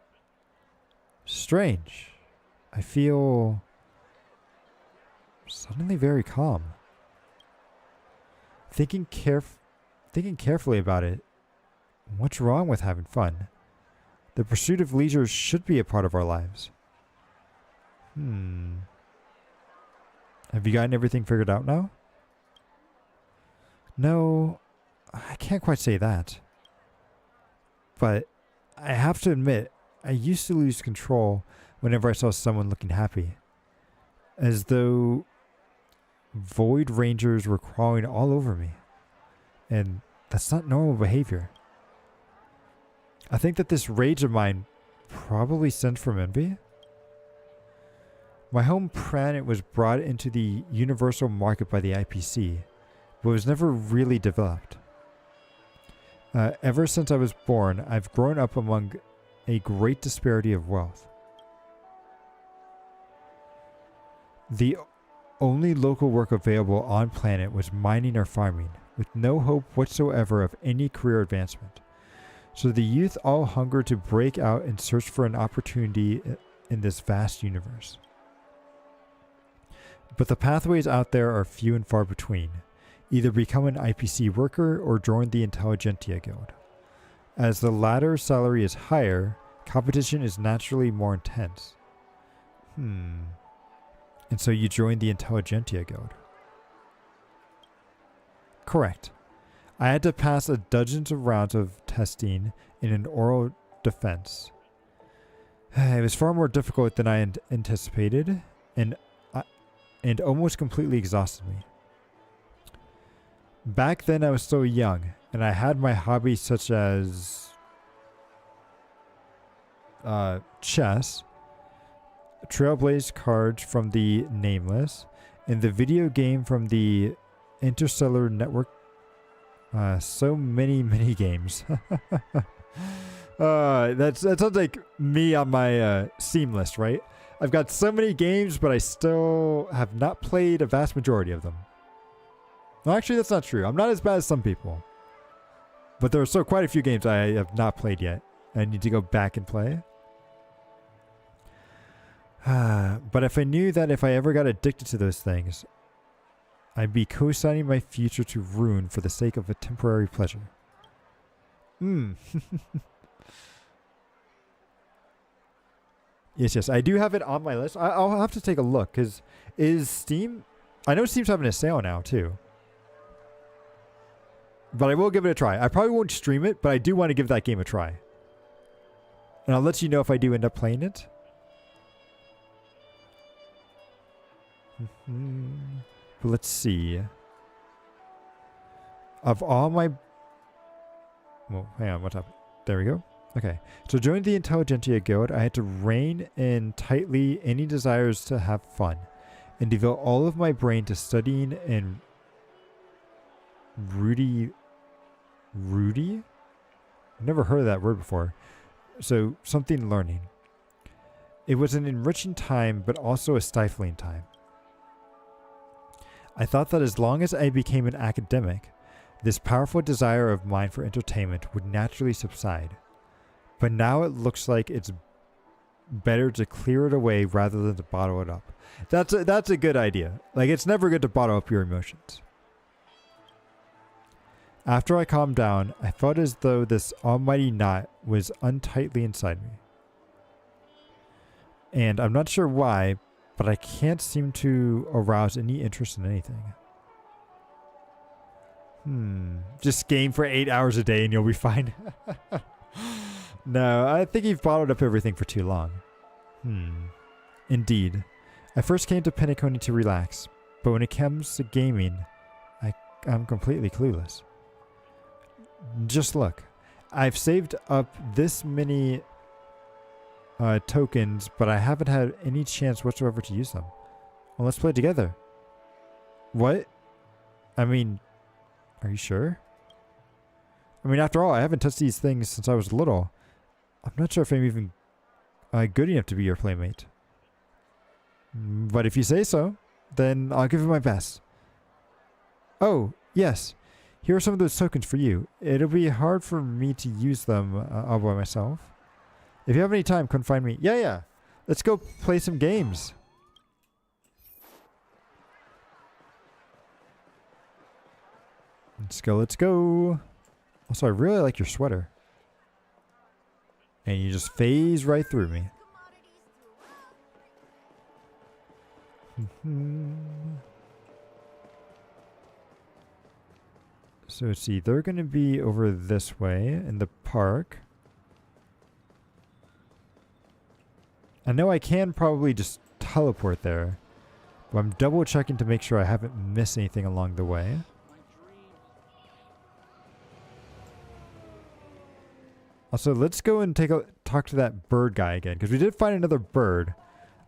Strange. I feel suddenly very calm. Thinking carefully about it, what's wrong with having fun? The pursuit of leisure should be a part of our lives. Have you gotten everything figured out now? No, I can't quite say that. But I have to admit, I used to lose control whenever I saw someone looking happy. As though Void Rangers were crawling all over me. And that's not normal behavior. I think that this rage of mine probably stems from envy. My home planet was brought into the universal market by the IPC, but was never really developed. Ever since I was born, I've grown up among a great disparity of wealth. The only local work available on planet was mining or farming, with no hope whatsoever of any career advancement. So the youth all hunger to break out and search for an opportunity in this vast universe. But the pathways out there are few and far between. Either become an IPC worker or join the Intelligentsia Guild. As the latter's salary is higher, competition is naturally more intense. And so you join the Intelligentsia Guild. Correct. I had to pass dozens of rounds of testing in an oral defense. It was far more difficult than I anticipated, and almost completely exhausted me. Back then I was still young, and I had my hobbies such as chess, Trailblaze cards from the Nameless, and the video game from the Interstellar Network. So many games. That sounds like me on my Steam list, right? I've got so many games, but I still have not played a vast majority of them. No, actually, that's not true. I'm not as bad as some people. But there are still quite a few games I have not played yet. I need to go back and play. But if I knew that if I ever got addicted to those things, I'd be co-signing my future to ruin for the sake of a temporary pleasure. Yes, I do have it on my list. I'll have to take a look, because is Steam... I know Steam's having a sale now, too. But I will give it a try. I probably won't stream it, but I do want to give that game a try. And I'll let you know if I do end up playing it. But let's see. Of all my... Well, hang on, what's up? There we go. Okay. So joining the Intelligentsia Guild, I had to rein in tightly any desires to have fun and devote all of my brain to studying and Rudy? I've never heard of that word before. So something learning. It was an enriching time, but also a stifling time. I thought that as long as I became an academic, this powerful desire of mine for entertainment would naturally subside. But now it looks like it's better to clear it away rather than to bottle it up. That's a good idea. Like, it's never good to bottle up your emotions. After I calmed down, I felt as though this almighty knot was untightly inside me. And I'm not sure why, but I can't seem to arouse any interest in anything. Just game for 8 hours a day and you'll be fine. No, I think you've bottled up everything for too long. Indeed. I first came to Penacony to relax, but when it comes to gaming, I'm completely clueless. Just look. I've saved up this many tokens, but I haven't had any chance whatsoever to use them. Well, let's play together. What? I mean, are you sure? I mean, after all, I haven't touched these things since I was little. I'm not sure if I'm even good enough to be your playmate. But if you say so, then I'll give it my best. Oh, yes. Here are some of those tokens for you. It'll be hard for me to use them all by myself. If you have any time, come find me. Yeah. Let's go play some games. Let's go. Also, I really like your sweater. And you just phase right through me. So let's see, they're going to be over this way in the park. I know I can probably just teleport there, but I'm double checking to make sure I haven't missed anything along the way. Also, let's go and talk to that bird guy again, because we did find another bird.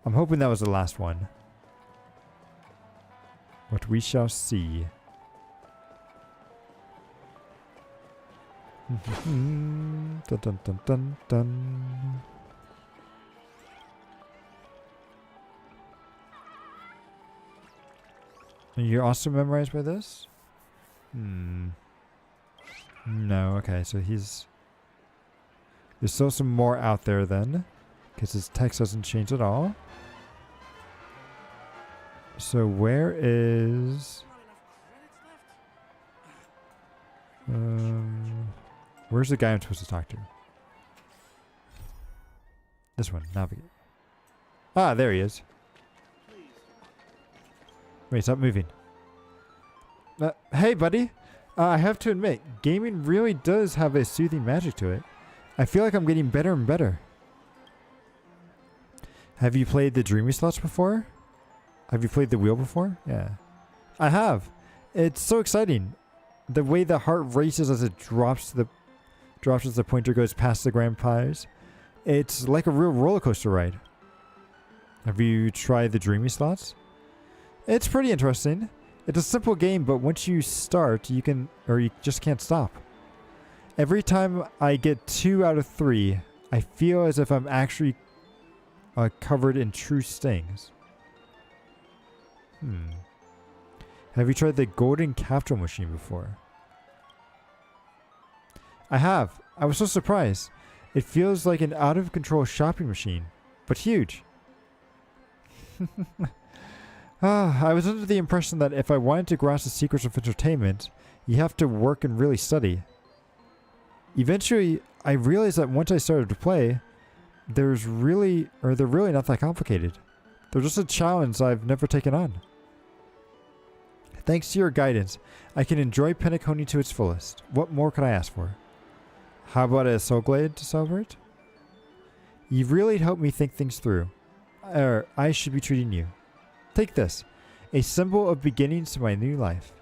I'm hoping that was the last one. But we shall see. Dun, dun, dun, dun, dun. And you're also memorized by this? No, okay, so he's... There's still some more out there then, because his text doesn't change at all. So where is... where's the guy I'm supposed to talk to? This one, navigate. Ah, there he is. Wait, stop moving. Hey, buddy. I have to admit, gaming really does have a soothing magic to it. I feel like I'm getting better and better. Have you played the Dreamy Slots before? Have you played the wheel before? Yeah. I have. It's so exciting. The way the heart races as it drops as the pointer goes past the grand prize. It's like a real roller coaster ride. Have you tried the Dreamy Slots? It's pretty interesting. It's a simple game, but once you start, you just can't stop. Every time I get 2 out of 3, I feel as if I'm actually covered in true stings. Have you tried the Golden Capsule Machine before? I have. I was so surprised. It feels like an out-of-control shopping machine, but huge. I was under the impression that if I wanted to grasp the secrets of entertainment, you have to work and really study. Eventually, I realized that once I started to play, they're really not that complicated. They're just a challenge I've never taken on. Thanks to your guidance, I can enjoy Penacony to its fullest. What more could I ask for? How about a Soul Glade to celebrate? You've really helped me think things through. I should be treating you. Take this. A symbol of beginnings to my new life.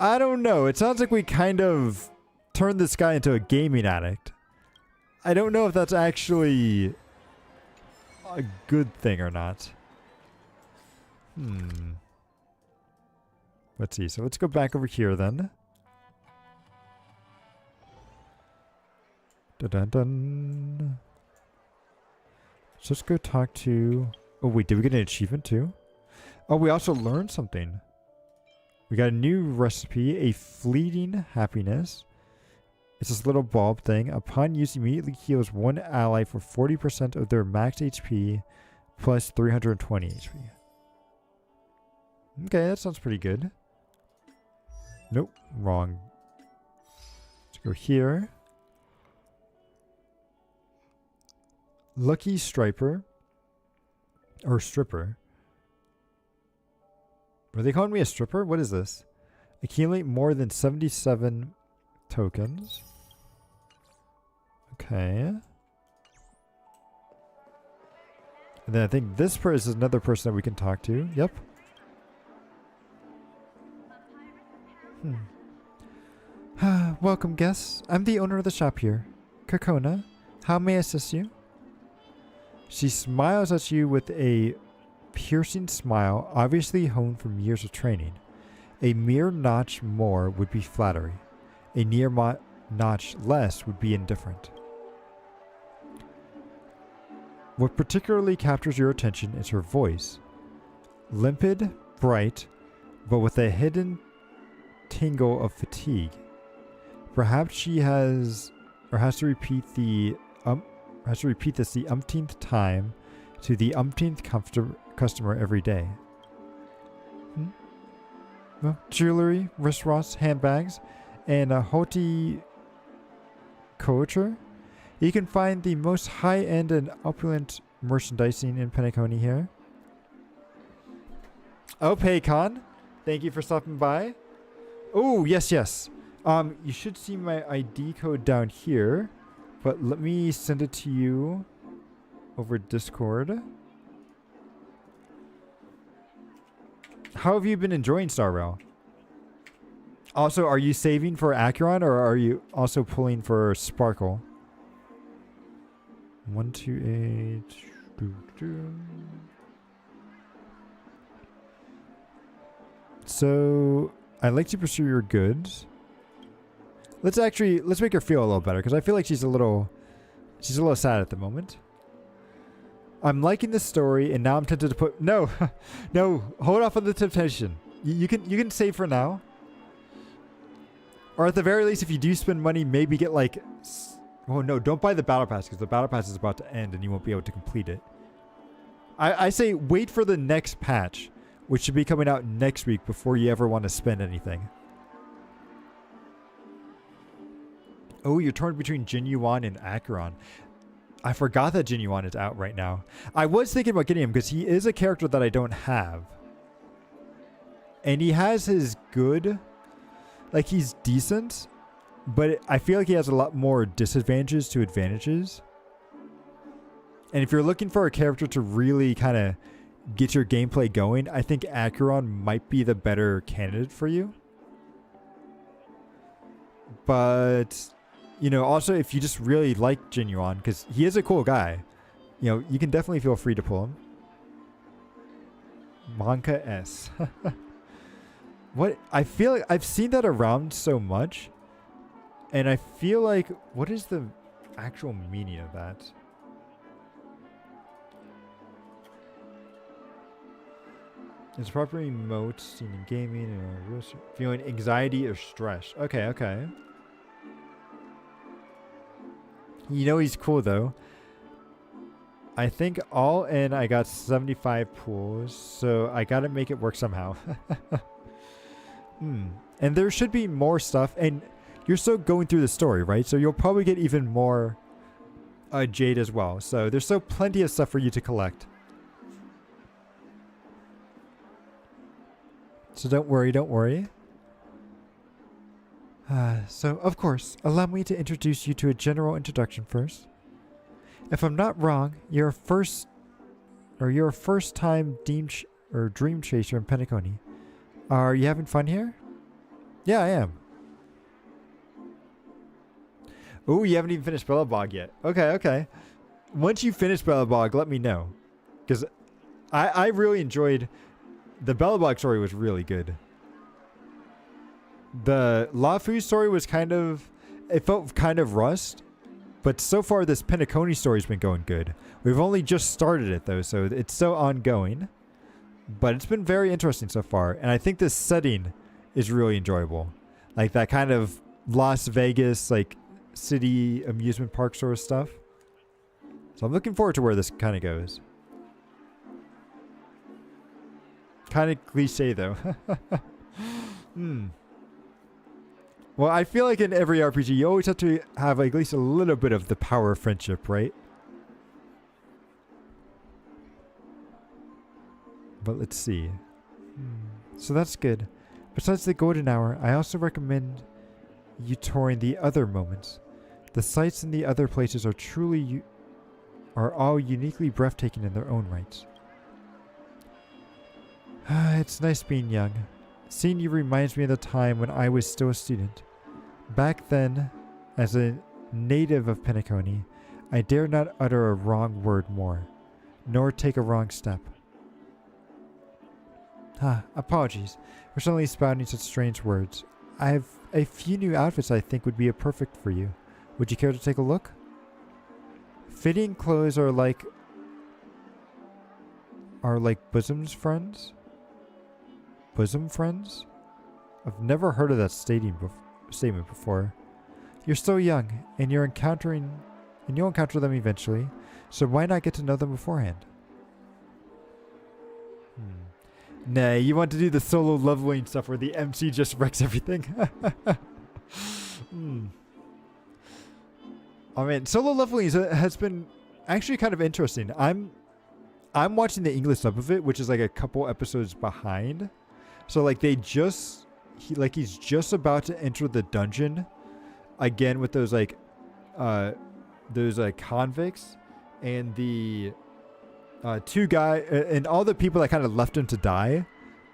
I don't know. It sounds like we kind of turned this guy into a gaming addict. I don't know if that's actually a good thing or not. Let's see. So let's go back over here then. Dun dun dun. So let's go talk to... Oh wait, did we get an achievement too? Oh, we also learned something. We got a new recipe, a fleeting happiness. It's this little bulb thing. Upon use, immediately heals one ally for 40% of their max HP plus 320 HP. Okay, that sounds pretty good. Nope, wrong. Let's go here. Lucky Striper. Or Stripper. Are they calling me a stripper? What is this? Accumulate more than 77 tokens. Okay. And then I think this person is another person that we can talk to. Yep. Welcome, guests. I'm the owner of the shop here. Kakona, how may I assist you? She smiles at you with a piercing smile, obviously honed from years of training. A mere notch more would be flattery. A near notch less would be indifferent. What particularly captures your attention is her voice. Limpid, bright, but with a hidden tingle of fatigue. Perhaps she has to repeat this the umpteenth time to the umpteenth customer every day. Well, jewelry, wristwatches, handbags, and a haughty couture. You can find the most high-end and opulent merchandising in Penacony here. Oh, Paycon, thank you for stopping by. Oh, yes. You should see my ID code down here, but let me send it to you over Discord. How have you been enjoying Star Rail? Also, are you saving for Acheron or are you also pulling for Sparkle? 128. So, I'd like to pursue your goods. let's make her feel a little better, because I feel like she's a little sad at the moment. I'm liking the story, and now I'm tempted to put no, no. Hold off on the temptation. You can save for now, or at the very least, if you do spend money, maybe get like. Oh no! Don't buy the battle pass, because the battle pass is about to end, and you won't be able to complete it. I say wait for the next patch, which should be coming out next week, before you ever want to spend anything. Oh, you're torn between Jin Yuan and Acheron. I forgot that Jin Yuan is out right now. I was thinking about getting him because he is a character that I don't have. And he has his good... Like, he's decent, but I feel like he has a lot more disadvantages to advantages. And if you're looking for a character to really kind of get your gameplay going, I think Acheron might be the better candidate for you. But... You know, also, if you just really like Jin Yuan, because he is a cool guy, you know, you can definitely feel free to pull him. Honkai S. What? I feel like I've seen that around so much, and I feel like, what is the actual meaning of that? It's proper emote seen in gaming and feeling anxiety or stress. Okay, okay. You know he's cool though. I think all in I got 75 pools, so I gotta make it work somehow. And there should be more stuff, and you're still going through the story, right? So you'll probably get even more Jade as well. So there's still plenty of stuff for you to collect. So don't worry, don't worry. So, of course, allow me to introduce you to a general introduction first. If I'm not wrong, you're a first-time dream chaser in Penacony. Are you having fun here? Yeah, I am. Oh, you haven't even finished Belobog yet. Okay, okay. Once you finish Belobog, let me know. Because I really enjoyed... The Belobog story was really good. The LaFu story was it felt kind of rushed, but so far this Penacony story's been going good. We've only just started it though, so it's still ongoing, but it's been very interesting so far, and I think this setting is really enjoyable. Like that kind of Las Vegas, like city amusement park sort of stuff. So I'm looking forward to where this kind of goes. Kind of cliche though. Well, I feel like in every RPG, you always have to have at least a little bit of the power of friendship, right? But let's see. So that's good. Besides the golden hour, I also recommend you touring the other moments. The sights in the other places are all uniquely breathtaking in their own rights. It's nice being young. Seeing you reminds me of the time when I was still a student. Back then, as a native of Penacony, I dare not utter a wrong word more, nor take a wrong step. Apologies for suddenly spouting such strange words. I have a few new outfits I think would be perfect for you. Would you care to take a look? Fitting clothes are like bosom friends? Bosom friends? I've never heard of that statement before. You're still young, and you'll encounter them eventually, so why not get to know them beforehand? Nah, you want to do the solo leveling stuff where the MC just wrecks everything. I mean, solo leveling has been actually kind of interesting. I'm watching the English sub of it, which is like a couple episodes behind. So like he's just about to enter the dungeon again with those convicts and the two guys and all the people that kind of left him to die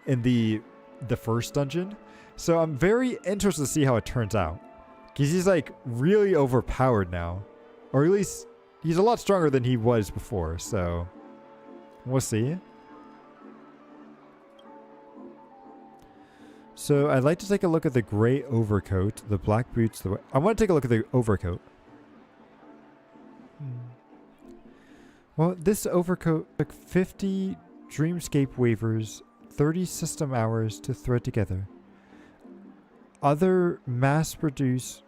in the first dungeon. So I'm very interested to see how it turns out, because he's like really overpowered now, or at least he's a lot stronger than he was before. So we'll see. So I'd like to take a look at the gray overcoat, the black boots. I want to take a look at the overcoat. Well, this overcoat took 50 Dreamscape waivers, 30 system hours to thread together. Other mass-produced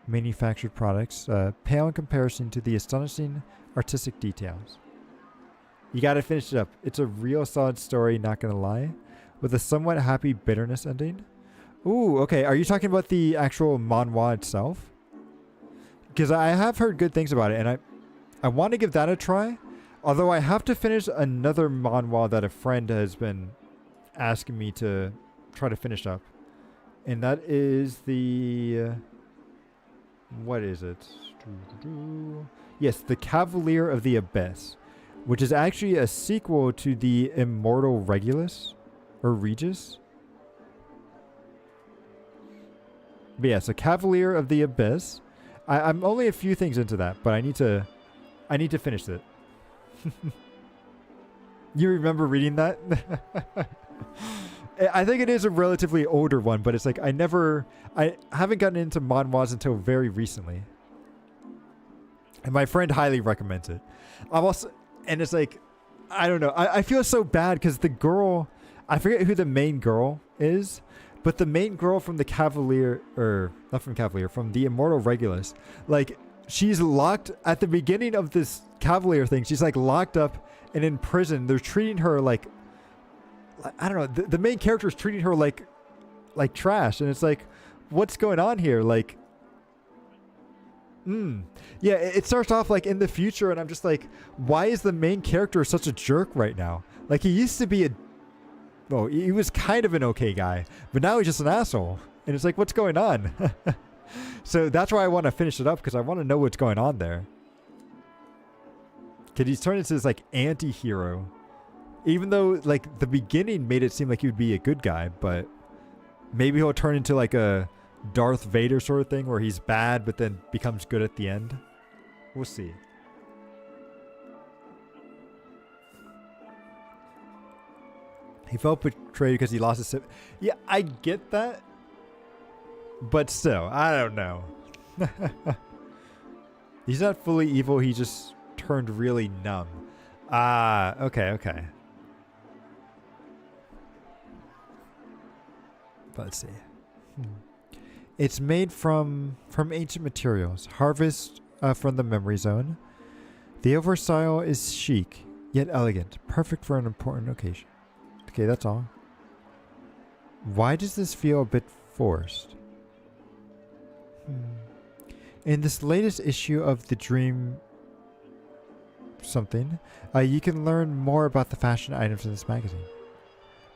manufactured products pale in comparison to the astonishing artistic details. You gotta finish it up. It's a real solid story, not gonna lie, with a somewhat happy bitterness ending. Ooh, okay. Are you talking about the actual manhwa itself? Because I have heard good things about it, and I want to give that a try. Although I have to finish another manhwa that a friend has been asking me to try to finish up. And that is the... what is it? Yes, The Cavalier of the Abyss, which is actually a sequel to the Immortal Regulus, or Regis. But yeah, so Cavalier of the Abyss. I'm only a few things into that, but I need to finish it. You remember reading that? I think it is a relatively older one, but it's like I haven't gotten into manhwas until very recently. And my friend highly recommends it. And it's like, I don't know. I feel so bad because the girl, I forget who the main girl is, but the main girl from the Cavalier, or not from Cavalier, from the Immortal Regulus, like she's locked at the beginning of this Cavalier thing. She's like locked up and in prison. They're treating her like I don't know. The main character is treating her like trash, and it's like, what's going on here? Like, yeah. It starts off like in the future, and I'm just like, why is the main character such a jerk right now? Like he used to be he was kind of an okay guy, but now he's just an asshole, and it's like, what's going on? So that's why I want to finish it up, because I want to know what's going on there. Because he's turned into this like anti-hero. Even though, like, the beginning made it seem like he would be a good guy, but maybe he'll turn into, like, a Darth Vader sort of thing where he's bad but then becomes good at the end. We'll see. He felt betrayed because he lost his... Yeah, I get that. But still, I don't know. He's not fully evil, he just turned really numb. Ah, okay. Let's see. It's made from ancient materials. Harvest from the memory zone. The over style is chic, yet elegant. Perfect for an important occasion. Okay, that's all. Why does this feel a bit forced? In this latest issue of the Dream something, you can learn more about the fashion items in this magazine.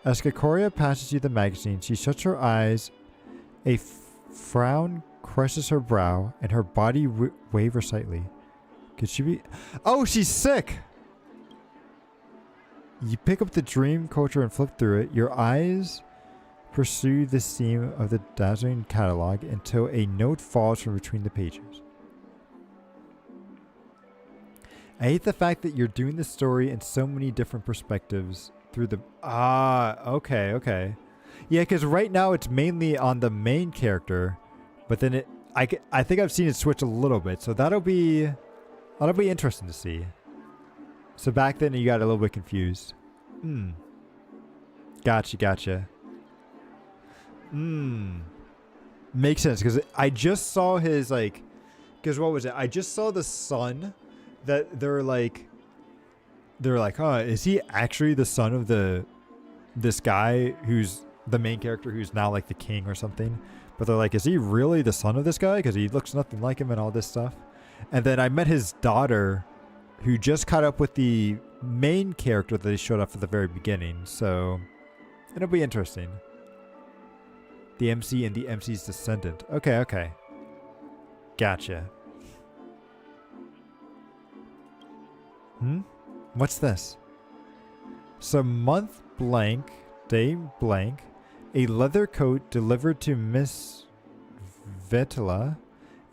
As Kikoria passes you the magazine, she shuts her eyes, a frown crushes her brow, and her body wavers slightly. Could she be... Oh, she's sick! You pick up the Dream Culture and flip through it. Your eyes pursue the theme of the dazzling catalog until a note falls from between the pages. I hate the fact that you're doing the story in so many different perspectives through the... okay. Yeah, because right now it's mainly on the main character, but then I think I've seen it switch a little bit, so that'll be interesting to see. So back then you got a little bit confused. Gotcha. Makes sense, because I just saw his, like... Because what was it? I just saw the son that they're like, is he actually the son of this guy who's the main character who's now like the king or something? But they're like, is he really the son of this guy? Because he looks nothing like him and all this stuff. And then I met his daughter, who just caught up with the main character that he showed up at the very beginning. So it'll be interesting. The MC and the MC's descendant. Okay. Gotcha. What's this? So month blank, day blank, a leather coat delivered to Miss Vetila,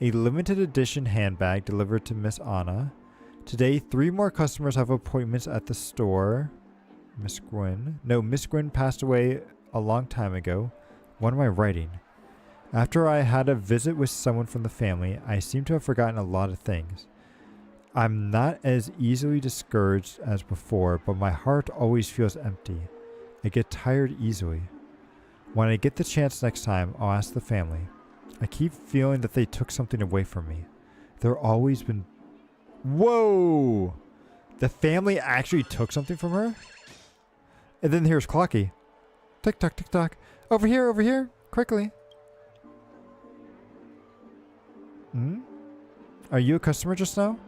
a limited edition handbag delivered to Miss Anna. Today, 3 more customers have appointments at the store. Miss Gwyn passed away a long time ago. What am I writing? After I had a visit with someone from the family, I seem to have forgotten a lot of things. I'm not as easily discouraged as before, but my heart always feels empty. I get tired easily. When I get the chance next time, I'll ask the family. I keep feeling that they took something away from me. They're always been... Whoa! The family actually took something from her? And then here's Clocky. Tick tock, tick tock. Over here, quickly. Hmm? Are you a customer just now?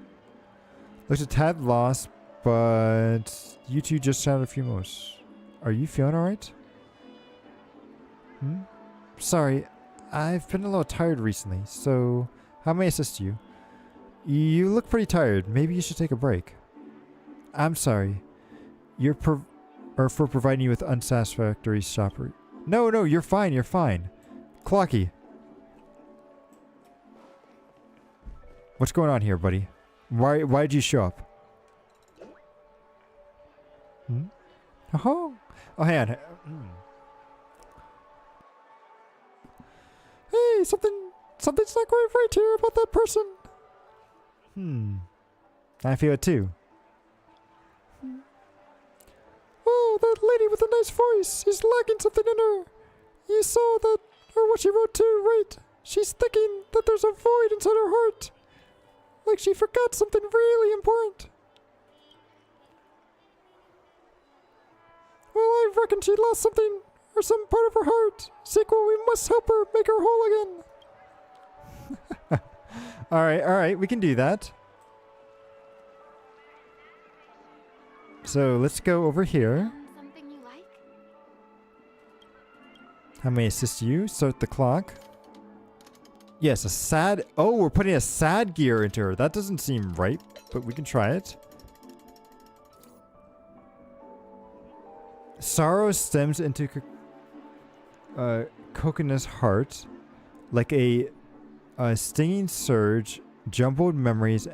Looks a tad lost, but you two just chatted a few moments. Are you feeling alright? Hmm? Sorry, I've been a little tired recently, so how may I assist you? You look pretty tired. Maybe you should take a break. I'm sorry. For providing you with unsatisfactory shopper. No, you're fine, you're fine. Clocky. What's going on here, buddy? Why did you show up? Hmm? Oh, hang on. Hey, something's not quite right here about that person. I feel it too. Oh, that lady with a nice voice. She's lacking something in her. You saw that, or what she wrote too, right? She's thinking that there's a void inside her heart. Like she forgot something really important. Well, I reckon she lost something, or some part of her heart. Sequel, we must help her make her whole again. Alright, we can do that. So let's go over here. Something you like? How may I assist you? Start the clock. Yes, a sad... Oh, we're putting a sad gear into her. That doesn't seem right, but we can try it. Sorrow stems into Coconuts' heart like a stinging surge, jumbled memories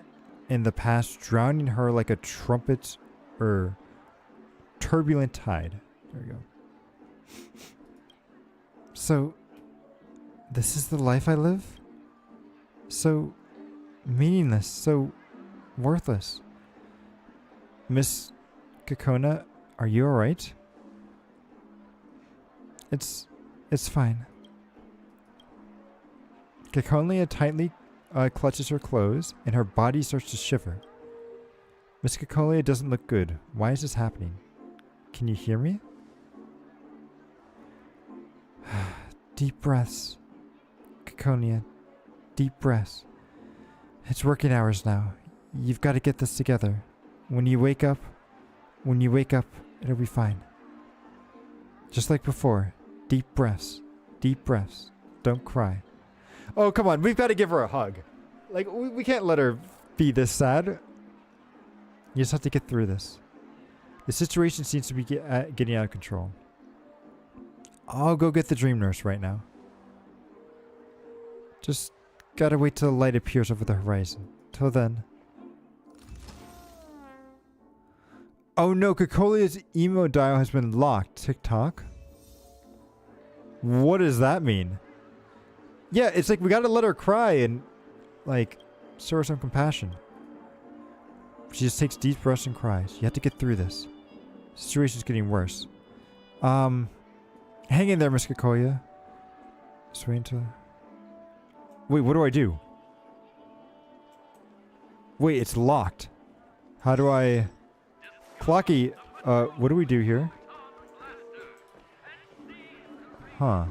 in the past drowning her like a trumpet or turbulent tide. There we go. So, this is the life I live? So meaningless, so worthless. Miss Kakona, are you alright? It's fine. Kakonia tightly clutches her clothes, and her body starts to shiver. Miss Kakolia doesn't look good. Why is this happening? Can you hear me? Deep breaths. Kakonia, deep breaths. It's working hours now. You've got to get this together. When you wake up, it'll be fine. Just like before. Deep breaths. Deep breaths. Don't cry. Oh, come on. We've got to give her a hug. Like, we can't let her be this sad. You just have to get through this. The situation seems to be getting out of control. I'll go get the dream nurse right now. Just gotta wait till the light appears over the horizon. Till then. Oh no, Kakolia's emo dial has been locked. TikTok? What does that mean? Yeah, it's like we gotta let her cry and, like, show her some compassion. She just takes deep breaths and cries. You have to get through this. The situation's getting worse. Hang in there, Miss Kakoya. Just wait until... Wait, what do I do? Wait, it's locked. How do I... Clocky, what do we do here? Huh.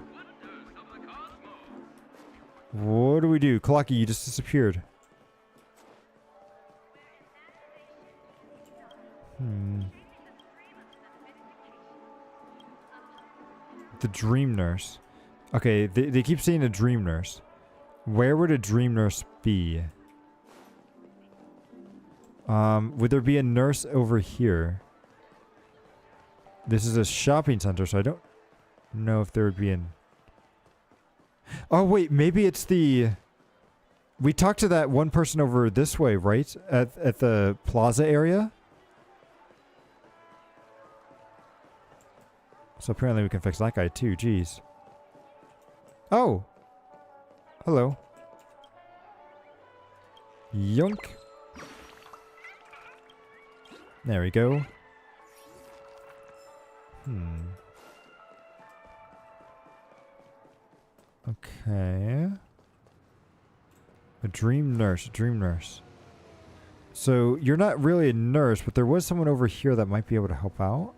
What do we do? Clocky, you just disappeared. The dream nurse. Okay, they keep saying a dream nurse. Where would a dream nurse be? Would there be a nurse over here? This is a shopping center, so I don't know if there would be an... Oh, wait, maybe it's the... We talked to that one person over this way, right? At the plaza area? So apparently we can fix that guy too, jeez. Oh. Hello. Yoink. There we go. Okay. A dream nurse, a dream nurse. So you're not really a nurse, but there was someone over here that might be able to help out.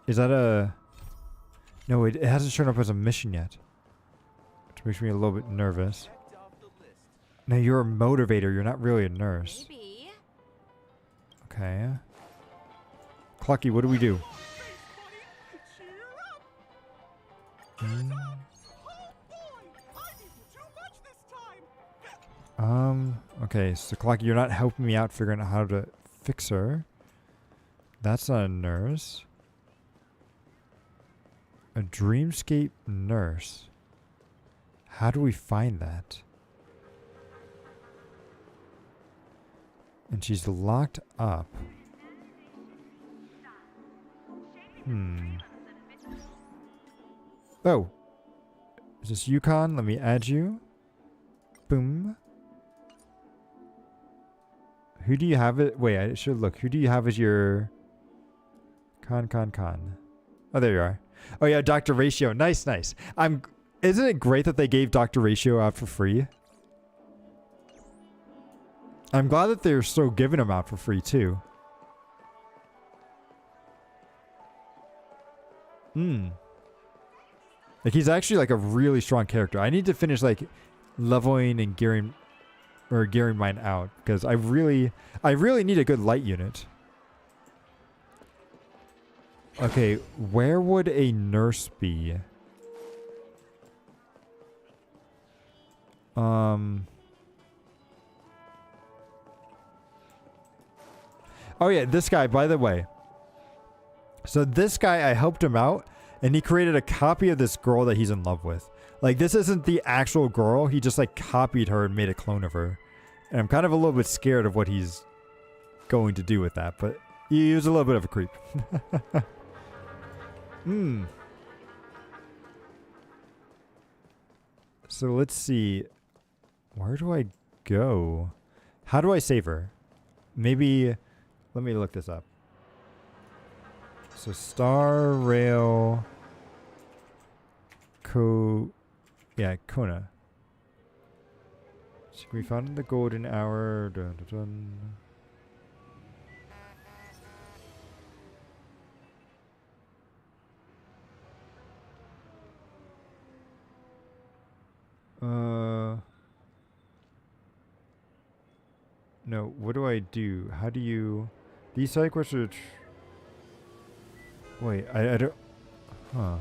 Is that a... No, it hasn't shown up as a mission yet. Which makes me a little bit nervous. No, you're a motivator. You're not really a nurse. Maybe. Okay. Clucky, what do we do? Okay, so Clucky, you're not helping me out figuring out how to fix her. That's not a nurse. A dreamscape nurse. How do we find that? And she's locked up. Oh. Is this Yukon? Let me add you. Boom. Who do you have it? Wait, I should look. Who do you have as your... Con. Oh, there you are. Oh, yeah, Dr. Ratio. Nice, nice. Isn't it great that they gave Dr. Ratio out for free? I'm glad that they're still giving him out for free, too. Like, he's actually, like, a really strong character. I need to finish, like, leveling and gearing mine out, because I really need a good light unit. Okay, where would a nurse be? Oh yeah, this guy, by the way. So this guy, I helped him out, and he created a copy of this girl that he's in love with. Like, this isn't the actual girl. He just, like, copied her and made a clone of her. And I'm kind of a little bit scared of what he's going to do with that, but he was a little bit of a creep. So let's see. Where do I go? How do I save her? Maybe... Let me look this up. So Star Rail... Yeah, Kona. So we found the golden hour. Dun, dun, dun. No, what do I do? How do you... These side quests are... Wait, I don't... Huh.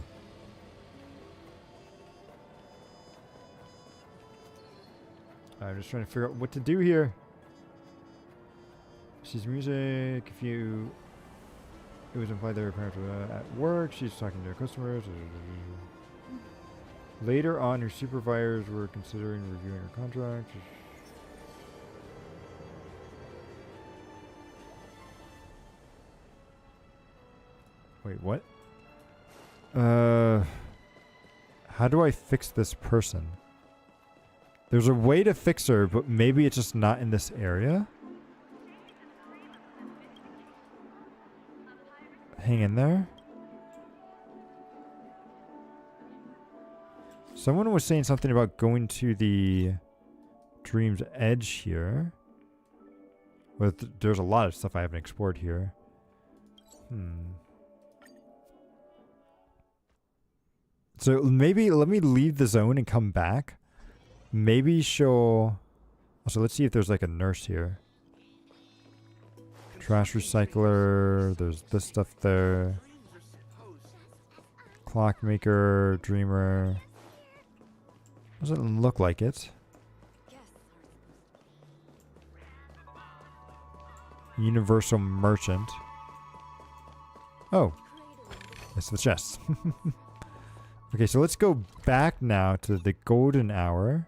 I'm just trying to figure out what to do here. She's music. If you... It was implied they were apparently at work. She's talking to her customers. Later on, her supervisors were considering reviewing her contract. Wait, what? How do I fix this person? There's a way to fix her, but maybe it's just not in this area. Hang in there. Someone was saying something about going to the Dream's Edge here. But there's a lot of stuff I haven't explored here. So maybe let me leave the zone and come back. Maybe she'll... Also, let's see if there's like a nurse here. Trash recycler. There's this stuff there. Clockmaker. Dreamer. Doesn't look like it. Universal Merchant. Oh. It's the chest. Okay, so let's go back now to the golden hour.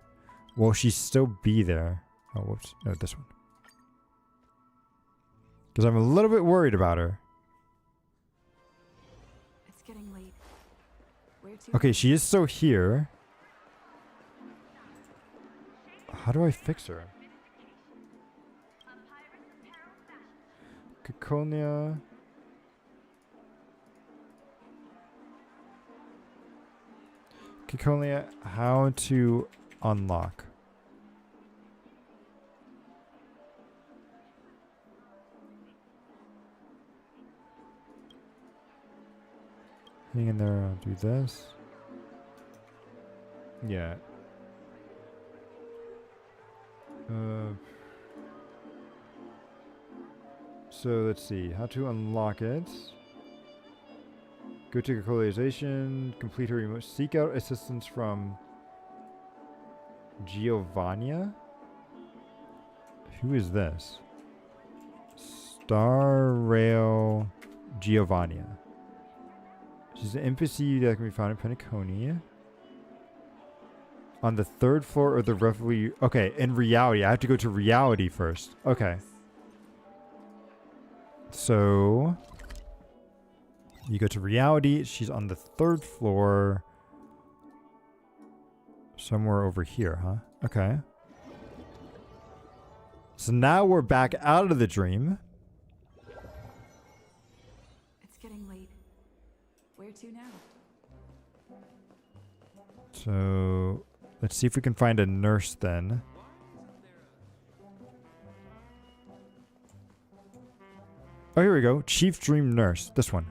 Will she still be there? Oh, whoops. No, this one. Because I'm a little bit worried about her. It's Okay, she is still here. How do I fix her? Caconia. Caconia, how to unlock. Hang in there, I'll do this. Yeah. So let's see, how to unlock it. Go to localization, complete her remote, seek out assistance from Giovannia? Who is this? Star Rail Giovannia. She's an NPC that can be found in Penacony. On the 3rd floor of the Reveille. Okay, in reality. I have to go to reality first. Okay. So you go to reality. She's on the 3rd floor. Somewhere over here, huh? Okay. So now we're back out of the dream. It's getting late. Where to now? So let's see if we can find a nurse then. Oh, here we go. Chief Dream Nurse. This one.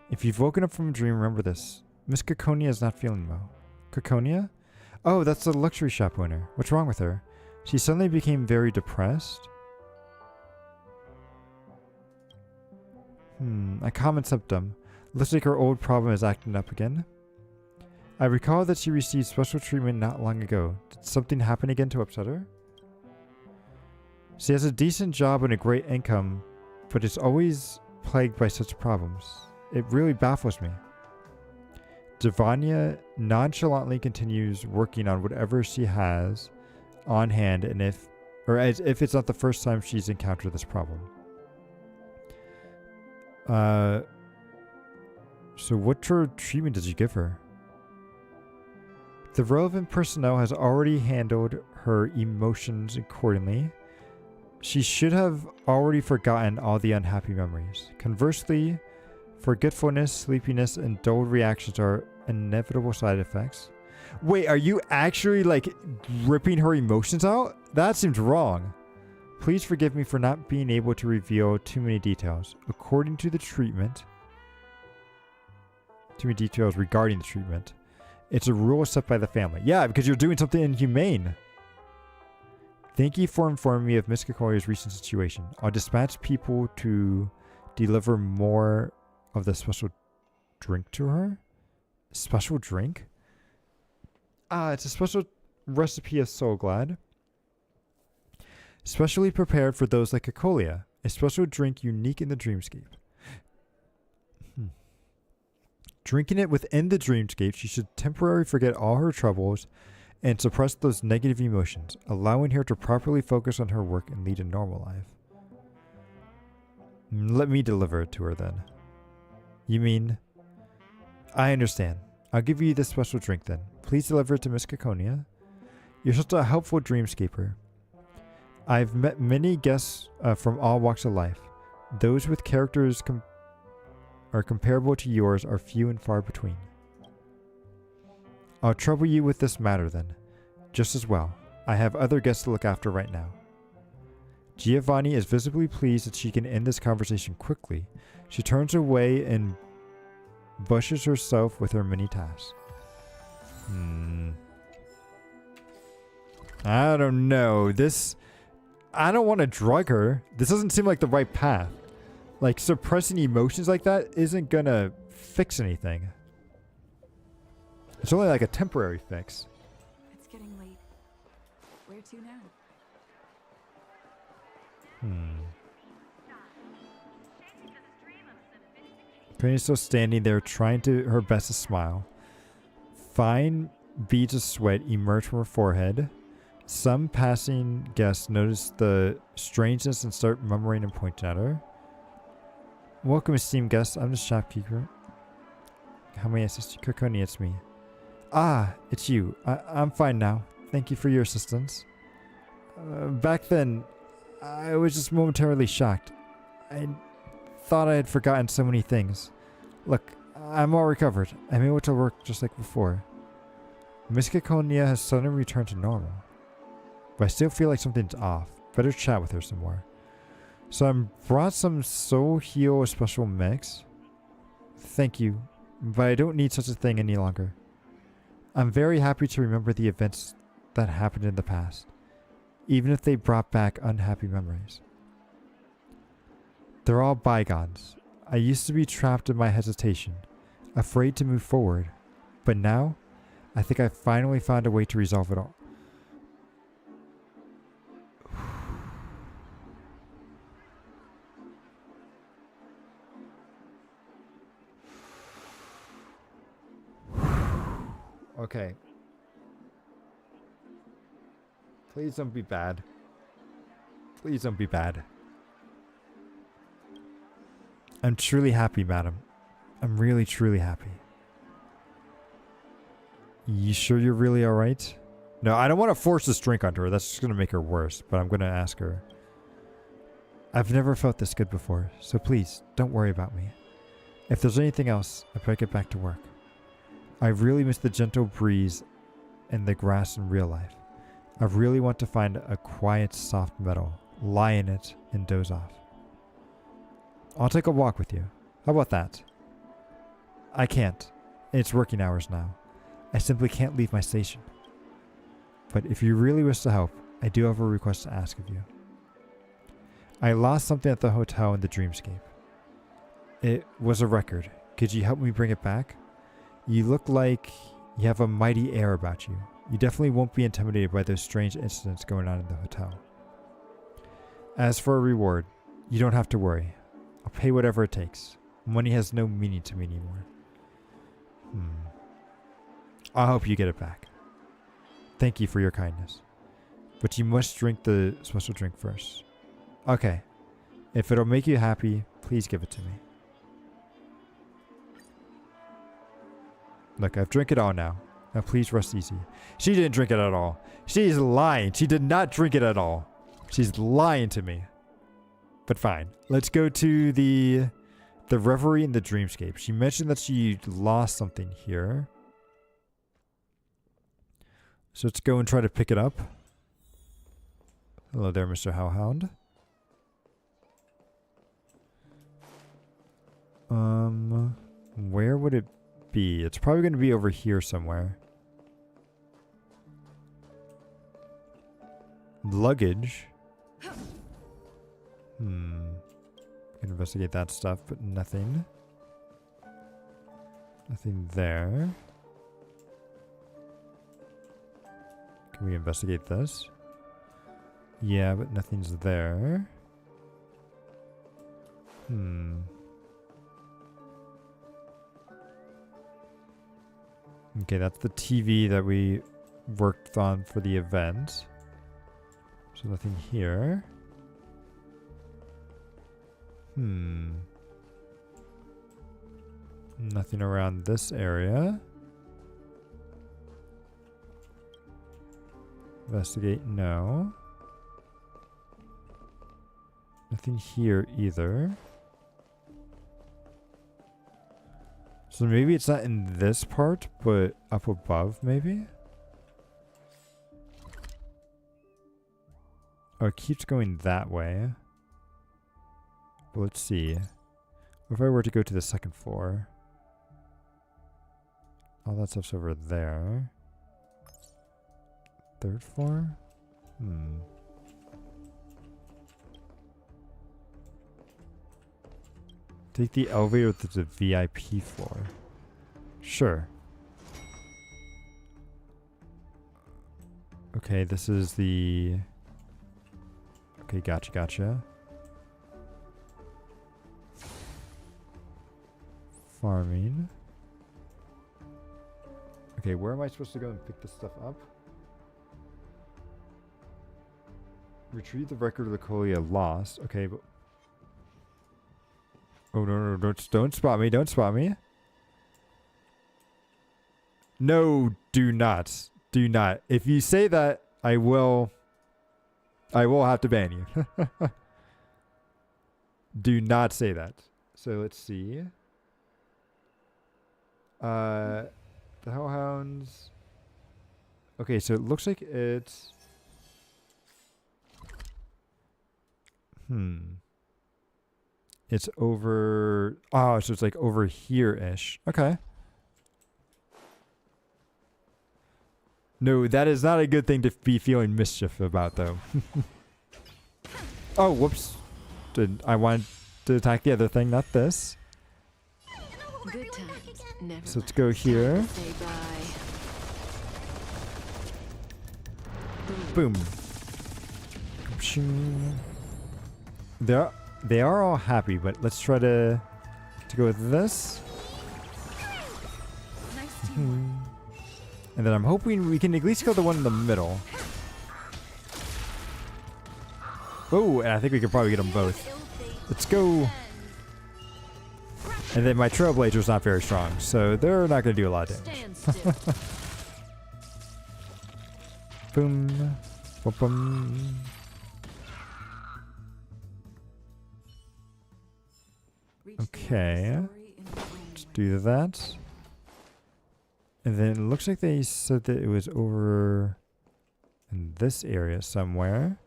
If you've woken up from a dream, remember this. Miss Caconia is not feeling well. Caconia? Oh, that's the luxury shop owner. What's wrong with her? She suddenly became very depressed. A common symptom. Looks like her old problem is acting up again. I recall that she received special treatment not long ago. Did something happen again to upset her? She has a decent job and a great income, but is always plagued by such problems. It really baffles me. Giovannia nonchalantly continues working on whatever she has on hand, and as if it's not the first time she's encountered this problem. So what sort of treatment did you give her? The relevant personnel has already handled her emotions accordingly. She should have already forgotten all the unhappy memories. Conversely, forgetfulness, sleepiness, and dulled reactions are inevitable side effects. Wait, are you actually like ripping her emotions out? That seems wrong. Please forgive me for not being able to reveal too many details. According to the treatment, too many details regarding the treatment. It's a rule set by the family. Yeah, because you're doing something inhumane. Thank you for informing me of Miss Cacolia's recent situation. I'll dispatch people to deliver more of the special drink to her. Special drink? It's a special recipe of Soul Glad. Specially prepared for those like Cacolia. A special drink unique in the dreamscape. Drinking it within the dreamscape, she should temporarily forget all her troubles and suppress those negative emotions, allowing her to properly focus on her work and lead a normal life. Let me deliver it to her then. You mean? I understand. I'll give you this special drink then. Please deliver it to Miss Caconia. You're such a helpful dreamscaper. I've met many guests from all walks of life. Those with characters comparable to yours are few and far between. I'll trouble you with this matter then. Just as well. I have other guests to look after right now. Giovanni is visibly pleased that she can end this conversation quickly. She turns away and bushes herself with her many tasks. I don't know. I don't want to drug her. This doesn't seem like the right path. Like, suppressing emotions like that isn't gonna fix anything. It's only like a temporary fix. It's getting late. Where to now? Penny's still standing there, trying her best to smile. Fine beads of sweat emerge from her forehead. Some passing guests notice the strangeness and start murmuring and pointing at her. Welcome, esteemed guests. I'm the shopkeeper. How may I assist you? Penacony, it's me. Ah, it's you. I'm fine now. Thank you for your assistance. Back then, I was just momentarily shocked. I thought I had forgotten so many things. Look, I'm all recovered. I'm able to work just like before. Miss Caconia has suddenly returned to normal. But I still feel like something's off. Better chat with her some more. So I brought some Soul Heal special mix. Thank you, but I don't need such a thing any longer. I'm very happy to remember the events that happened in the past, even if they brought back unhappy memories. They're all bygones. I used to be trapped in my hesitation, afraid to move forward, but now, I think I finally found a way to resolve it all. Okay. Please don't be bad. Please don't be bad. I'm truly happy, madam. I'm really, truly happy. You sure you're really alright? No, I don't want to force this drink onto her. That's just going to make her worse, but I'm going to ask her. I've never felt this good before, so please, don't worry about me. If there's anything else, I better get back to work. I really miss the gentle breeze and the grass in real life. I really want to find a quiet, soft meadow, lie in it, and doze off. I'll take a walk with you. How about that? I can't. It's working hours now. I simply can't leave my station. But if you really wish to help, I do have a request to ask of you. I lost something at the hotel in the dreamscape. It was a record. Could you help me bring it back? You look like you have a mighty air about you. You definitely won't be intimidated by those strange incidents going on in the hotel. As for a reward, you don't have to worry. I'll pay whatever it takes. Money has no meaning to me anymore. I hope you get it back. Thank you for your kindness. But you must drink the special drink first. Okay. If it'll make you happy, please give it to me. Look, I've drank it all now. Now please rest easy. She didn't drink it at all. She's lying. She did not drink it at all. She's lying to me. But fine. Let's go to the reverie in the dreamscape. She mentioned that she lost something here. So let's go and try to pick it up. Hello there, Mr. Hellhound. Where would it be? It's probably going to be over here somewhere. Luggage. Can investigate that stuff, but nothing. Nothing there. Can we investigate this? Yeah, but nothing's there. Okay, that's the TV that we worked on for the event. So nothing here. Nothing around this area. Investigate, no. Nothing here either. So maybe it's not in this part, but up above maybe? Oh, it keeps going that way. But let's see. What if I were to go to the second floor? All that stuff's over there. Third floor? Take the elevator to the VIP floor. Sure. Okay, this is the... Okay, gotcha. Farming. Okay, where am I supposed to go and pick this stuff up? Retrieve the record of the Colia lost. Okay, but... Oh, no, don't spot me, don't spot me. No, do not. Do not. If you say that, I will have to ban you. Do not say that. So let's see. The Hellhounds. Okay, so it looks like it's... It's over... Oh, so it's like over here-ish. Okay. No, that is not a good thing to be feeling mischief about, though. Oh, whoops. I wanted to attack the other thing, not this. Good times. Never So let's go here. say bye. Boom. They are all happy, but let's try to go with this. Nice teamwork. And then I'm hoping we can at least kill the one in the middle. Oh, and I think we could probably get them both. Let's go. And then my Trailblazer's not very strong, so they're not going to do a lot of damage. Stand still. Boom. Boom, boom. Okay. Let's do that. And then it looks like they said that it was over in this area somewhere.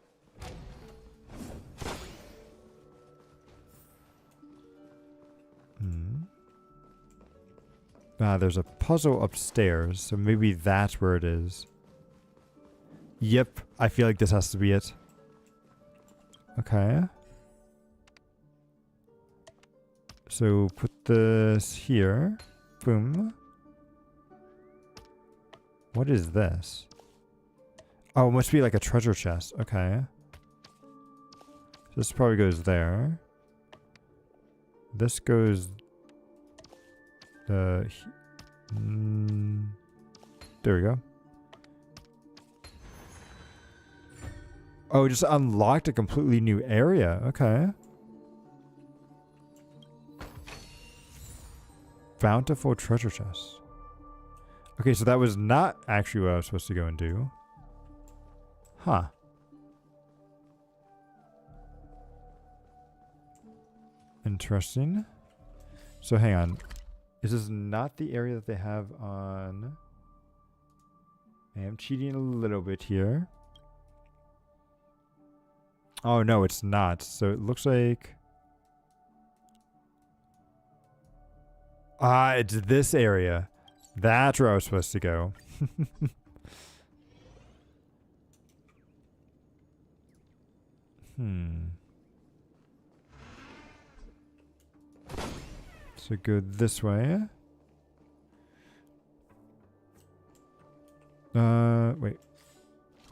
There's a puzzle upstairs, so maybe that's where it is. Yep, I feel like this has to be it. Okay. So put this here. Boom. What is this? Oh, it must be like a treasure chest. Okay. This probably goes there. This goes... there we go. Oh, it just unlocked a completely new area. Okay. Bountiful treasure chest. Okay, so that was not actually what I was supposed to go and do. Huh. Interesting. So hang on. This is not the area that they have on... I am cheating a little bit here. Oh, no, it's not. So it looks like... Ah, it's this area. That's where I was supposed to go. So go this way. Wait.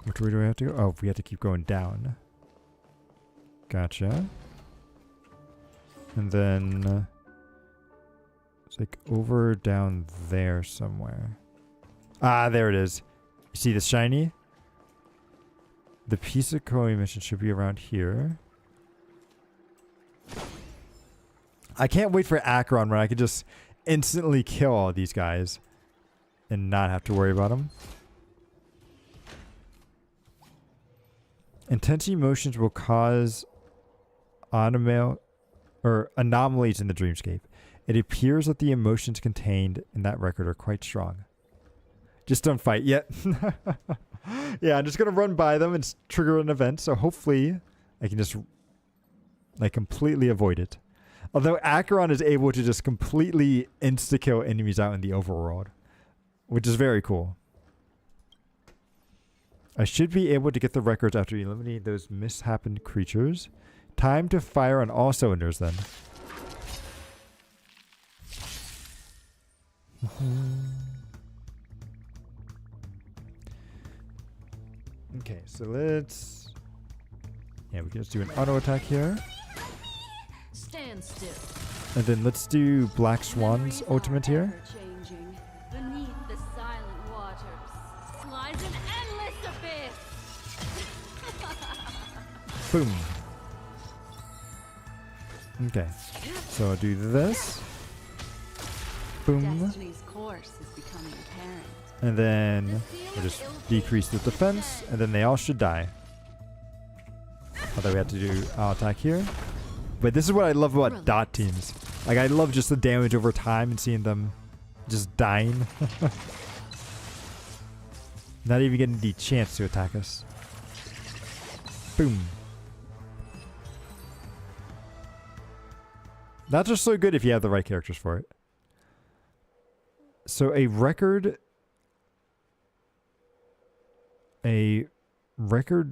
Which way do I have to go? Oh, we have to keep going down. Gotcha. And then... it's like over down there somewhere. Ah, there it is. You see the shiny? The piece of Penacony mission should be around here. I can't wait for Acheron when I could just instantly kill all these guys and not have to worry about them. Intense emotions will cause anomalies in the dreamscape. It appears that the emotions contained in that record are quite strong. Just don't fight yet. Yeah, I'm just going to run by them and trigger an event, so hopefully I can just like completely avoid it. Although Acheron is able to just completely insta-kill enemies out in the overworld, which is very cool. I should be able to get the records after eliminating those mishappened creatures. Time to fire on all cylinders then. Okay, so let's... yeah, we can just do an auto attack here. Stand still. And then let's do Black Swan's ultimate here. Changing. Beneath the silent waters lies an endless abyss. Boom. Okay. So I'll do this. Boom. Destiny's course is becoming apparent. And then we'll just decrease the defense, and then they all should die. Although we have to do our attack here. But this is what I love about dot teams. Like, I love just the damage over time and seeing them just dying. Not even getting the chance to attack us. Boom. That's just so good if you have the right characters for it. So a record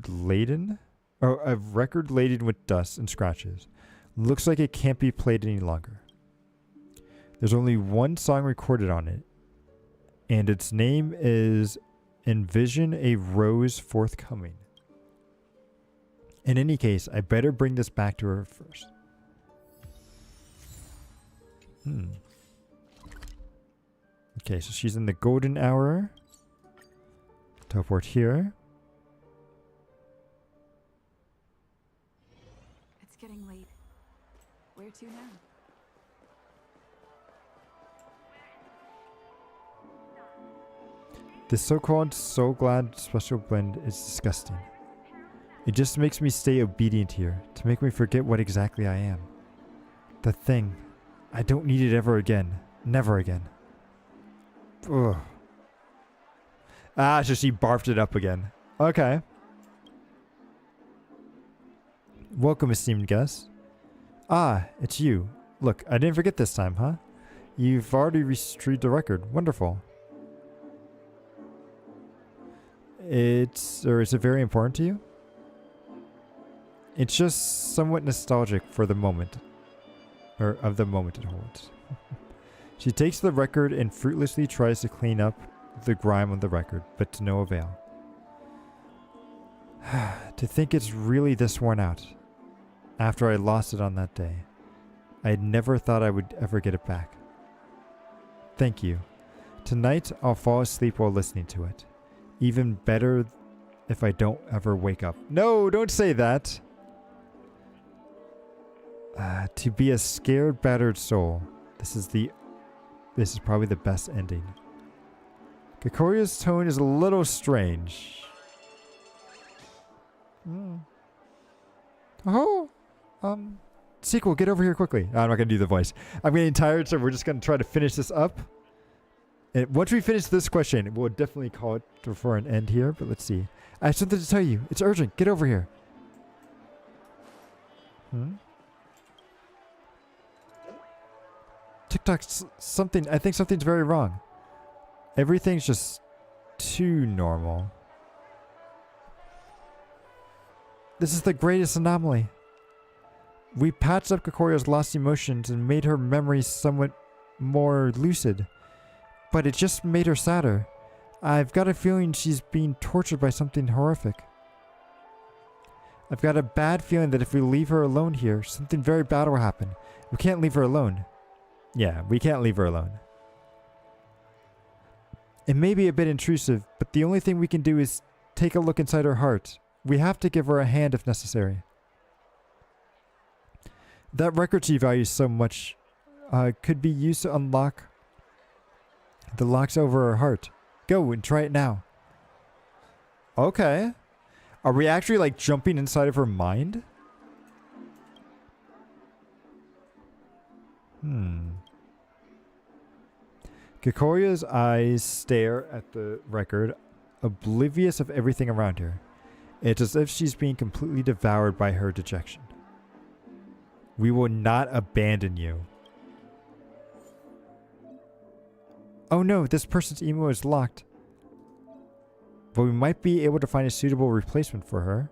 laden? Oh, a record laden with dust and scratches. Looks like it can't be played any longer. There's only one song recorded on it. And its name is Envision a Rose Forthcoming. In any case, I better bring this back to her first. Okay, so she's in the golden hour. Teleport here. It's getting late. Where to now? This so-called So Glad special blend is disgusting. It just makes me stay obedient here, to make me forget what exactly I am. The thing. I don't need it ever again. Never again. Ugh. Ah, so she barfed it up again. Okay. Welcome, esteemed guest. Ah, it's you. Look, I didn't forget this time, huh? You've already retrieved the record. Wonderful. Is it very important to you? It's just somewhat nostalgic for the moment. Or of the moment it holds. She takes the record and fruitlessly tries to clean up the grime on the record, but to no avail. To think it's really this worn out. After I lost it on that day. I had never thought I would ever get it back. Thank you. Tonight I'll fall asleep while listening to it. Even better if I don't ever wake up. No, don't say that. To be a scared, battered soul. This is probably the best ending. Kikoria's tone is a little strange. Oh, sequel, get over here quickly. I'm not gonna do the voice. I'm getting tired, so we're just gonna try to finish this up. And once we finish this question, we'll definitely call it for an end here. But let's see. I have something to tell you. It's urgent. Get over here. TikTok's something. I think something's very wrong. Everything's just too normal. This is the greatest anomaly. We patched up Kokoria's lost emotions and made her memories somewhat more lucid. But it just made her sadder. I've got a feeling she's being tortured by something horrific. I've got a bad feeling that if we leave her alone here, something very bad will happen. We can't leave her alone. Yeah, we can't leave her alone. It may be a bit intrusive, but the only thing we can do is take a look inside her heart. We have to give her a hand if necessary. That record she values so much could be used to unlock the locks over her heart. Go and try it now. Okay. Are we actually like jumping inside of her mind? Kikoria's eyes stare at the record, oblivious of everything around her. It's as if she's being completely devoured by her dejection. We will not abandon you. Oh no, this person's emo is locked. But we might be able to find a suitable replacement for her.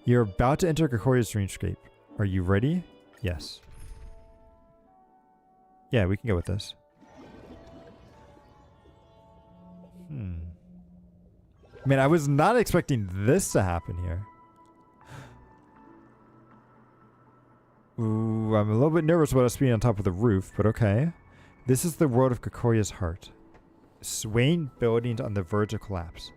You're about to enter Kikoria's dreamscape. Are you ready? Yes. Yeah, we can go with this. Man, I was not expecting this to happen here. Ooh, I'm a little bit nervous about us being on top of the roof, but okay. This is the world of Kikoria's heart. Swaying buildings on the verge of collapse.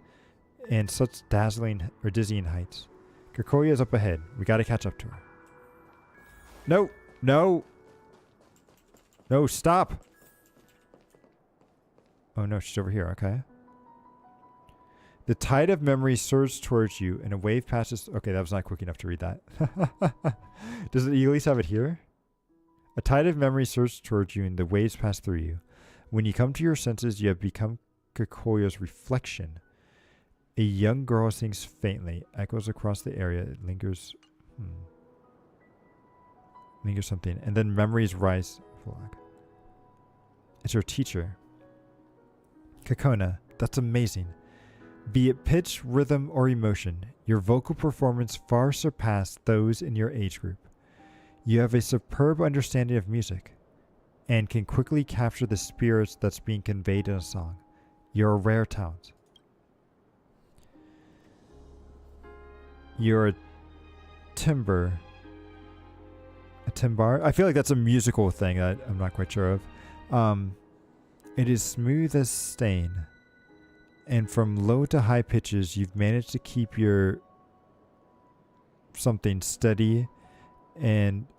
And such dazzling or dizzying heights. Kikoria's up ahead. We gotta catch up to her. No! No! No, stop. Oh no, she's over here. Okay. The tide of memory surges towards you and a wave passes. Okay, that was not quick enough to read that. Does it at least have it here? A tide of memory surges towards you and the waves pass through you. When you come to your senses, you have become Kikoya's reflection. A young girl sings faintly, echoes across the area. It lingers. Lingers something. And then memories rise. It's her teacher. Kakona, that's amazing. Be it pitch, rhythm, or emotion, your vocal performance far surpassed those in your age group. You have a superb understanding of music and can quickly capture the spirits that's being conveyed in a song. You're a rare talent. You're a timber. A timbar? I feel like that's a musical thing that I'm not quite sure of. It is smooth as stain. And from low to high pitches, you've managed to keep your something steady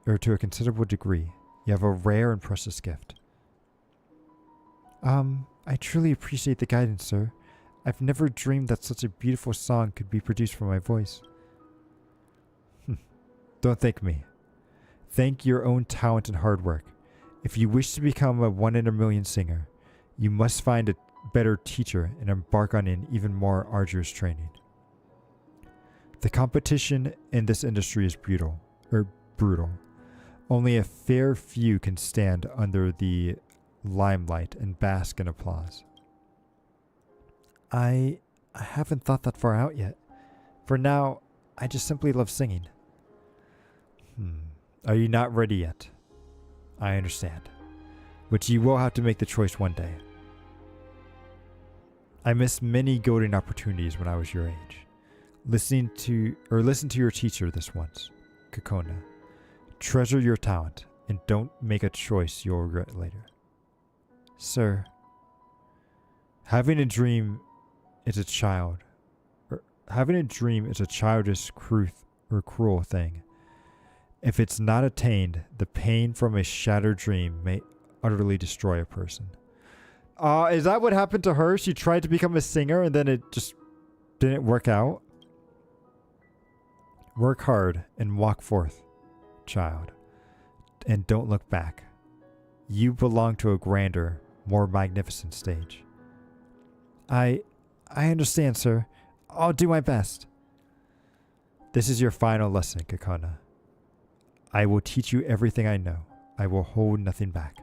or to a considerable degree. You have a rare and precious gift. I truly appreciate the guidance, sir. I've never dreamed that such a beautiful song could be produced from my voice. Don't thank me. Thank your own talent and hard work. If you wish to become a 1 in a million singer, you must find a better teacher and embark on an even more arduous training. The competition in this industry is brutal. Only a fair few can stand under the limelight and bask in applause. I haven't thought that far out yet. For now, I just simply love singing. Are you not ready yet? I understand. But you will have to make the choice one day. I missed many golden opportunities when I was your age. Listen to your teacher this once, Kakona. Treasure your talent and don't make a choice you'll regret later. Sir, having a dream is a childish, cruel thing. If it's not attained, the pain from a shattered dream may utterly destroy a person. Is that what happened to her? She tried to become a singer and then it just didn't work out? Work hard and walk forth, child, and don't look back. You belong to a grander, more magnificent stage. I understand, sir. I'll do my best. This is your final lesson, Kakona. I will teach you everything I know. I will hold nothing back.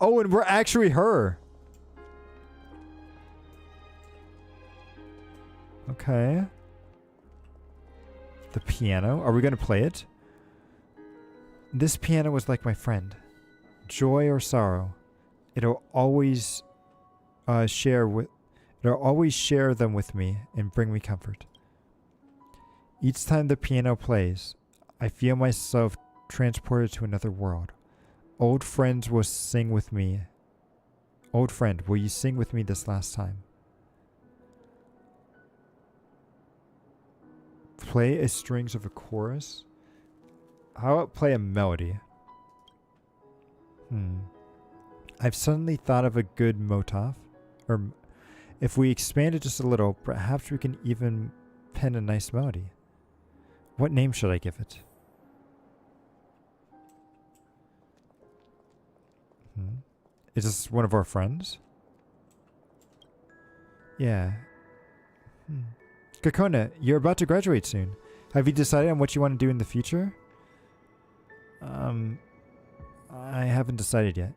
Oh, and we're actually her. Okay. The piano. Are we going to play it? This piano was like my friend. Joy or sorrow, it'll always share them with me and bring me comfort. Each time the piano plays, I feel myself transported to another world. Old friends will sing with me. Old friend, will you sing with me this last time? Play a strings of a chorus. How about play a melody? I've suddenly thought of a good motif. Or if we expand it just a little, perhaps we can even pen a nice melody. What name should I give it? Is this one of our friends? Yeah. Kakona, you're about to graduate soon. Have you decided on what you want to do in the future? I haven't decided yet.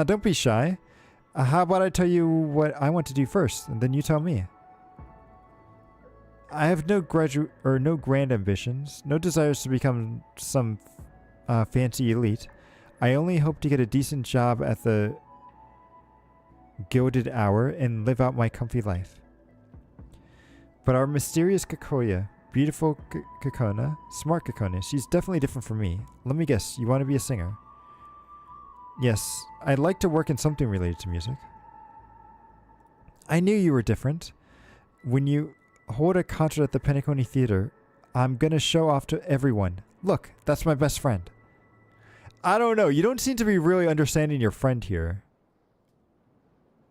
Don't be shy. How about I tell you what I want to do first, and then you tell me. I have no grand ambitions, no desires to become some fancy elite. I only hope to get a decent job at the Gilded Hour and live out my comfy life. But our mysterious Kikoya, beautiful Kakona, smart Kakona, she's definitely different from me. Let me guess, you want to be a singer? Yes, I'd like to work in something related to music. I knew you were different. When you hold a concert at the Penacony Theater, I'm going to show off to everyone Look, that's my best friend. I don't know. You don't seem to be really understanding your friend here.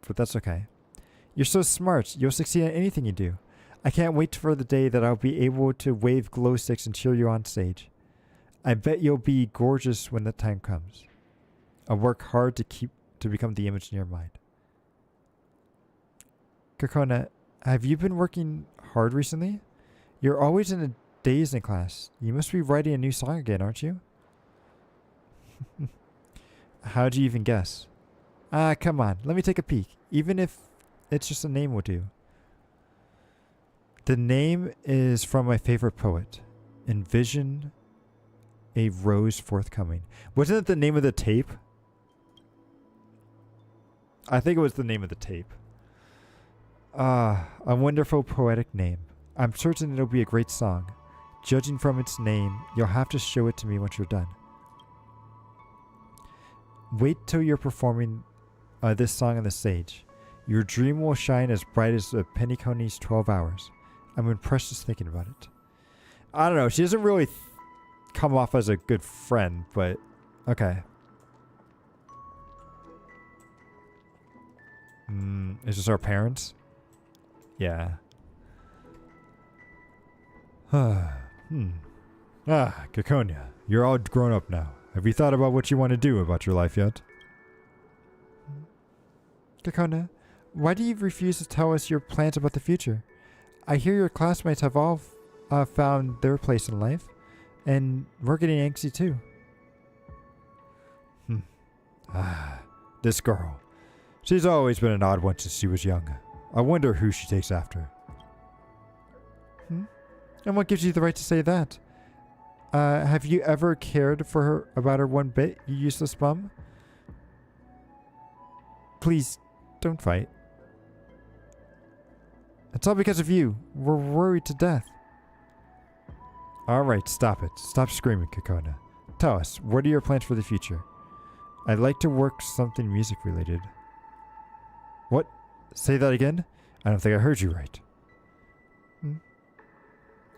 But that's okay. You're so smart. You'll succeed in anything you do. I can't wait for the day that I'll be able to wave glow sticks and cheer you on stage. I bet you'll be gorgeous when the time comes. I'll work hard to become the image in your mind. Kakona, have you been working hard recently? You're always in a daze in class. You must be writing a new song again, aren't you? How'd you even guess? Come on. Let me take a peek. Even if it's just a name will do. The name is from my favorite poet. Envision a rose forthcoming. Wasn't it the name of the tape? I think it was the name of the tape. A wonderful poetic name. I'm certain it'll be a great song. Judging from its name, you'll have to show it to me once you're done. Wait till you're performing this song on the stage. Your dream will shine as bright as the Penacony's 12 hours. I'm impressed just thinking about it. I don't know. She doesn't really come off as a good friend, but okay. Is this our parents? Yeah. Caconia, you're all grown up now. Have you thought about what you want to do about your life yet? Caconia, why do you refuse to tell us your plans about the future? I hear your classmates have all found their place in life, and we're getting angsty too. This girl. She's always been an odd one since she was young. I wonder who she takes after. And what gives you the right to say that? Have you ever cared for her about her one bit, you useless bum? Please, don't fight. It's all because of you. We're worried to death. Alright, stop it. Stop screaming, Kakona. Tell us, what are your plans for the future? I'd like to work something music related. What? Say that again? I don't think I heard you right.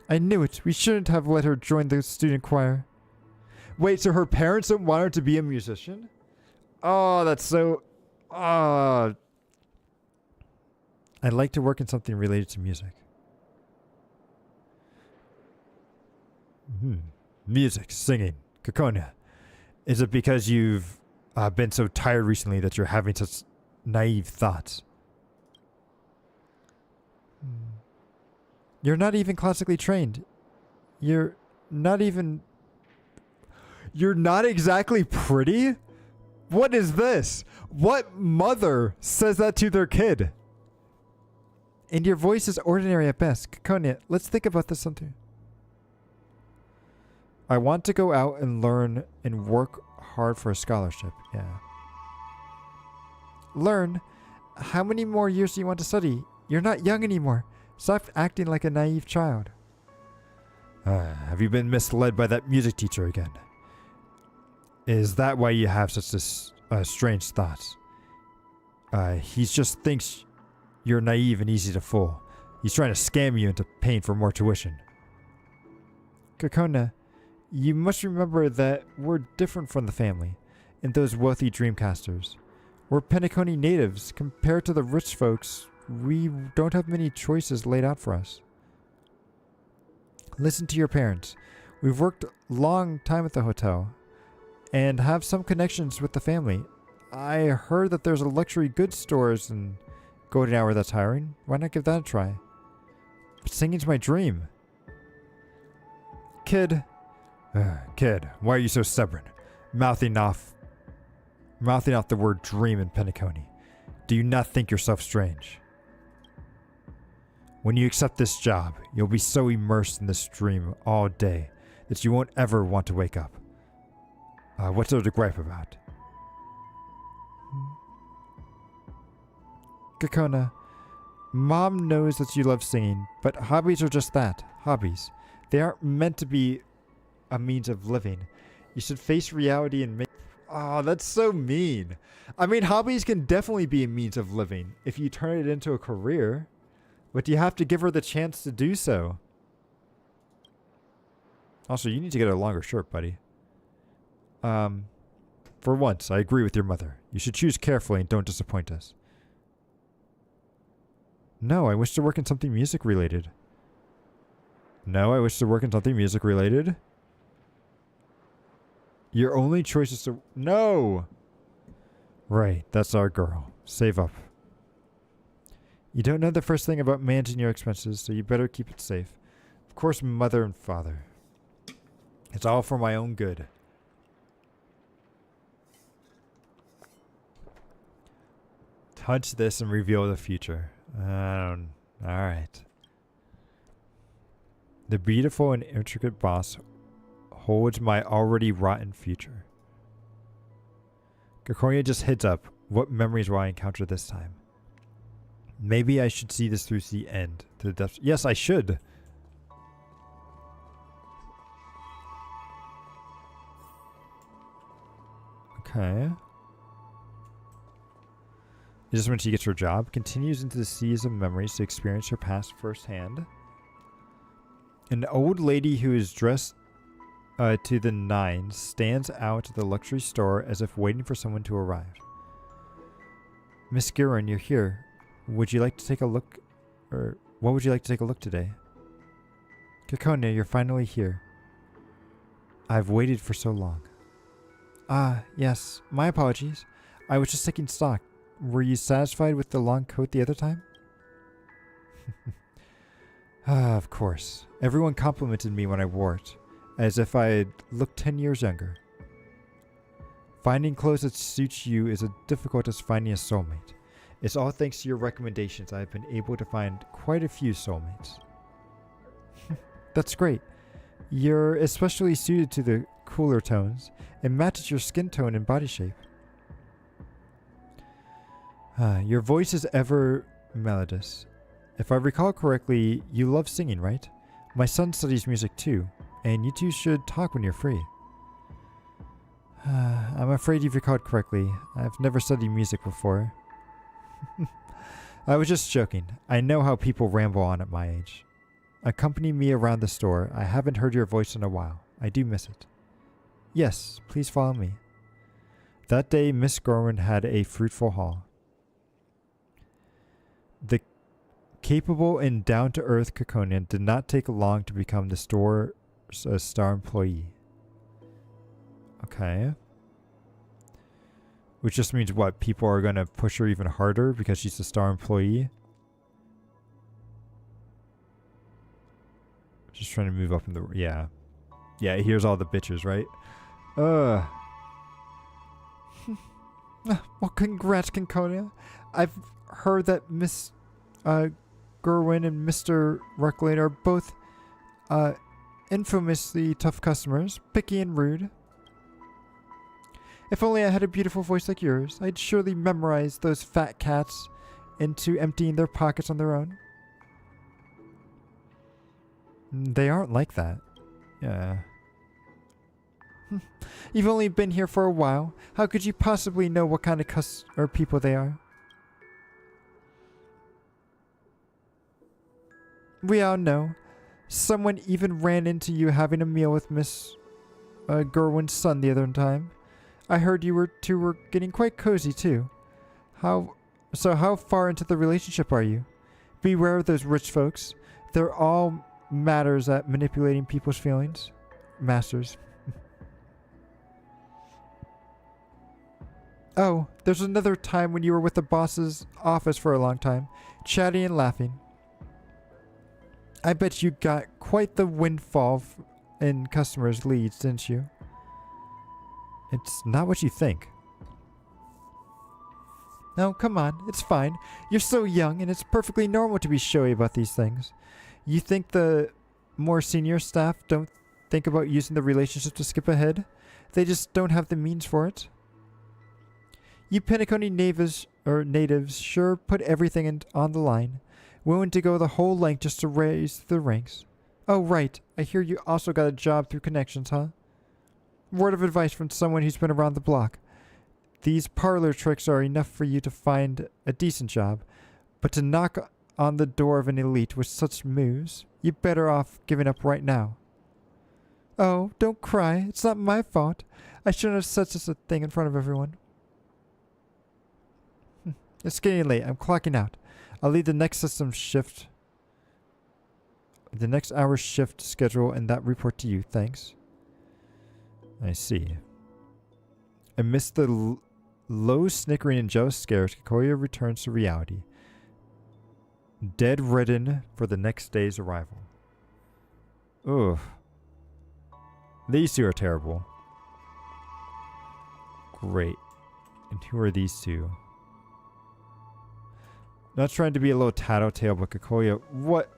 I knew it. We shouldn't have let her join the student choir. Wait, so her parents don't want her to be a musician? Oh, that's so... I'd like to work in something related to music. Music, singing. Kakona. Is it because you've been so tired recently that you're having such naive thoughts? You're not even classically trained. You're not exactly pretty? What is this? What mother says that to their kid? And your voice is ordinary at best. Kakona, let's think about this something. I want to go out and learn and work hard for a scholarship. Yeah. Learn? How many more years do you want to study? You're not young anymore. Stop acting like a naive child. Have you been misled by that music teacher again? Is that why you have such strange thoughts? He just thinks you're naive and easy to fool. He's trying to scam you into paying for more tuition. Kakona, you must remember that we're different from the family and those wealthy dreamcasters. We're Penacony natives. Compared to the rich folks, we don't have many choices laid out for us. Listen to your parents. We've worked a long time at the hotel and have some connections with the family. I heard that there's a luxury goods stores in Golden Hour that's hiring. Why not give that a try? But singing's my dream. Kid, why are you so stubborn? Mouthing off the word dream in Penacony. Do you not think yourself strange? When you accept this job, you'll be so immersed in this dream all day that you won't ever want to wake up. What's there to gripe about? Kakona, Mom knows that you love singing, but hobbies are just that, hobbies. They aren't meant to be a means of living. You should face reality and make... Oh, that's so mean. I mean, hobbies can definitely be a means of living if you turn it into a career. But you have to give her the chance to do so. Also, you need to get a longer shirt, buddy. For once, I agree with your mother. You should choose carefully and don't disappoint us. No, I wish to work in something music related. No, I wish to work in something music related. Your only choice is to... No! Right, that's our girl. Save up. You don't know the first thing about managing your expenses, so you better keep it safe. Of course, mother and father. It's all for my own good. Touch this and reveal the future. Alright. The beautiful and intricate boss holds my already rotten future. Caconia just heads up. What memories will I encounter this time? Maybe I should see this through to the end. To the depths. Yes, I should. Okay. Is this when she gets her job? Continues into the seas of memories to experience her past firsthand. An old lady who is dressed to the nines stands out at the luxury store as if waiting for someone to arrive. Miss Guerin, you're here. Would you like to take a look? Or what would you like to take a look today? Caconia, you're finally here. I've waited for so long. Ah, yes. My apologies. I was just taking stock. Were you satisfied with the long coat the other time? Ah, of course. Everyone complimented me when I wore it, as if I had looked 10 years younger. Finding clothes that suit you is as difficult as finding a soulmate. It's all thanks to your recommendations I have been able to find quite a few soulmates. That's great. You're especially suited to the cooler tones and matches your skin tone and body shape. Your voice is ever melodious. If I recall correctly, you love singing, right? My son studies music too, and you two should talk when you're free. I'm afraid you've recalled correctly. I've never studied music before. I was just joking. I know how people ramble on at my age. Accompany me around the store. I haven't heard your voice in a while. I do miss it. Yes, please follow me. That day, Miss Gorwin had a fruitful haul. The capable and down-to-earth Caconia did not take long to become the store's star employee. Okay. Which just means what? People are going to push her even harder because she's a star employee? Just trying to move up in the... Yeah. Yeah, here's all the bitches, right? Well, congrats, Caconia. I've heard that Miss Gerwin and Mr. Rucklin are both infamously tough customers, picky and rude. If only I had a beautiful voice like yours, I'd surely memorize those fat cats into emptying their pockets on their own. They aren't like that. Yeah. You've only been here for a while. How could you possibly know what kind of people they are? We all know. Someone even ran into you having a meal with Miss Gerwin's son the other time. I heard you two were getting quite cozy too. How far into the relationship are you? Beware of those rich folks. They're all matters at manipulating people's feelings. Masters. Oh, there's another time when you were with the boss's office for a long time, chatting and laughing. I bet you got quite the windfall in customers' leads, didn't you? It's not what you think. No, come on, it's fine. You're so young, and it's perfectly normal to be showy about these things. You think the more senior staff don't think about using the relationship to skip ahead? They just don't have the means for it? You Penacony natives sure put everything on the line, willing to go the whole length just to raise the ranks. Oh, right. I hear you also got a job through connections, huh? Word of advice from someone who's been around the block. These parlor tricks are enough for you to find a decent job, but to knock on the door of an elite with such moves, you're better off giving up right now. Oh, don't cry. It's not my fault. I shouldn't have said such a thing in front of everyone. It's getting late. I'm clocking out. I'll leave the next hour shift schedule and that report to you. Thanks. I see. Amidst the low snickering and jealous scares, Kikoya returns to reality. Dead ridden for the next day's arrival. Ugh. These two are terrible. Great. And who are these two? Not trying to be a little tattletale, but Kikoya, what?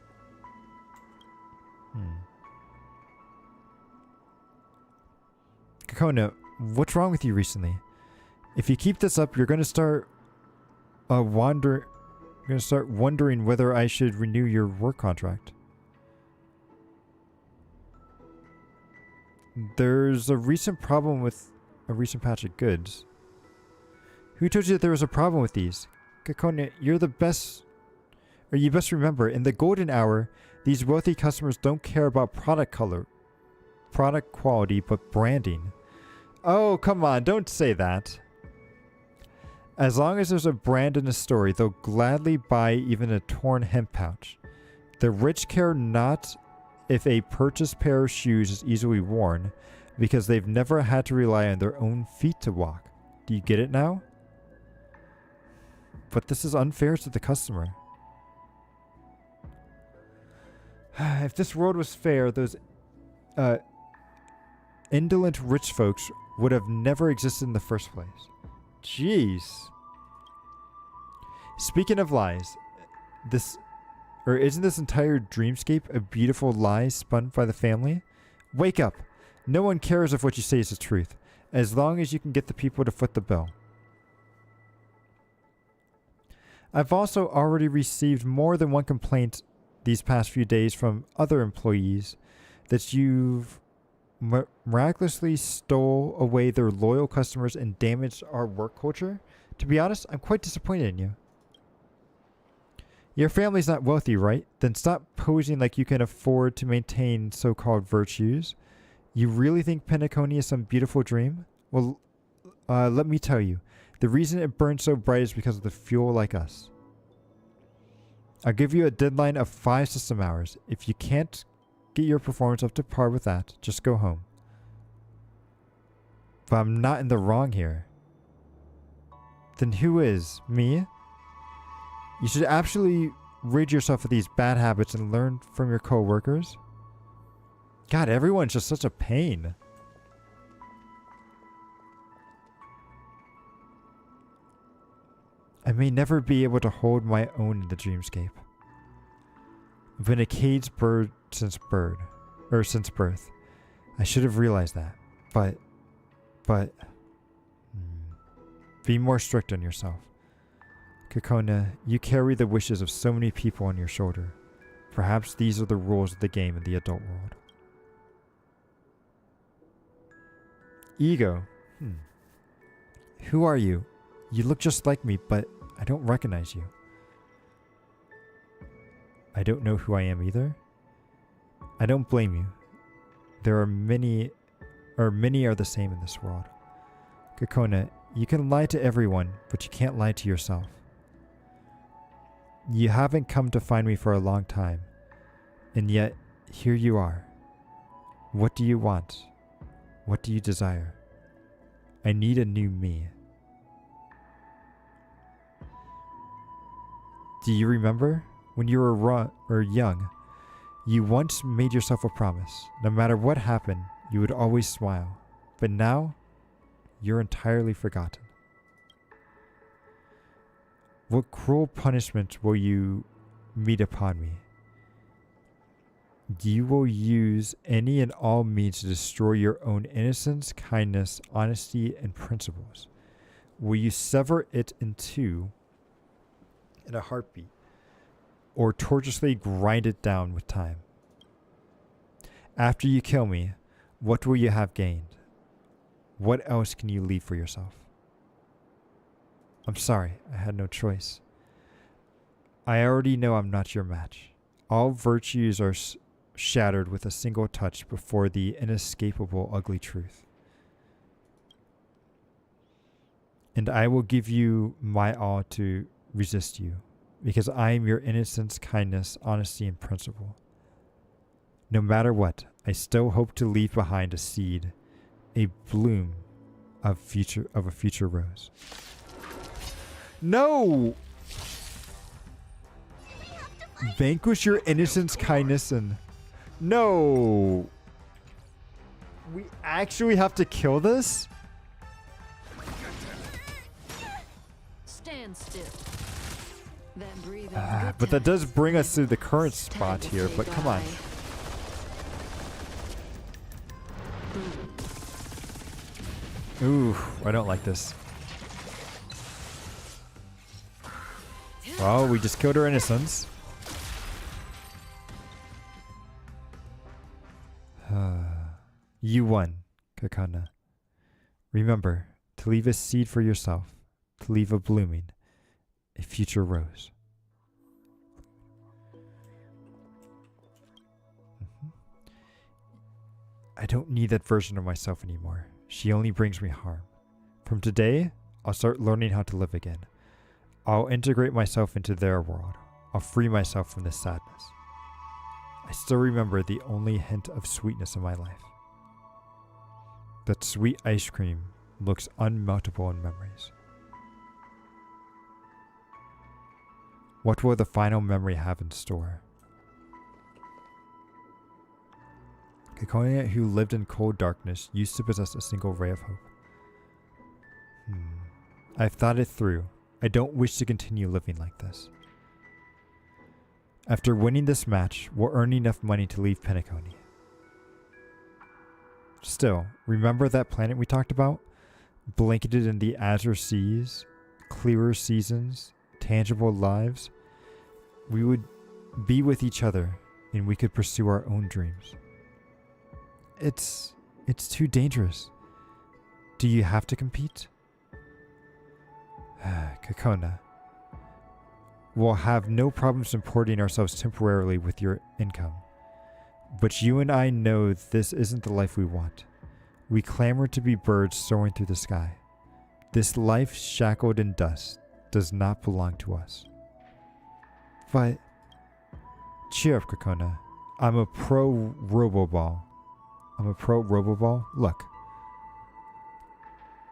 Kakona, what's wrong with you recently? If you keep this up, you're gonna start wondering whether I should renew your work contract. There's a recent problem with a recent patch of goods. Who told you that there was a problem with these? Kakone, you're the best, or you best remember, in the golden hour, these wealthy customers don't care about product quality, but branding. Oh, come on, don't say that. As long as there's a brand in a story, they'll gladly buy even a torn hemp pouch. The rich care not if a purchased pair of shoes is easily worn, because they've never had to rely on their own feet to walk. Do you get it now? But this is unfair to the customer. If this world was fair, those indolent rich folks would have never existed in the first place. Jeez. Speaking of lies, isn't this entire dreamscape a beautiful lie spun by the family? Wake up. No one cares if what you say is the truth, as long as you can get the people to foot the bill. I've also already received more than one complaint these past few days from other employees that you've miraculously stole away their loyal customers and damaged our work culture. To be honest, I'm quite disappointed in you. Your family's not wealthy, right? Then stop posing like you can afford to maintain so-called virtues. You really think Penacony is some beautiful dream? Well, let me tell you. The reason it burns so bright is because of the fuel like us. I'll give you a deadline of 5 system hours. If you can't get your performance up to par with that, just go home. But I'm not in the wrong here. Then who is? Me? You should absolutely rid yourself of these bad habits and learn from your co-workers. God, everyone's just such a pain. I may never be able to hold my own in the dreamscape. I've been a caged bird since birth. I should have realized that. But be more strict on yourself. Kakona, you carry the wishes of so many people on your shoulder. Perhaps these are the rules of the game in the adult world. Ego. Who are you? You look just like me, but I don't recognize you. I don't know who I am either. I don't blame you. There are many are the same in this world. Kakona, you can lie to everyone, but you can't lie to yourself. You haven't come to find me for a long time, and yet here you are. What do you want? What do you desire? I need a new me. Do you remember? When you were young, you once made yourself a promise. No matter what happened, you would always smile. But now, you're entirely forgotten. What cruel punishment will you meet upon me? You will use any and all means to destroy your own innocence, kindness, honesty, and principles. Will you sever it in two in a heartbeat, or tortuously grind it down with time? After you kill me, what will you have gained? What else can you leave for yourself? I'm sorry, I had no choice. I already know I'm not your match. All virtues are shattered with a single touch before the inescapable ugly truth. And I will give you my all to resist you, because I am your innocence, kindness, honesty, and principle. No matter what, I still hope to leave behind a seed, a bloom of a future rose. No! Vanquish your innocence, kindness, and... No! We actually have to kill this? Stand still. That breathing's But good that does times. bring us to the current Time spot to here, say but come on. bye. Ooh, I don't like this. Well, we just killed her innocence. You won, Kakana. Remember, to leave a seed for yourself, to leave a blooming, a future rose. I don't need that version of myself anymore. She only brings me harm. From today, I'll start learning how to live again. I'll integrate myself into their world. I'll free myself from this sadness. I still remember the only hint of sweetness in my life. That sweet ice cream looks unmeltable in memories. What will the final memory have in store? Kakona, who lived in cold darkness, used to possess a single ray of hope. I've thought it through. I don't wish to continue living like this. After winning this match, we'll earn enough money to leave Penacony. Still, remember that planet we talked about? Blanketed in the azure seas, clearer seasons, tangible lives? We would be with each other, and we could pursue our own dreams. It's too dangerous. Do you have to compete? Kakona. We'll have no problem supporting ourselves temporarily with your income. But you and I know this isn't the life we want. We clamor to be birds soaring through the sky. This life shackled in dust does not belong to us. But cheer up, Kakona. I'm a pro Roboball. Look.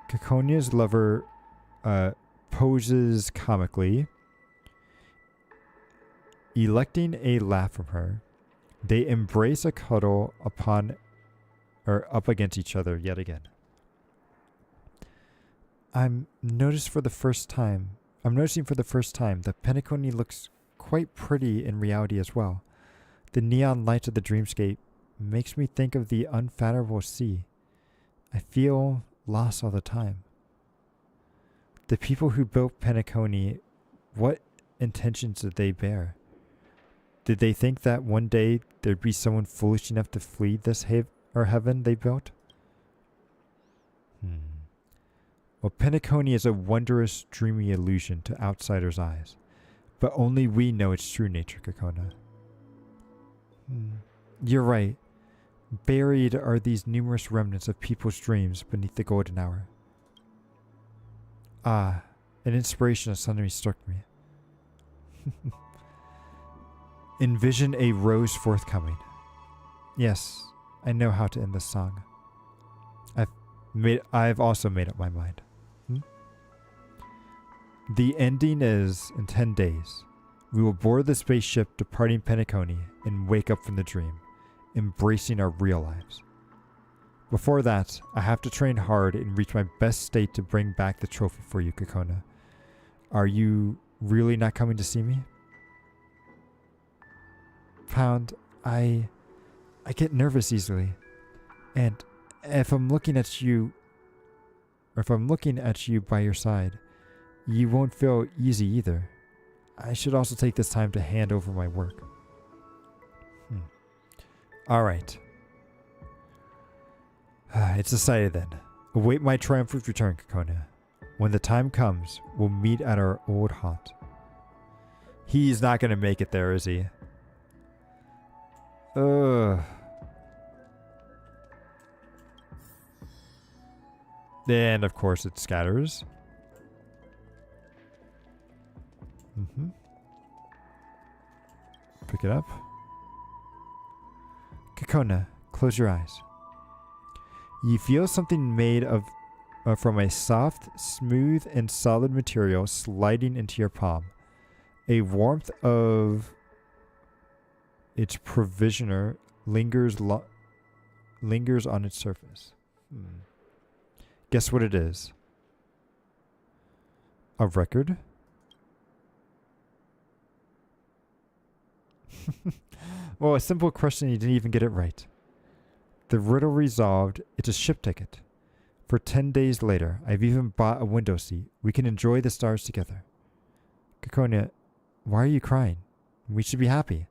Kakonia's lover poses comically, electing a laugh from her. They embrace a cuddle up against each other yet again. I'm noticing for the first time that Penacony looks quite pretty in reality as well. The neon lights of the dreamscape makes me think of the unfathomable sea. I feel lost all the time. The people who built Penacony, what intentions did they bear? Did they think that one day there'd be someone foolish enough to flee this heaven they built? Well, Penacony is a wondrous, dreamy illusion to outsiders' eyes, but only we know its true nature, Kakona. You're right. Buried are these numerous remnants of people's dreams beneath the golden hour. Ah, an inspiration has suddenly struck me. Envision a rose forthcoming. Yes, I know how to end this song. I've also made up my mind. The ending is in 10 days. We will board the spaceship departing Penacony and wake up from the dream, embracing our real lives. Before that, I have to train hard and reach my best state to bring back the trophy for you, Kakona. Are you really not coming to see me? Pound, I get nervous easily. And if I'm looking at you by your side, you won't feel easy either. I should also take this time to hand over my work. All right. It's decided then. Await my triumphant return, Kakona. When the time comes, we'll meet at our old haunt. He's not going to make it there, is he? Ugh. And of course it scatters. Pick it up. Kakona, close your eyes. You feel something made of from a soft, smooth, and solid material sliding into your palm. A warmth of its provisioner lingers on its surface. Guess what it is? A record? Well, a simple question, you didn't even get it right. The riddle resolved, it's a ship ticket. For 10 days later, I've even bought a window seat. We can enjoy the stars together. Kakonia, why are you crying? We should be happy.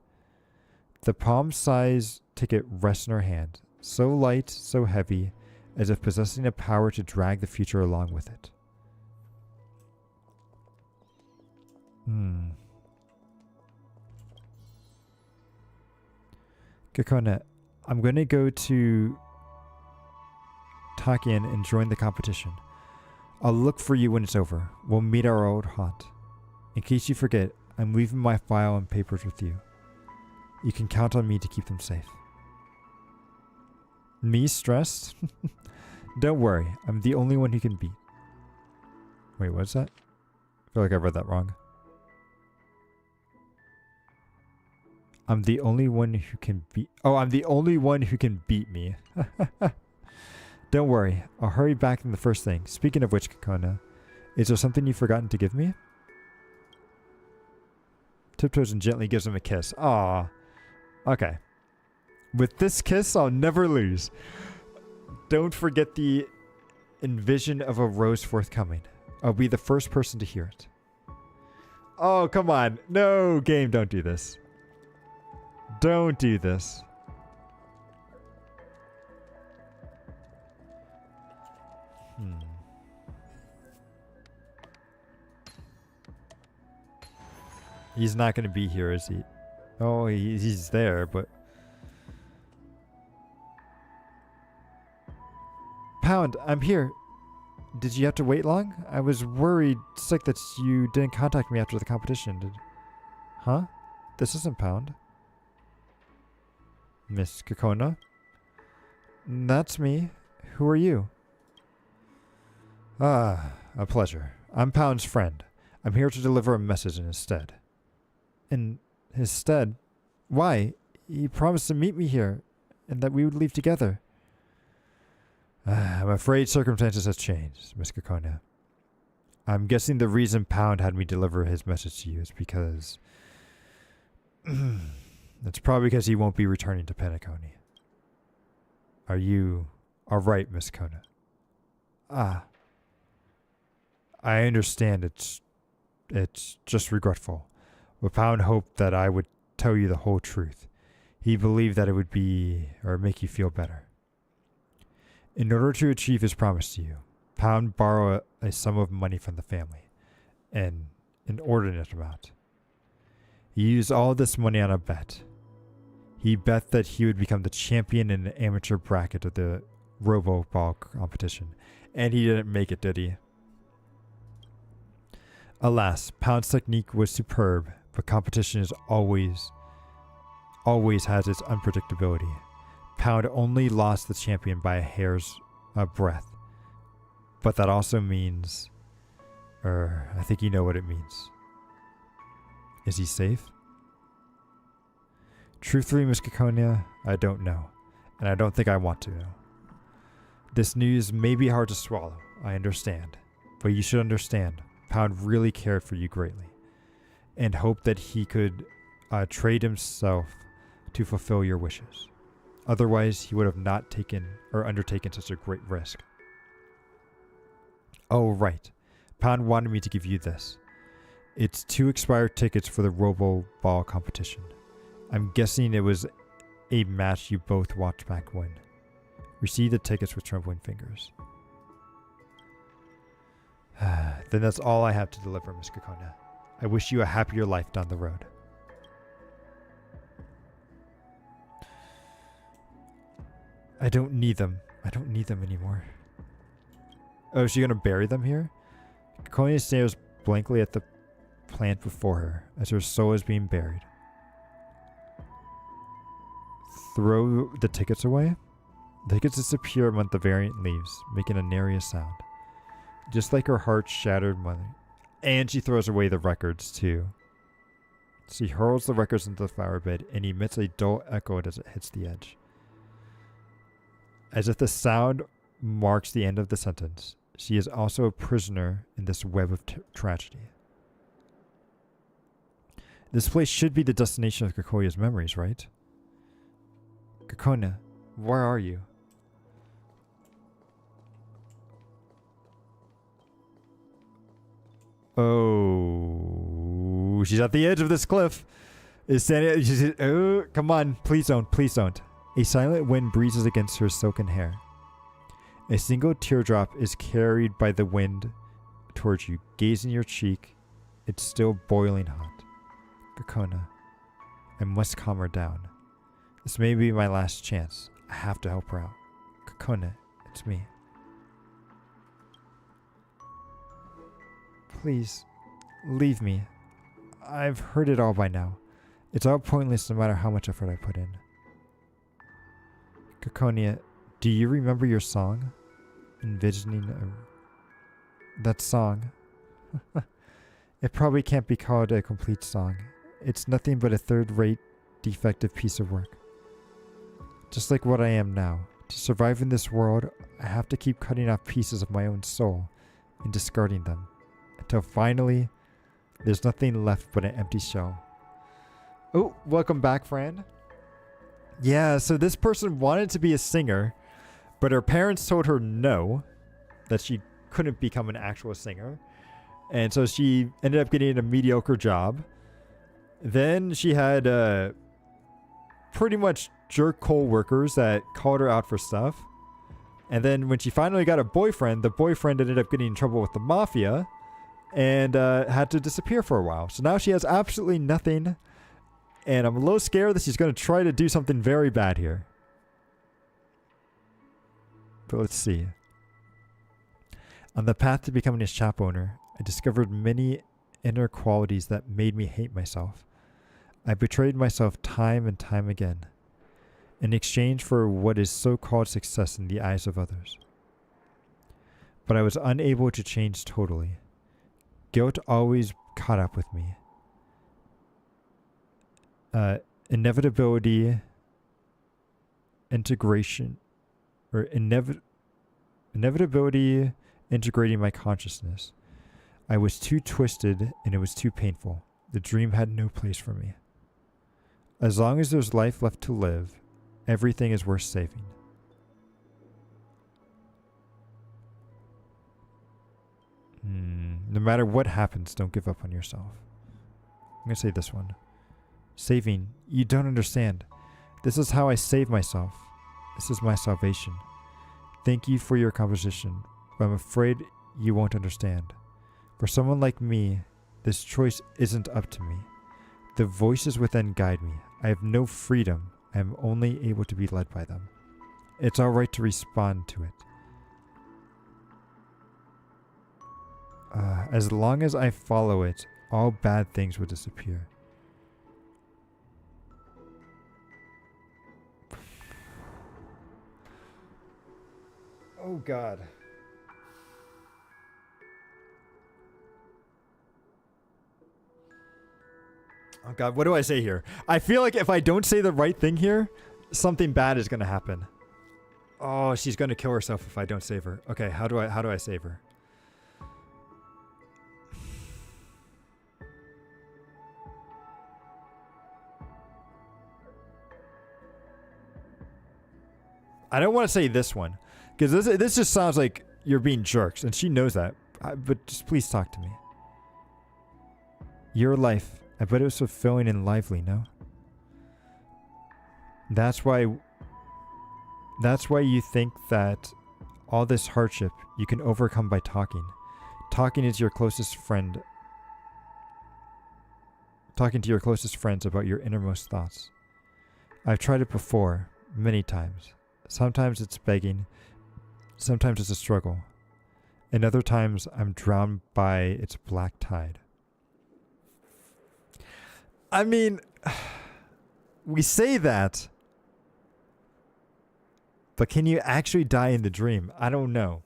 The palm-sized ticket rests in her hand, so light, so heavy, as if possessing a power to drag the future along with it. Kakona, I'm going to go to Takian and join the competition. I'll look for you when it's over. We'll meet our old haunt. In case you forget, I'm leaving my file and papers with you. You can count on me to keep them safe. Me stressed? Don't worry, I'm the only one who can beat. Wait, what's that? I feel like I read that wrong. I'm the only one who can beat... Oh, I'm the only one who can beat me. Don't worry, I'll hurry back in the first thing. Speaking of which, Kakona, is there something you've forgotten to give me? Tiptoes and gently gives him a kiss. Aw. Okay. With this kiss, I'll never lose. Don't forget the envision of a rose forthcoming. I'll be the first person to hear it. Oh, come on. No, game, don't do this. Don't do this. He's not going to be here, is he? Oh, he's there, but... Pound, I'm here. Did you have to wait long? I was worried sick that you didn't contact me after the competition. Huh? This isn't Pound. Miss Kakona? That's me. Who are you? Ah, a pleasure. I'm Pound's friend. I'm here to deliver a message in his stead. In his stead? Why? He promised to meet me here, and that we would leave together. I'm afraid circumstances have changed, Miss Kakona. I'm guessing the reason Pound had me deliver his message to you is because... it's probably because he won't be returning to Penacony. Are you alright, Miss Kona? Ah. I understand it's just regretful. But Pound hoped that I would tell you the whole truth. He believed that it would be, or make you feel better. In order to achieve his promise to you, Pound borrowed a sum of money from the family, an inordinate amount. He used all this money on a bet. He bet that he would become the champion in the amateur bracket of the Robo Ball competition, and he didn't make it, did he? Alas, Pound's technique was superb, but competition is always has its unpredictability. Pound only lost the champion by a hair's breadth. But that also means... I think you know what it means. Is he safe? Truthfully, Miss Kakonia, I don't know. And I don't think I want to know. This news may be hard to swallow, I understand. But you should understand, Pound really cared for you greatly. And hoped that he could trade himself to fulfill your wishes. Otherwise, he would have not taken or undertaken such a great risk. Oh, right. Pound wanted me to give you this. It's 2 expired tickets for the Robo Ball competition. I'm guessing it was a match you both watched back when. Receive the tickets with trembling fingers. Then that's all I have to deliver, Miss Kakona. I wish you a happier life down the road. I don't need them. I don't need them anymore. Oh, is she gonna bury them here? Konya stares blankly at the plant before her as her soul is being buried. Throw the tickets away? The tickets disappear among the variant leaves, making a nary sound. Just like her heart's shattered mother. And she throws away the records, too. She hurls the records into the flower bed and emits a dull echo as it hits the edge. As if the sound marks the end of the sentence, she is also a prisoner in this web of tragedy. This place should be the destination of Kakoya's memories, right? Kakona, where are you? Oh, she's at the edge of this cliff. Oh, come on, please don't, please don't. A silent wind breezes against her silken hair. A single teardrop is carried by the wind towards you. Gaze in your cheek. It's still boiling hot. Kakona, I must calm her down. This may be my last chance. I have to help her out. Kakona, it's me. Please, leave me. I've heard it all by now. It's all pointless no matter how much effort I put in. Kakonia, do you remember your song? Envisioning that song. It probably can't be called a complete song. It's nothing but a third-rate, defective piece of work. Just like what I am now. To survive in this world, I have to keep cutting off pieces of my own soul and discarding them. Until finally, there's nothing left but an empty shell. Oh, welcome back, Fran. Yeah, so this person wanted to be a singer, but her parents told her no, that she couldn't become an actual singer. And so she ended up getting a mediocre job. Then she had pretty much jerk co-workers that called her out for stuff. And then when she finally got a boyfriend, the boyfriend ended up getting in trouble with the mafia and had to disappear for a while. So now she has absolutely nothing. And I'm a little scared that she's going to try to do something very bad here. But let's see. On the path to becoming a shop owner, I discovered many inner qualities that made me hate myself. I betrayed myself time and time again, in exchange for what is so-called success in the eyes of others. But I was unable to change totally. Guilt always caught up with me. Inevitability, integration, or inevitability integrating my consciousness. I was too twisted and it was too painful. The dream had no place for me. As long as there's life left to live, everything is worth saving. No matter what happens, don't give up on yourself. I'm going to say this one. Saving, you don't understand. This is how I save myself. This is my salvation. Thank you for your composition, but I'm afraid you won't understand. For someone like me, this choice isn't up to me. The voices within guide me. I have no freedom. I am only able to be led by them. It's all right to respond to it. As long as I follow it, all bad things will disappear. Oh God. Oh God, what do I say here? I feel like if I don't say the right thing here, something bad is gonna happen. Oh, she's gonna kill herself if I don't save her. Okay, how do I save her? I don't want to say this one, because this just sounds like you're being jerks, and she knows that. But just please talk to me. Your life, I bet it was fulfilling and lively, no? That's why you think that all this hardship you can overcome by talking. Talking is your closest friend. Talking to your closest friends about your innermost thoughts. I've tried it before, many times. Sometimes it's begging. Sometimes it's a struggle. And other times I'm drowned by its black tide. I mean, we say that, but can you actually die in the dream? I don't know.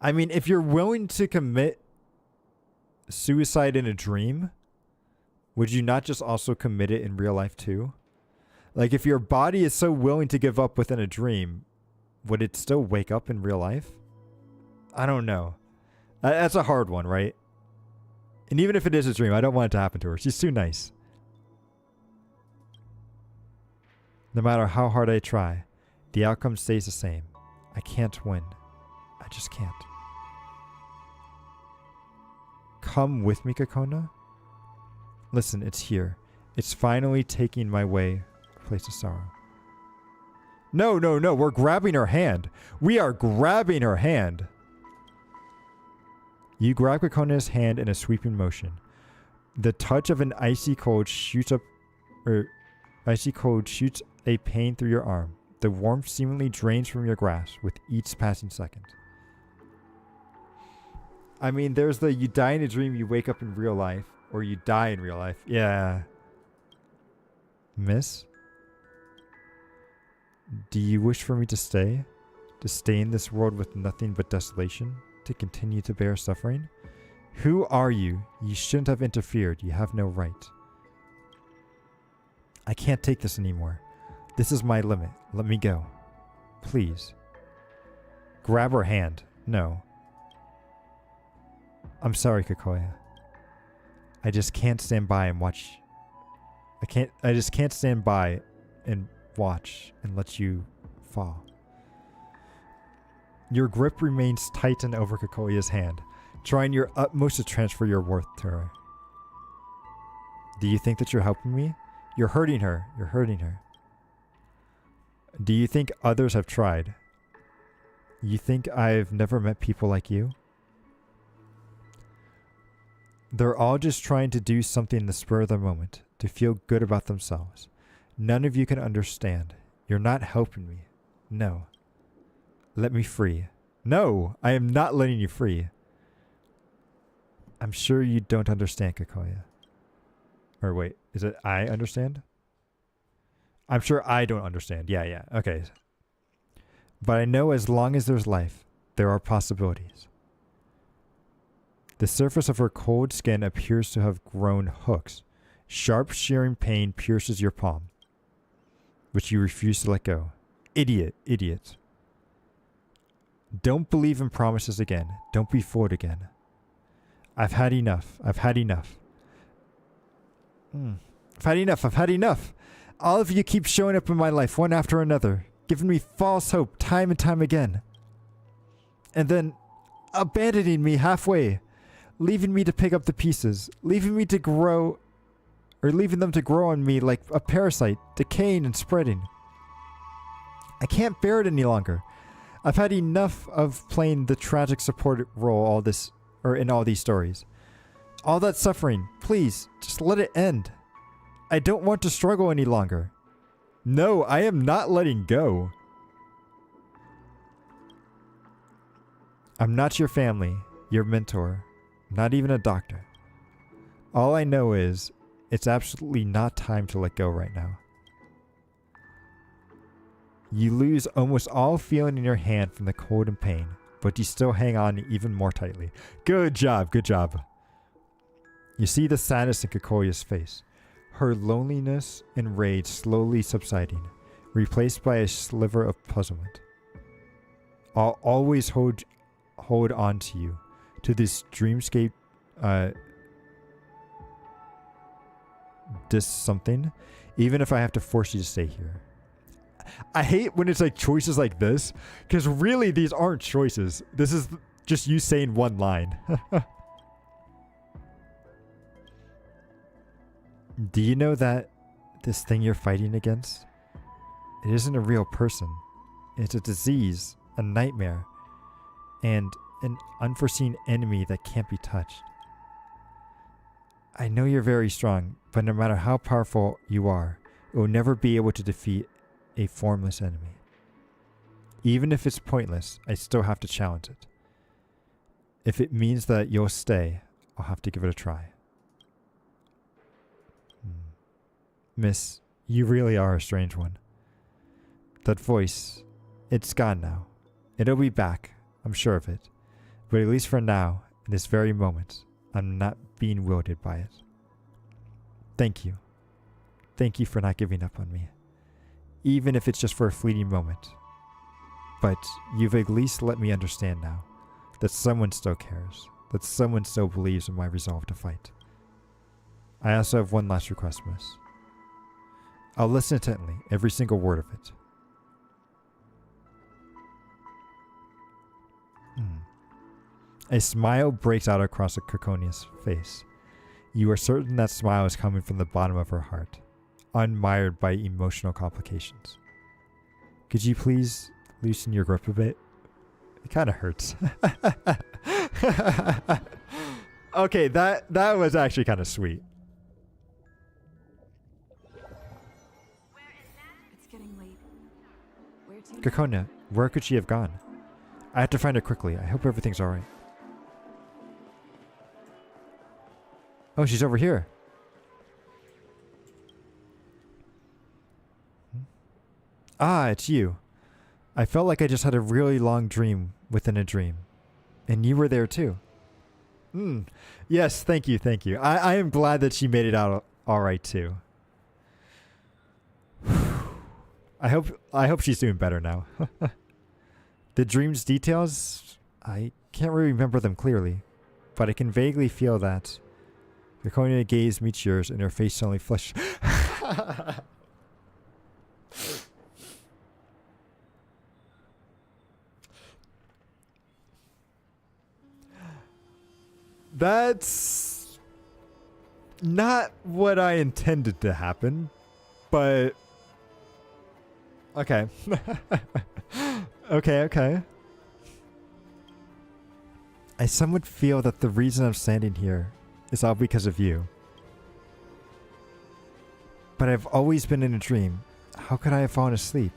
I mean, if you're willing to commit suicide in a dream, would you not just also commit it in real life too? Like, if your body is so willing to give up within a dream, would it still wake up in real life? I don't know. That's a hard one, right? And even if it is a dream, I don't want it to happen to her. She's too nice. No matter how hard I try, the outcome stays the same. I can't win. I just can't. Come with me, Kakona. Listen, it's here. It's finally taking my way, a place of sorrow. No, no, no. We're grabbing her hand. We are grabbing her hand. You grab Kakona's hand in a sweeping motion. The touch of an icy cold shoots a pain through your arm. The warmth seemingly drains from your grasp with each passing second. I mean, there's the you die in a dream, you wake up in real life, or you die in real life. Yeah. Miss? Do you wish for me to stay? To stay in this world with nothing but desolation? To continue to bear suffering? Who are you? You shouldn't have interfered. You have no right. I can't take this anymore. This is my limit. Let me go. Please. Grab her hand. No. I'm sorry, Kakoya. I just can't stand by and watch. I just can't stand by and watch and let you fall. Your grip remains tightened over Kakoya's hand, trying your utmost to transfer your worth to her. Do you think that you're helping me? You're hurting her. You're hurting her. Do you think others have tried? You think I've never met people like you? They're all just trying to do something in the spur of the moment, to feel good about themselves. None of you can understand. You're not helping me. No. Let me free. No, I am not letting you free. I'm sure you don't understand, Kakoya. Or wait, is it I understand? I'm sure I don't understand. Yeah, okay. But I know as long as there's life, there are possibilities. The surface of her cold skin appears to have grown hooks. Sharp, shearing pain pierces your palm, which you refuse to let go. Idiot. Don't believe in promises again. Don't be fooled again. I've had enough. I've had enough. All of you keep showing up in my life one after another, giving me false hope time and time again. And then abandoning me halfway, leaving me to pick up the pieces, leaving them to grow on me like a parasite, decaying and spreading. I can't bear it any longer. I've had enough of playing the tragic support role in all these stories. All that suffering, please, just let it end. I don't want to struggle any longer. No, I am not letting go. I'm not your family, your mentor, not even a doctor. All I know is it's absolutely not time to let go right now. You lose almost all feeling in your hand from the cold and pain, but you still hang on even more tightly. Good job. You see the sadness in Kakoya's face, her loneliness and rage slowly subsiding, replaced by a sliver of puzzlement. I'll always hold on to you, to this dreamscape, something, even if I have to force you to stay here. I hate when it's like choices like this, because really these aren't choices. This is just you saying one line. Do you know that this thing you're fighting against, it isn't a real person. It's a disease, a nightmare, and an unforeseen enemy that can't be touched. I know you're very strong, but no matter how powerful you are, it will never be able to defeat a formless enemy. Even if it's pointless, I still have to challenge it. If it means that you'll stay, I'll have to give it a try. Miss, you really are a strange one. That voice, it's gone now. It'll be back, I'm sure of it. But at least for now, in this very moment, I'm not being wielded by it. Thank you. Thank you for not giving up on me. Even if it's just for a fleeting moment. But you've at least let me understand now that someone still cares, that someone still believes in my resolve to fight. I also have one last request, miss. I'll listen intently, every single word of it. A smile breaks out across Coconia's face. You are certain that smile is coming from the bottom of her heart, unmired by emotional complications. Could you please loosen your grip a bit? It kind of hurts. Okay, that was actually kind of sweet. It's getting late. Where to? Coconia, where could she have gone? I have to find her quickly. I hope everything's alright. Oh, she's over here. Ah, it's you. I felt like I just had a really long dream within a dream. And you were there too. Yes, thank you, thank you. I am glad that she made it out alright too. I hope she's doing better now. The dream's details, I can't really remember them clearly, but I can vaguely feel that Draconia's gaze meets yours and her face suddenly flushes. That's not what I intended to happen, but okay. Okay. I somewhat feel that the reason I'm standing here is all because of you. But I've always been in a dream. How could I have fallen asleep?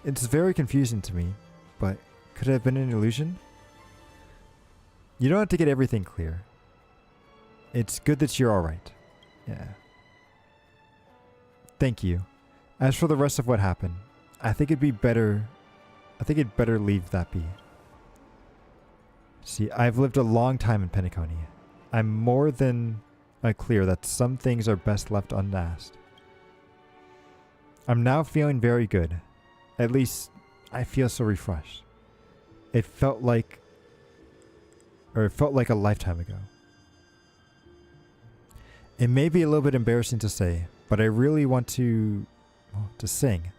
It's very confusing to me, but could it have been an illusion? You don't have to get everything clear. It's good that you're alright. Yeah. Thank you. As for the rest of what happened, I think it'd better leave that be. See, I've lived a long time in Penacony. I'm more than clear that some things are best left unasked. I'm now feeling very good. At least, I feel so refreshed. It felt like a lifetime ago. It may be a little bit embarrassing to say, but I really want to sing.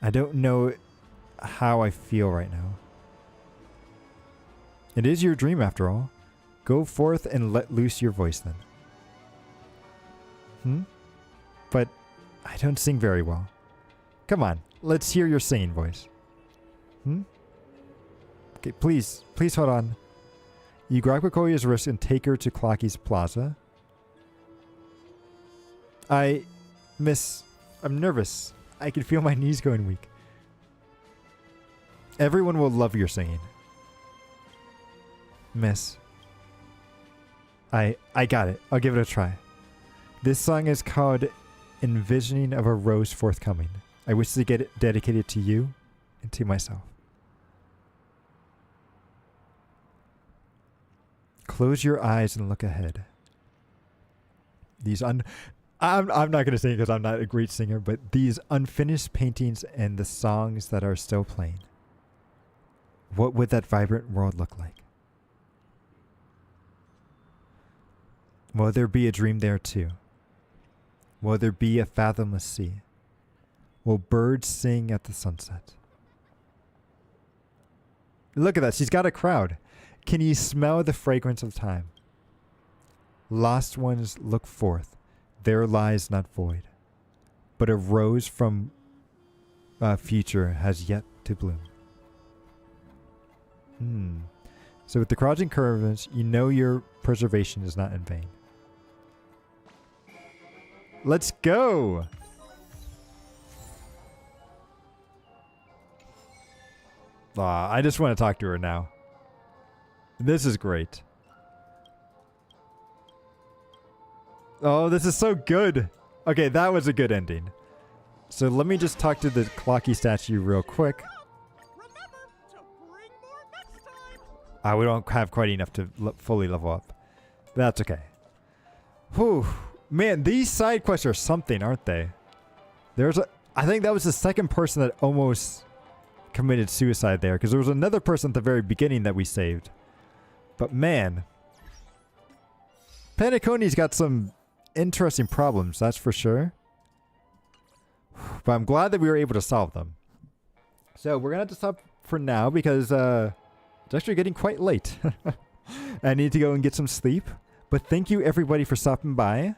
I don't know how I feel right now. It is your dream after all. Go forth and let loose your voice then. But I don't sing very well. Come on, let's hear your singing voice. Okay, please hold on. You grab Coconia's wrist and take her to Clocky's Plaza. Miss, I'm nervous. I can feel my knees going weak. Everyone will love your singing. Miss, I got it. I'll give it a try. This song is called Envisioning of a Rose Forthcoming. I wish to get it dedicated to you and to myself. Close your eyes and look ahead. I'm not going to sing because I'm not a great singer, but these unfinished paintings and the songs that are still playing. What would that vibrant world look like? Will there be a dream there too? Will there be a fathomless sea? Will birds sing at the sunset? Look at that. She's got a crowd. Can you smell the fragrance of time? Lost ones look forth. There lies not void, but a rose from future has yet to bloom. So with the crouching curves, you know your preservation is not in vain. Let's go! I just want to talk to her now. This is great. Oh, this is so good. Okay, that was a good ending. So let me just talk to the Clocky statue real quick. We don't have quite enough to fully level up. That's okay. Whew. Man, these side quests are something, aren't they? I think that was the second person that almost committed suicide there, because there was another person at the very beginning that we saved. But man, Penacony's got some interesting problems, that's for sure. But I'm glad that we were able to solve them. So we're gonna have to stop for now because it's actually getting quite late. I need to go and get some sleep. But thank you everybody for stopping by.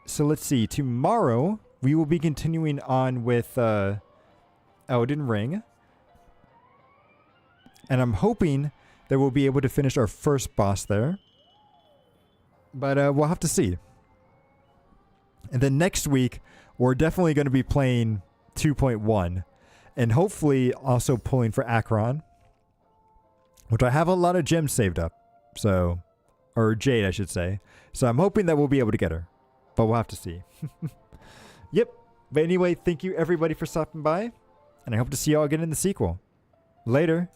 So let's see. Tomorrow we will be continuing on with Elden Ring. And I'm hoping that we'll be able to finish our first boss there. But we'll have to see. And then next week, we're definitely going to be playing 2.1. And hopefully also pulling for Acheron. Which I have a lot of gems saved up. So, or Jade, I should say. So I'm hoping that we'll be able to get her. But we'll have to see. Yep. But anyway, thank you everybody for stopping by. And I hope to see you all again in the sequel. Later.